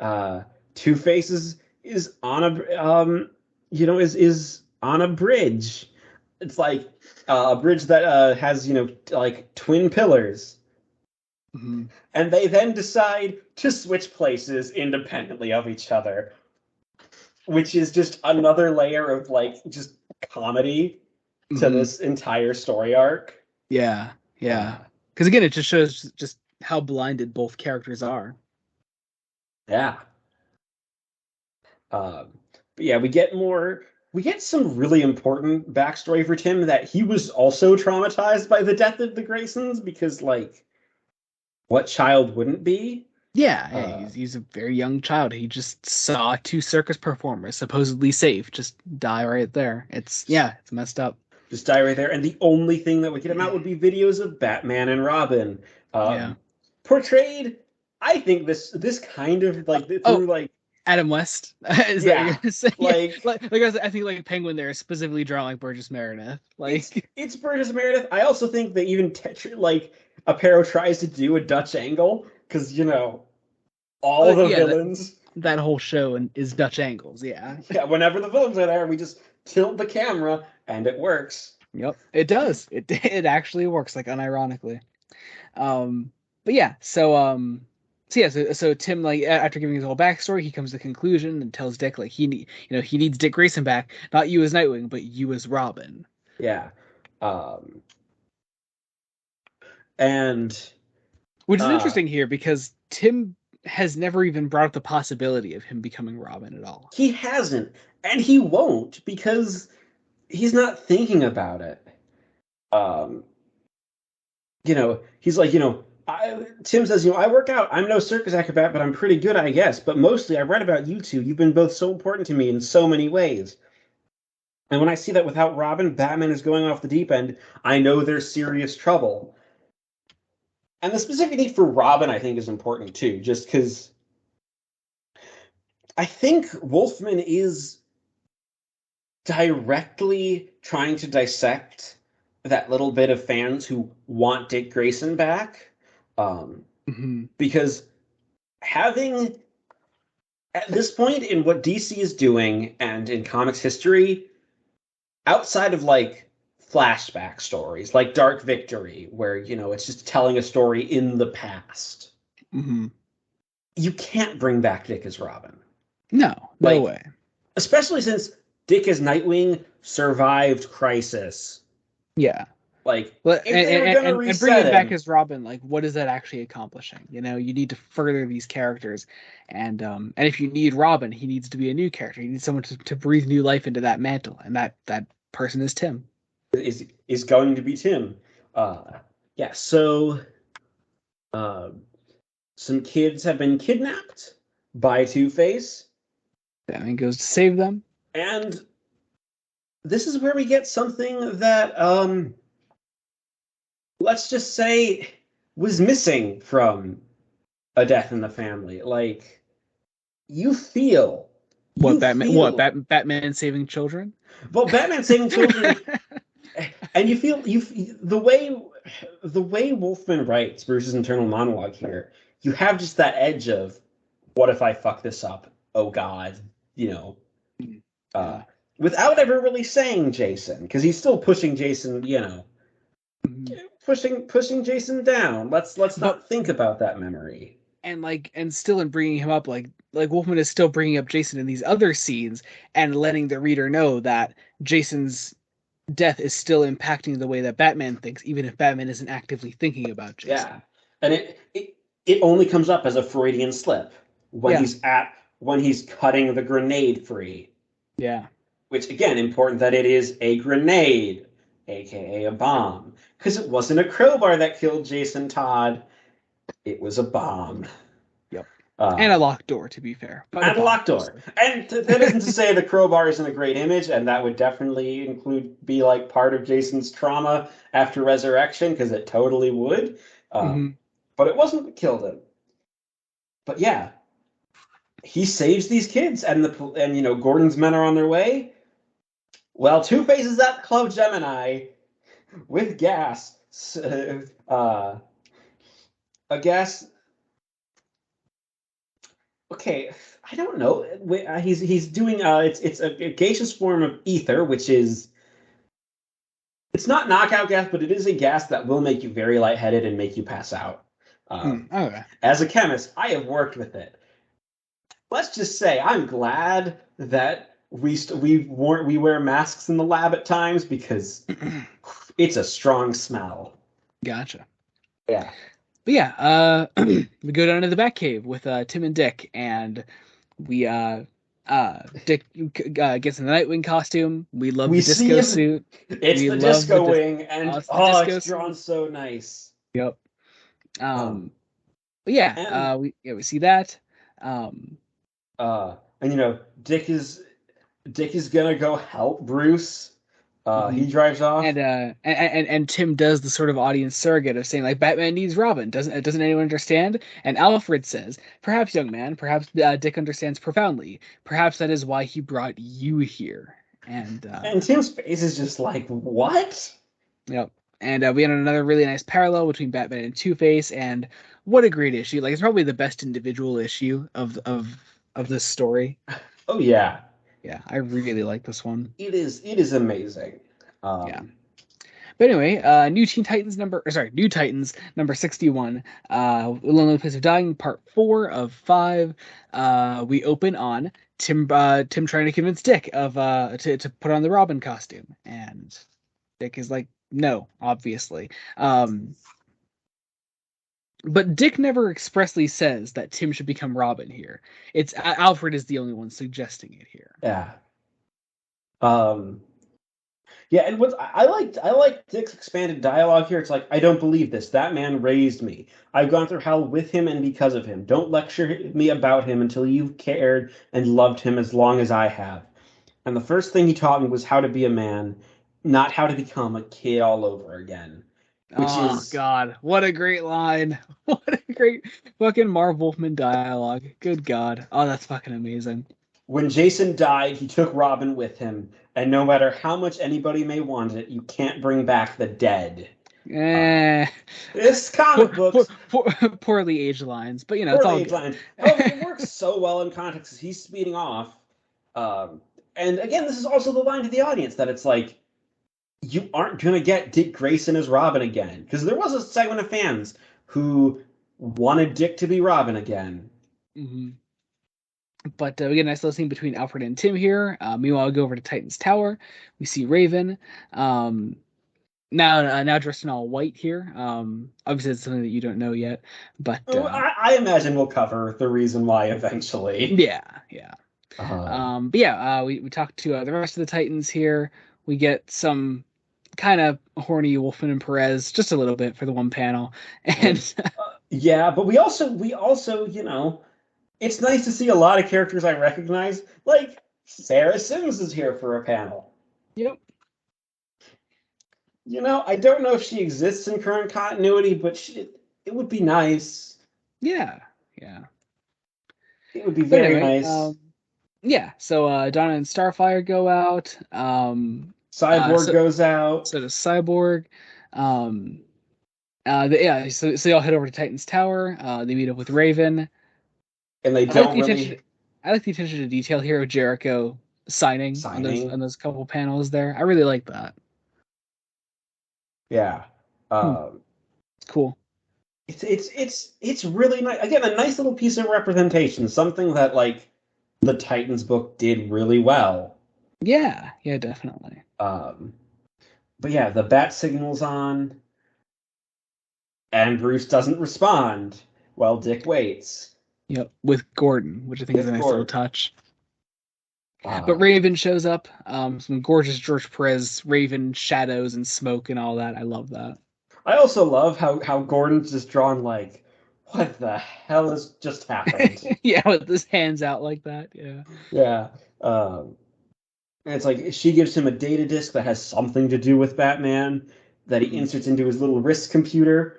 Uh, Two Faces is on a is on a bridge. It's like a bridge that has like twin pillars, Mhm. and they then decide to switch places independently of each other, which is just another layer of like just comedy to Mhm. this entire story arc. Yeah. Yeah. Uh, Because again, it just shows just how blinded both characters are. yeah. Um, but yeah, we get some really important backstory for Tim that he was also traumatized by the death of the Graysons because, like, what child wouldn't be? Yeah, yeah, Uh, he's a very young child. He just saw two circus performers, supposedly safe, just die right there. It's messed up. just die right there. And the only thing that would get him out would be videos of Batman and Robin, Yeah. um, portrayed. I think this kind of like Oh, through like Adam West. Is that what you're yeah, gonna say? Yeah, like I think like Penguin there is specifically drawn like Burgess Meredith. it's Like, it's Burgess Meredith. I also think that even like Aparo tries to do a Dutch angle because all the yeah, villains. that whole show is Dutch angles. Yeah. Yeah, whenever the villains are there, we just tilt the camera and it works. Yep, it does. It actually works, like unironically. Um, but yeah, so Tim, like after giving his whole backstory, he comes to the conclusion and tells Dick like he needs Dick Grayson back, not you as Nightwing, but you as Robin. Yeah. Um, and Which is uh, interesting here because Tim has never even brought up the possibility of him becoming Robin at all. he hasn't, and he won't because he's not thinking about it. Um, he's like, Tim says, I work out. I'm no circus acrobat, but I'm pretty good, I guess. But mostly I read about you two. You've been both so important to me in so many ways. And when I see that without Robin, Batman is going off the deep end, I know there's serious trouble. And the specific need for Robin, I think, is important too, just because I think Wolfman is directly trying to dissect that little bit of fans who want Dick Grayson back. Hmm. Because having, at this point in what DC is doing and in comics history, outside of like flashback stories like Dark Victory, where, it's just telling a story in the past, Hmm. you can't bring back Dick as Robin. No, no Like, way. especially since Dick as Nightwing survived Crisis. Yeah. Like, Well, if they were gonna and bringing reset him back him, as Robin, like, what is that actually accomplishing? You know, you need to further these characters, and if you need Robin, he needs to be a new character. You need someone to breathe new life into that mantle, and that person is Tim. is going to be Tim. Uh, yeah. So, uh, some kids have been kidnapped by Two Face, Batman goes to save them. and this is where we get something that, let's just say, was missing from A Death in the Family. Like, you feel, What you Batman? What feel. Batman saving children? Well, Batman saving children, and you feel the way Wolfman writes Bruce's internal monologue here. You have just that edge of, what if I fuck this up? Oh God, you know, uh, Yeah. without ever really saying Jason, because he's still pushing Jason, Mhm. pushing Jason down. Let's But not think about that memory. and still in bringing him up, like Wolfman is still bringing up Jason in these other scenes and letting the reader know that Jason's death is still impacting the way that Batman thinks, even if Batman isn't actively thinking about Yeah, Jason. and it only comes up as a Freudian slip when Yeah, he's cutting the grenade free. yeah. Which, again, important that it is a grenade, aka a bomb, because it wasn't a crowbar that killed Jason Todd. It was a bomb. Yep. And Uh, a locked door, to be fair, but a and a bomb locked door. mostly. And that isn't to say the crowbar isn't a great image, and that would definitely be like part of Jason's trauma after resurrection, because it totally would. Um, Hmm. but it wasn't what killed him. But yeah, he saves these kids, and Gordon's men are on their way. Well, Two Face is at Club Gemini with gas. Uh, a gas. Okay, I don't know. He's doing it's a gaseous form of ether, which is, it's not knockout gas, but it is a gas that will make you very lightheaded and make you pass out. Okay. As a chemist, I have worked with it. Let's just say I'm glad that we wear masks in the lab at times, because it's a strong smell. Gotcha. Yeah. But yeah, we go down to the Batcave with Tim and Dick, and we Dick gets in the Nightwing costume. We love We the see disco him. suit. It's We the love the disco wing, and it's the disco it's drawn suit. so nice. Yep. Um, But yeah, and we see that. Um, and Dick is gonna go help Bruce. He mhm. drives off. And Tim does the sort of audience surrogate of saying like Batman needs Robin. Doesn't anyone understand? And Alfred says, "Perhaps, young man, perhaps Dick understands profoundly. Perhaps that is why he brought you here." And And Tim's face is just like, what? yep. And we had another really nice parallel between Batman and Two Face, and what a great issue! Like it's probably the best individual issue of this story. Oh yeah, Yeah, I really like this one. it is amazing. Yeah. Um, But anyway, New Titans number 61, Lonely Place of Dying, part 4 of 5. We open on Tim trying to convince Dick to put on the Robin costume, and Dick is like, no, obviously. But Dick never expressly says that Tim should become Robin here. It's Alfred is the only one suggesting it here. yeah. Um, Yeah, and what I like Dick's expanded dialogue here. It's like, I don't believe this. That man raised me. I've gone through hell with him and because of him. Don't lecture me about him until you've cared and loved him as long as I have. And the first thing he taught me was how to be a man, not how to become a kid all over again. Which Oh is, God, what a great line! What a great fucking Marv Wolfman dialogue. Good God. Oh, that's fucking amazing. when Jason died, he took Robin with him, and no matter how much anybody may want it, you can't bring back the dead. Uh, Eh, this poor, comic books, poorly aged lines, but you know, it's poorly all aged good. lines. However, it works so well in context as he's speeding off. Um, and again, this is also the line to the audience that it's like, you aren't going to get Dick Grayson as Robin again. Because there was a segment of fans who wanted Dick to be Robin again. Hmm. But we get a nice little scene between Alfred and Tim here. Meanwhile, we go over to Titan's Tower. We see Raven. Um, now dressed in all white here. Obviously it's something that you don't know yet, but Oh, I imagine we'll cover the reason why eventually. yeah, yeah. Um, But yeah, we talked to the rest of the Titans here. We get some kind of horny Wolfman and Perez just a little bit for the one panel, and and yeah, but we also, it's nice to see a lot of characters I recognize. Like Sarah Sims is here for a panel. yep, I don't know if she exists in current continuity, but it would be nice. yeah, yeah. It would be But very anyway, nice. yeah. So Donna and Starfire go out. Cyborg So goes out, so does Cyborg. Um, yeah. So they all head over to Titan's Tower. They meet up with Raven. and they I like don't the attention. really I like the attention to detail here of Jericho signing on signing. those couple panels there. I really like that. Yeah. Hmm, Um, it's cool. it's really nice. Again, a nice little piece of representation, something that like the Titans book did really well. Yeah, yeah, definitely. Um, but yeah, the bat signal's on, and Bruce doesn't respond. Well, Dick waits Yep, with Gordon, which I think is a with nice little Gordon. touch. But Uh, Raven shows up. Some gorgeous George Perez Raven shadows and smoke and all that. I love that. I also love how Gordon's just drawn like, what the hell has just happened? Yeah, with his hands out like that. Yeah. Yeah. Um, and it's like she gives him a data disk that has something to do with Batman that he Mhm. inserts into his little wrist computer.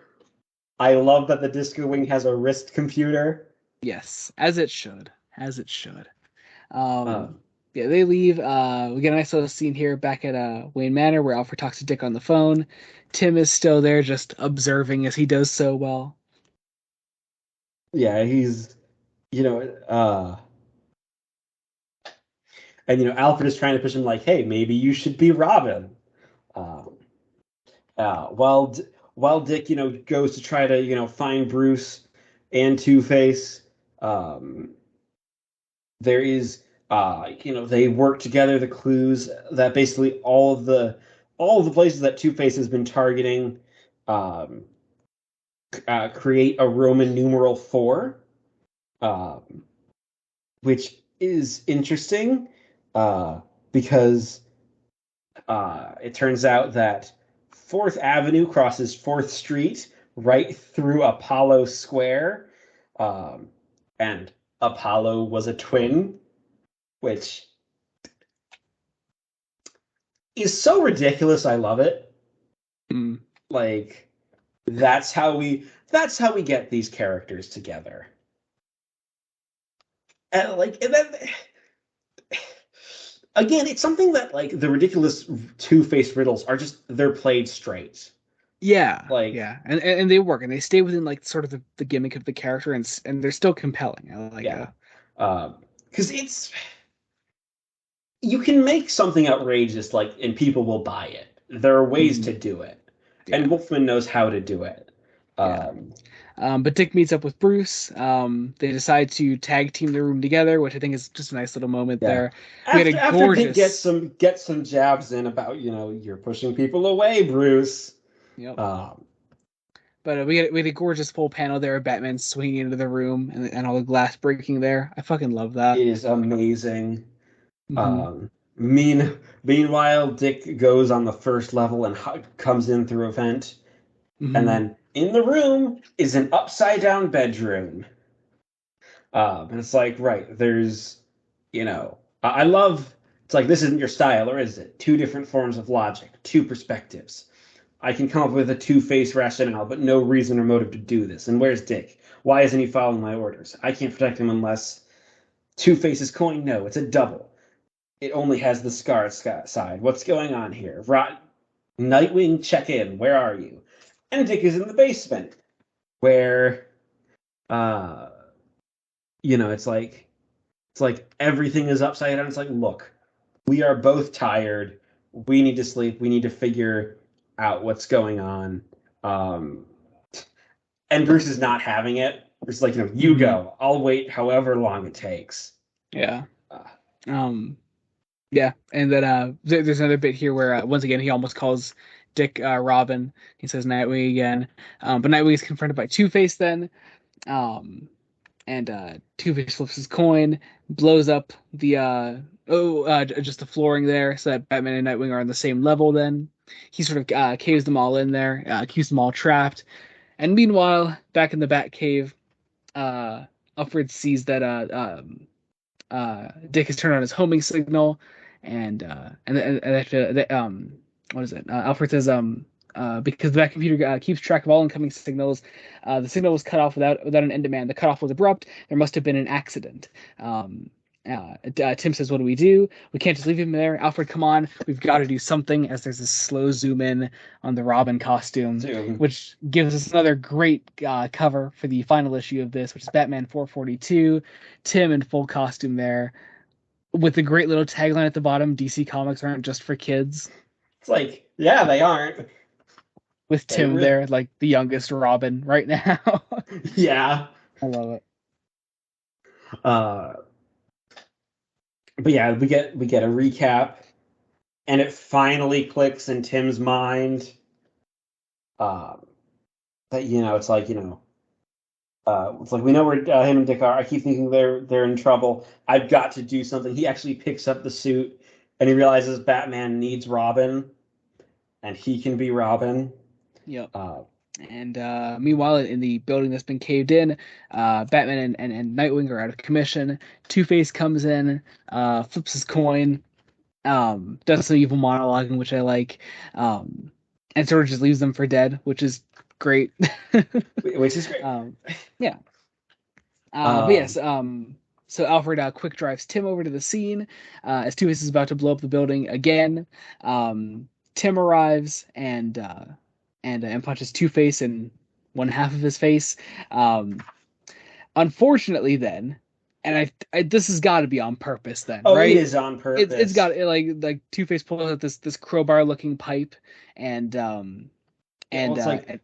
I love that the Disco Wing has a wrist computer. Yes, as it should. As it should. Um, Um, yeah, they leave. We get a nice little scene here back at Wayne Manor where Alfred talks to Dick on the phone. Tim is still there, just observing as he does so well. yeah, he's you know, and Alfred is trying to push him like, hey, maybe you should be Robin. Um, while Dick, goes to try to, find Bruce and Two Face. Um, there is, they work together the clues that basically all of the places that Two Face has been targeting, um, create a Roman numeral 4, um, which is interesting, uh, because it turns out that Fourth Avenue crosses Fourth Street right through Apollo Square, um, and Apollo was a twin, which is so ridiculous. I love it. Mm. Like that's how we get these characters together, and then again, it's something that like the ridiculous Two-Face riddles are just they're played straight. Yeah, Like, yeah, and they work and they stay within like sort of the gimmick of the character and they're still compelling. I like yeah, it. because it's you can make something outrageous like and people will buy it. There are ways Mhm. to do it, Yeah, and Wolfman knows how to do it. yeah. Um, But Dick meets up with Bruce. They decide to tag team the room together, which I think is just a nice little moment yeah. there. We had a After Dick gets gorgeous, some jabs in about you're pushing people away, Bruce. yep. Um, But we had a gorgeous full panel there of Batman swinging into the room and all the glass breaking there. I fucking love that. it is amazing. Hmm. Um, meanwhile, Dick goes on the first level and comes in through a vent, and Hmm. then in the room is an upside down bedroom. And it's like, right, there's, I love, it's like, this isn't your style, or is it? Two different forms of logic, two perspectives. I can come up with a two-faced rationale, but no reason or motive to do this. And where's Dick? Why isn't he following my orders? I can't protect him unless Two Faces coin. No, it's a double. It only has the scarred side. What's going on here? Nightwing, check in. Where are you? And Dick is in the basement, where, uh, it's like everything is upside down. It's like, look, we are both tired. We need to sleep. We need to figure out what's going on. Um, and Bruce is not having it. It's like, you Hmm. go. I'll wait however long it takes. Yeah. Uh, Um, Yeah, and then there's another bit here where once again he almost calls Dick Robin. He says Nightwing again, but Nightwing is confronted by Two-Face then, um, and Two-Face flips his coin, blows up the just the flooring there, so that Batman and Nightwing are on the same level. Then he sort of caves them all in there, keeps them all trapped. And meanwhile, back in the Batcave, Alfred sees that Dick has turned on his homing signal, and after that, what is it? Alfred says because the Bat computer keeps track of all incoming signals, the signal was cut off without an end demand. The cutoff was abrupt. There must have been an accident. Tim says, "What do we do? We can't just leave him there. Alfred, come on, we've got to do something." As there's a slow zoom in on the Robin costume, which gives us another great cover for the final issue of this, which is Batman 442. Tim in full costume there, with the great little tagline at the bottom: "DC Comics aren't just for kids." It's like, yeah, they aren't. With Tim there, like the youngest Robin right now. Yeah, I love it. But yeah, we get a recap, and it finally clicks in Tim's mind. That it's like it's like we know where him and Dick are. I keep thinking they're in trouble. I've got to do something. He actually picks up the suit, and he realizes Batman needs Robin, and he can be Robin. Yep. And meanwhile, in the building that's been caved in, Batman and Nightwing are out of commission. Two-Face comes in, flips his coin, does some evil monologuing, which I like, and sort of just leaves them for dead, which is great. Which is great. Yeah. But yes, so Alfred quick drives Tim over to the scene as Two-Face is about to blow up the building again. Tim arrives and punches Two-Face in one half of his face. Unfortunately, then, and this has got to be on purpose, then, right? It is on purpose. It's got like Two-Face pulls out this crowbar-looking pipe, and it's like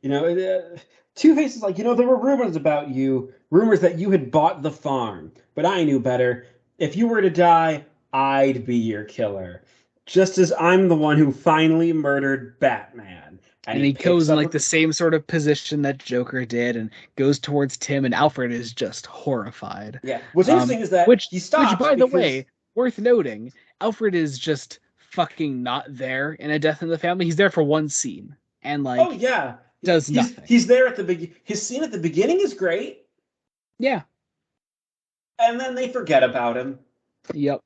Two-Face is like, there were rumors about you, rumors that you had bought the farm, but I knew better. If you were to die, I'd be your killer, just as I'm the one who finally murdered Batman. And he goes in like the same sort of position that Joker did and goes towards Tim, and Alfred is just horrified. Yeah. What's interesting is that he stops. Which, by the way, worth noting, Alfred is just fucking not there in A Death in the Family. He's there for one scene. And does nothing. He's there at the beginning. His scene at the beginning is great. Yeah. And then they forget about him. Yep.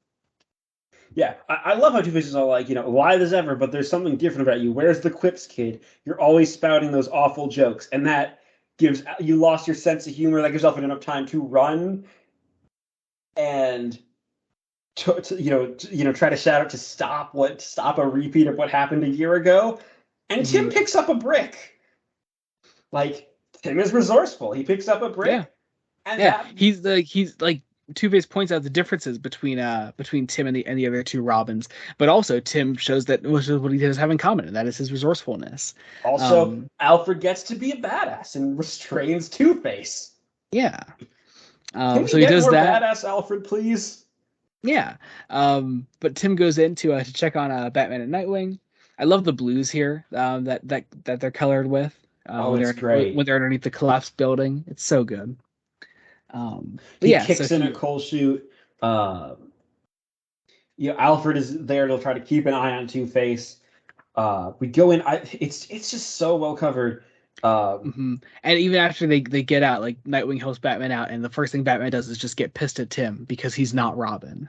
Yeah, I love how Two-Face is all like, live as ever, but there's something different about you. Where's the quips, kid? You're always spouting those awful jokes, and that you lost your sense of humor. That gives Alfred enough time to run and try to shout out to stop a repeat of what happened a year ago. And Tim picks up a brick. Like, Tim is resourceful. He picks up a brick. Yeah. And he's like Two-Face points out the differences between Tim and the other two Robins, but also Tim shows that what he does have in common, and that is his resourcefulness. Also, Alfred gets to be a badass and restrains Two-Face. Yeah. Can we get more badass Alfred, please? Yeah. But Tim goes in to check on Batman and Nightwing. I love the blues here that they're colored with. It's great. When they're underneath the collapsed building. It's so good. He kicks in a coal chute. Alfred is there to try to keep an eye on Two-Face. We go in. It's just so well covered. And even after they get out, like Nightwing helps Batman out, and the first thing Batman does is just get pissed at Tim because he's not Robin.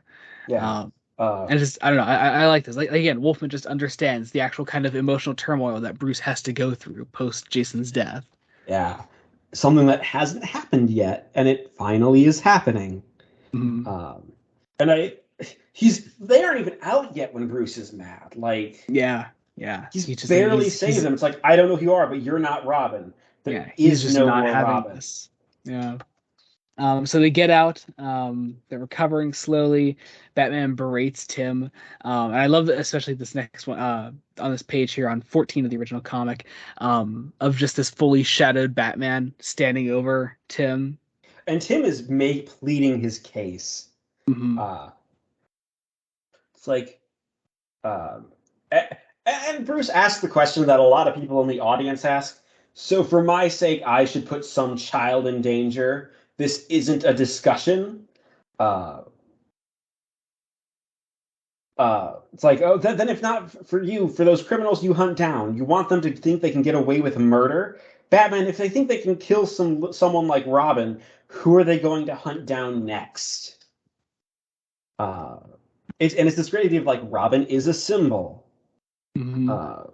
Yeah. And just I don't know. I like this. Like again, Wolfman just understands the actual kind of emotional turmoil that Bruce has to go through post Jason's death. Yeah. Something that hasn't happened yet, and it finally is happening. Mm-hmm. They aren't even out yet when Bruce is mad. Like, yeah, he's barely saying them. It's like, I don't know who you are, but you're not Robin. He's just not having Robin. This. Yeah. So they get out. They're recovering slowly. Batman berates Tim, and I love especially this next one on this page here on 14 of the original comic, of just this fully shadowed Batman standing over Tim, and Tim is pleading his case. Mm-hmm. It's like, Um, and Bruce asked the question that a lot of people in the audience ask. So, for my sake, I should put some child in danger. This isn't a discussion. Uh, it's like, oh, then if not for you, for those criminals you hunt down, you want them to think they can get away with murder. Batman, if they think they can kill someone like Robin, who are they going to hunt down next? Uh, it's this great idea of like Robin is a symbol. Mm-hmm. Uh,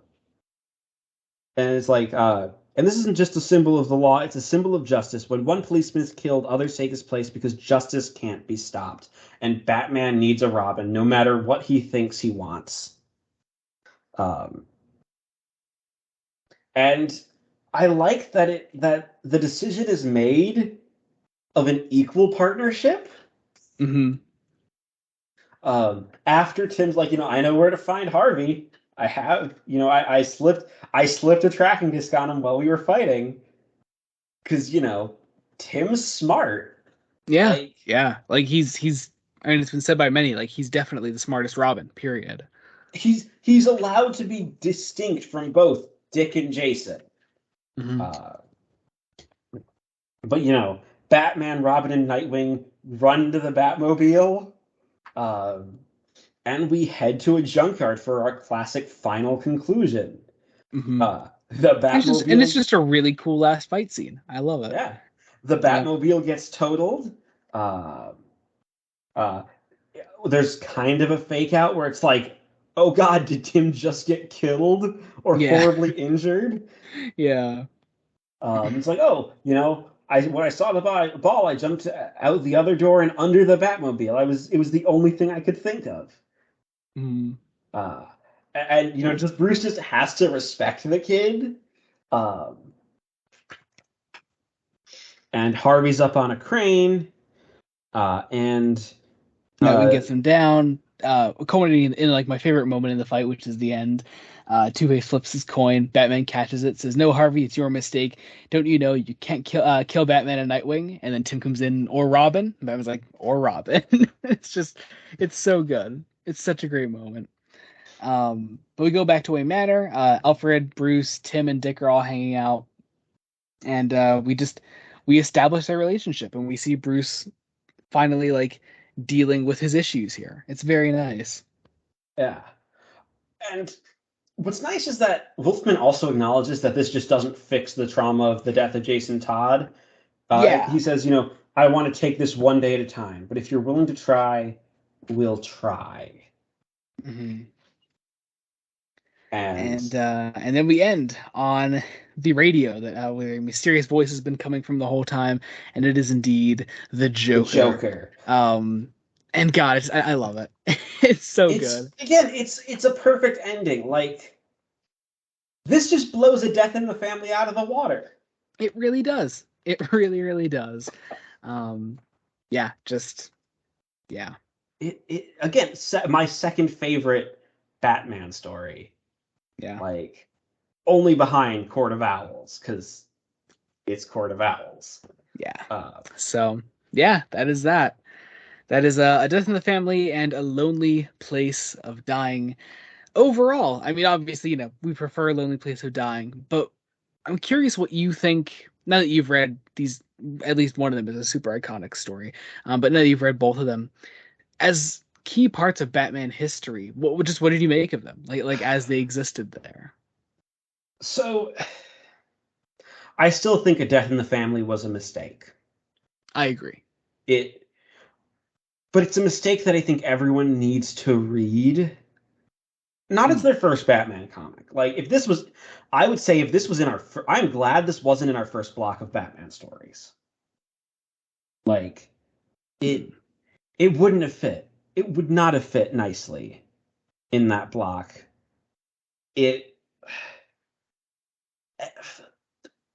and it's like, and this isn't just a symbol of the law, it's a symbol of justice. When one policeman is killed, others take his place because justice can't be stopped. And Batman needs a Robin, no matter what he thinks he wants. Um, and I like that the decision is made of an equal partnership. Mm-hmm. After Tim's like, I know where to find Harvey. I have, I slipped a tracking disc on him while we were fighting. Because, Tim's smart. Yeah, Like, yeah. Like he's. I mean, it's been said by many. Like he's definitely the smartest Robin. Period. he's allowed to be distinct from both Dick and Jason. Mm-hmm. Uh, but, Batman, Robin, and Nightwing run to the Batmobile. Um, and we head to a junkyard for our classic final conclusion. Mm-hmm. The And it's Batmobile, just a really cool last fight scene. I love it. yeah, the Yeah. Batmobile gets totaled. Uh, uh, there's kind of a fake out where it's like, oh God, did Tim just get killed or Yeah. horribly injured? Yeah. It's like, oh, when I saw the ball, I jumped out the other door and under the Batmobile. It was the only thing I could think of. Mm. Uh, and just Bruce just has to respect the kid. Um, and Harvey's up on a crane, and Nightwing gets him down, culminating in like my favorite moment in the fight, which is the end. Two-Face flips his coin. Batman catches it, says, "No, Harvey, it's your mistake. Don't you know you can't kill Batman and Nightwing?" And then Tim comes in, or Robin. And Batman's like, "Or Robin." It's so good. It's such a great moment. But we go back to Wayne Manor. Alfred, Bruce, Tim, and Dick are all hanging out, and we establish their relationship, and we see Bruce finally like dealing with his issues here. It's very nice. yeah. And what's nice is that Wolfman also acknowledges that this just doesn't fix the trauma of the death of Jason Todd. Yeah. He says, I want to take this one day at a time, but if you're willing to try, we'll try. Mm-hmm. And then we end on the radio that where a mysterious voice has been coming from the whole time, and it is indeed the Joker. The Joker. And God, I love it. It's so good. Again, it's a perfect ending. Like, this just blows a death in the family out of the water. It really does. It really, really does. Yeah, just yeah. It again, my second favorite Batman story. Yeah. Like, only behind Court of Owls, because it's Court of Owls. Yeah. So yeah, that is that. That is a death in the family and a lonely place of dying. Overall, I mean, obviously, we prefer a lonely place of dying, but I'm curious what you think now that you've read these. At least one of them is a super iconic story, but now that you've read both of them as key parts of Batman history, what did you make of them? Like as they existed there? So, I still think a death in the family was a mistake. I agree. But it's a mistake that I think everyone needs to read. Not as their first Batman comic. Like, I would say if this was in I'm glad this wasn't in our first block of Batman stories. Like, it wouldn't have fit. It would not have fit nicely in that block.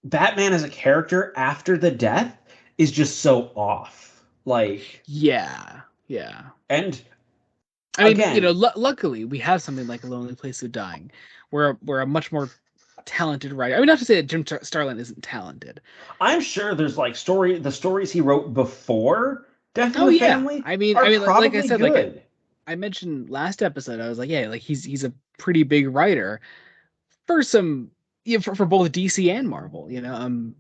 Batman as a character after the death is just so off. Like, yeah. And I mean, again, luckily we have something like A Lonely Place of Dying, where a much more talented writer. I mean, not to say that Jim Starlin isn't talented. I'm sure there's like the stories he wrote before Death in the Family. I mean, like I said, good. I mentioned last episode, I was like, yeah, like he's a pretty big writer for some, yeah, for both DC and Marvel.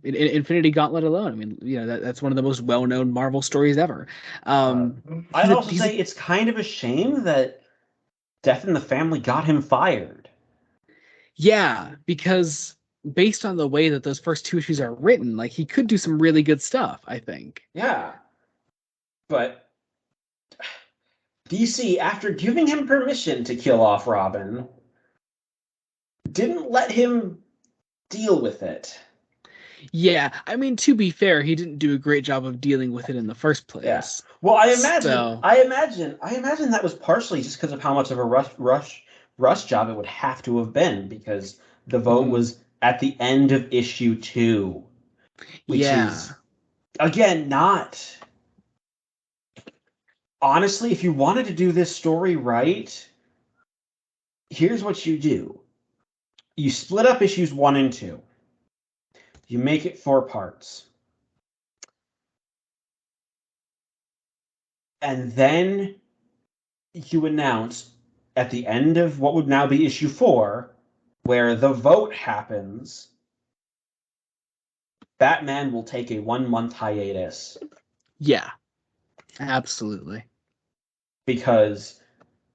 Infinity Gauntlet alone. I mean, that's one of the most well-known Marvel stories ever. Uh, Um, I'd also he's a say it's kind of a shame that Death in the Family got him fired. Yeah, because based on the way that those first two issues are written, like he could do some really good stuff, I think. Yeah, but DC, after giving him permission to kill off Robin, didn't let him deal with it. Yeah, I mean, to be fair, he didn't do a great job of dealing with it in the first Yeah. place. Well, So, I imagine that was partially just because of how much of a rush job it would have to have been because the vote mhm. was at the end of issue 2, which Yeah. is again not honestly, if you wanted to do this story right, here's what you do. You split up issues 1 and 2. You make it 4 parts. And then you announce at the end of what would now be issue 4, where the vote happens, Batman will take a 1 month hiatus Yeah, absolutely. because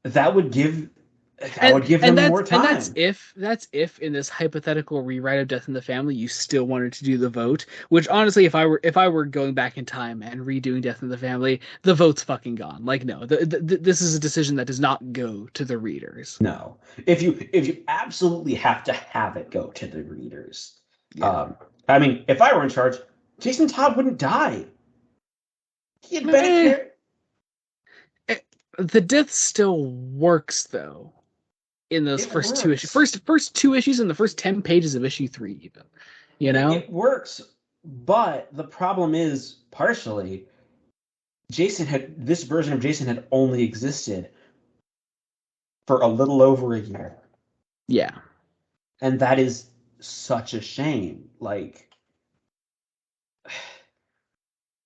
that would give And them more that's time. if in this hypothetical rewrite of Death in the Family you still wanted to do the vote, which honestly if I were going back in time and redoing Death in the Family, the vote's fucking gone. Like no, this is a decision that does not go to the readers. No, if you absolutely have to have it go to the readers, Yeah. um, I mean, if I were in charge, Jason Todd wouldn't die. He had been a Eh, character. the death still works though in those It first two issues. works. First two issues and the first 10 pages of issue 3 even. You know? It works, but the problem is partially this version of Jason had only existed for a little over a year, Yeah. and that is such a shame. Like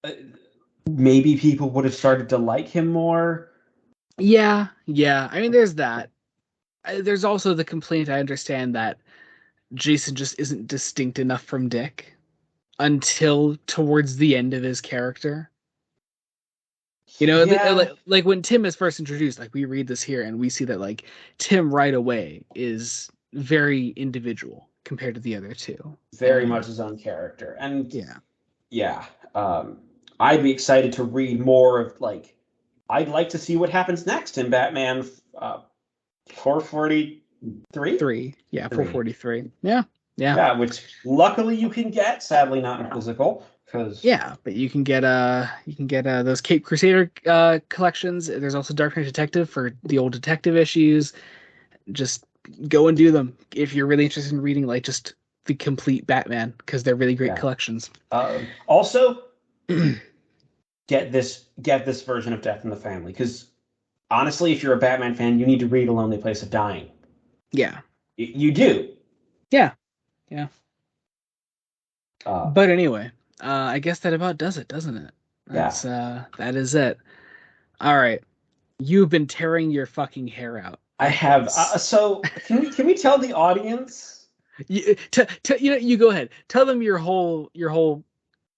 uh, maybe people would have started to like him more. Yeah, yeah. I mean there's that. There's also the complaint I understand that Jason just isn't distinct enough from Dick until towards the end of his character. Yeah, Like when Tim is first introduced, like we read this here and we see that like Tim right away is very individual compared to the other two. very much his own character, and Yeah. yeah, um, I'd be excited to read more of like. I'd like to see what happens next in Batman 443. 3. Yeah, 3. 443. Yeah. Yeah. Yeah, which luckily you can get, sadly not in physical, because Yeah, but you can get those Cape Crusader collections. There's also Dark Knight Detective for the old detective issues. Just go and do them if you're really interested in reading like just the complete Batman because they're really great yeah. collections. Also get this version of Death in the Family, because honestly, if you're a Batman fan, you need to read A Lonely Place of Dying. Yeah. You do. Yeah. Yeah. Uh, But anyway, I guess that about does it, doesn't it? yeah, That is it. All right. You've been tearing your fucking hair out. I have. S- So can we tell the audience? you go ahead. Tell them your whole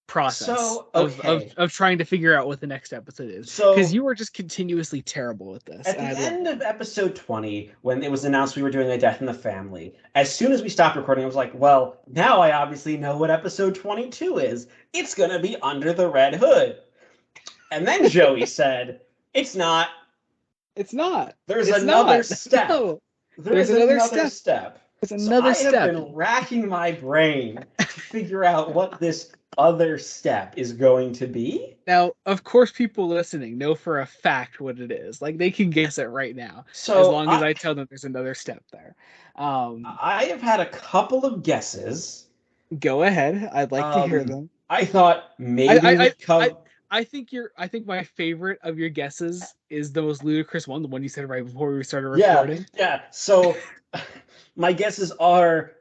process So of trying to figure out what the next episode is because so you were just continuously terrible with this at and I the love end it. of episode 20, when it was announced we were doing A Death in the Family, as soon as we stopped recording, I was like, well, now I obviously know what episode 22 is. It's going to be Under the Red Hood. And then Joey said, it's not. It's not. There's It's another not. step. No. There's There's another another step. step. There's So another I have step. been racking my brain to figure out what this other step is going to be. Now, of course, people listening know for a fact what it is. Like they can guess it right now, as So long as I tell them there's another step there. Um, I have had a couple of guesses. Go ahead. I'd like to hear them. I thought I, maybe I, I, we'd cover. I, I think my favorite of your guesses is the most ludicrous one, the one you said right before we started Yeah, recording. yeah. So my guesses are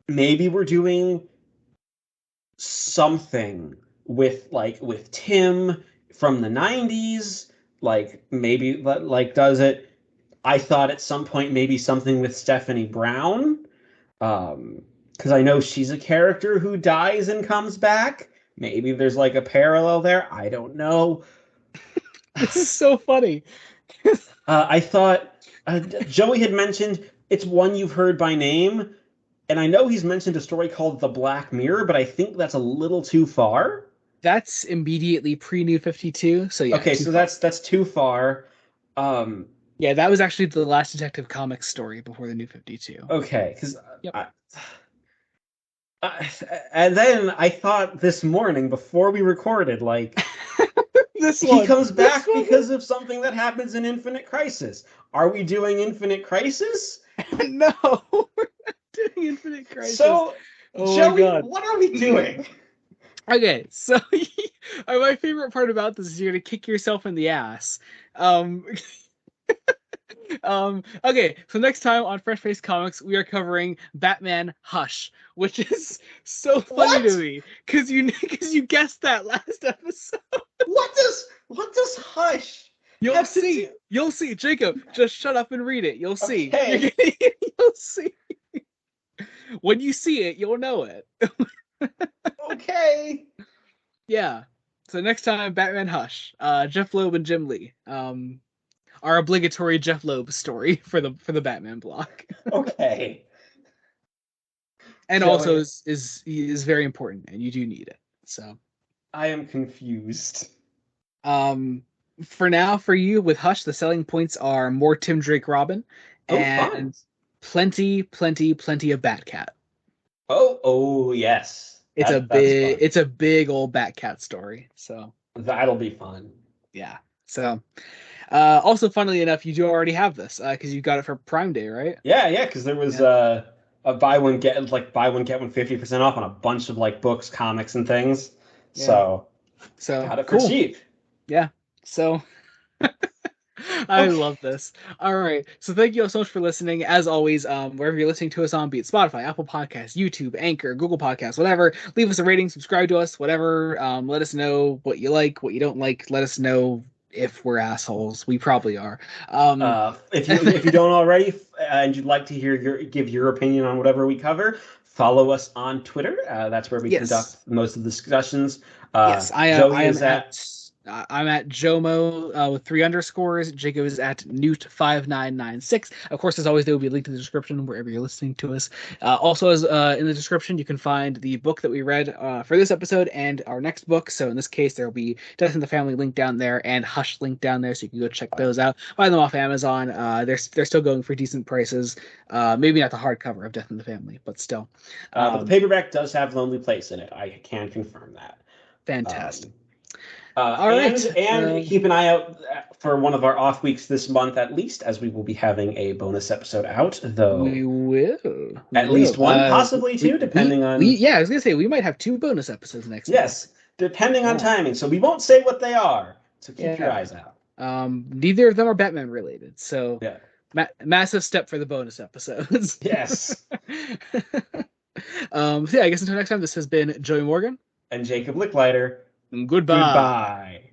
maybe we're doing something with Tim from the 90s, like maybe like does it. I thought at some point maybe something with Stephanie Brown, because I know she's a character who dies and comes back. Maybe there's like a parallel there. I don't know. This is so funny. I thought Joey had mentioned it's one you've heard by name, and I know he's mentioned a story called The Black Mirror, but I think that's a little too far. That's immediately pre-New 52, so yeah. Okay, so far. that's too far. Um, Yeah, that was actually the last Detective Comics story before the New 52. okay, because Yep. and then I thought this morning before we recorded, like he comes This back one. because of something that happens in Infinite Crisis. Are we doing Infinite Crisis? No, we're not doing Infinite Crisis. So, oh Joey, my God. what are we doing? Okay, so my favorite part about this is you're gonna kick yourself in the ass. Um, okay, so next time on Fresh Face Comics, we are covering Batman Hush, which is so funny to me because you guessed that last episode. What does Hush? You'll see. You'll see. Jacob, just shut up and read it. You'll see. Okay. You'll see. When you see it, you'll know it. Okay. Yeah. So next time, Batman Hush, Jeff Loeb and Jim Lee, our obligatory Jeff Loeb story for the Batman block. Okay. And Joey, also is very important, and you do need it. So I am confused. For now, for you with Hush, the selling points are more Tim Drake Robin and plenty of Batcat. Oh yes. It's a big old Batcat story. So that'll be fun. Yeah. So also, funnily enough, you do already have this because you got it for Prime Day, right? Yeah, because there was a buy one get one 50% off on a bunch of like books, comics, and things. Yeah. So got it for cheap. Yeah. So I love this. All right. So thank you all so much for listening. As always, wherever you're listening to us on, be it Spotify, Apple Podcasts, YouTube, Anchor, Google Podcasts, whatever, leave us a rating, subscribe to us, whatever. Let us know what you like, what you don't like. Let us know if we're assholes. We probably are. If you don't already and you'd like to give your opinion on whatever we cover, follow us on Twitter. That's where we conduct most of the discussions. Yes, I'm at Jomo with 3 underscores. Jacob is at Newt5996. Of course, as always, there will be a link to the description wherever you're listening to us. Also, as in the description, you can find the book that we read for this episode and our next book. So in this case, there will be Death in the Family link down there and Hush link down there, so you can go check those out. Buy them off Amazon. They're still going for decent prices. Maybe not the hardcover of Death in the Family, but still. But the paperback does have Lonely Place in it. I can confirm that. Fantastic. And keep an eye out for one of our off weeks this month, at least, as we will be having a bonus episode out. Though we will at least one, possibly two, depending on. I was gonna say we might have 2 bonus episodes next. Yes, month. Depending on timing. So we won't say what they are. So keep your eyes out. Neither of them are Batman related. So yeah, massive step for the bonus episodes. Yes. So yeah, I guess until next time, this has been Joey Morgan and Jacob Licklider. Goodbye. Goodbye.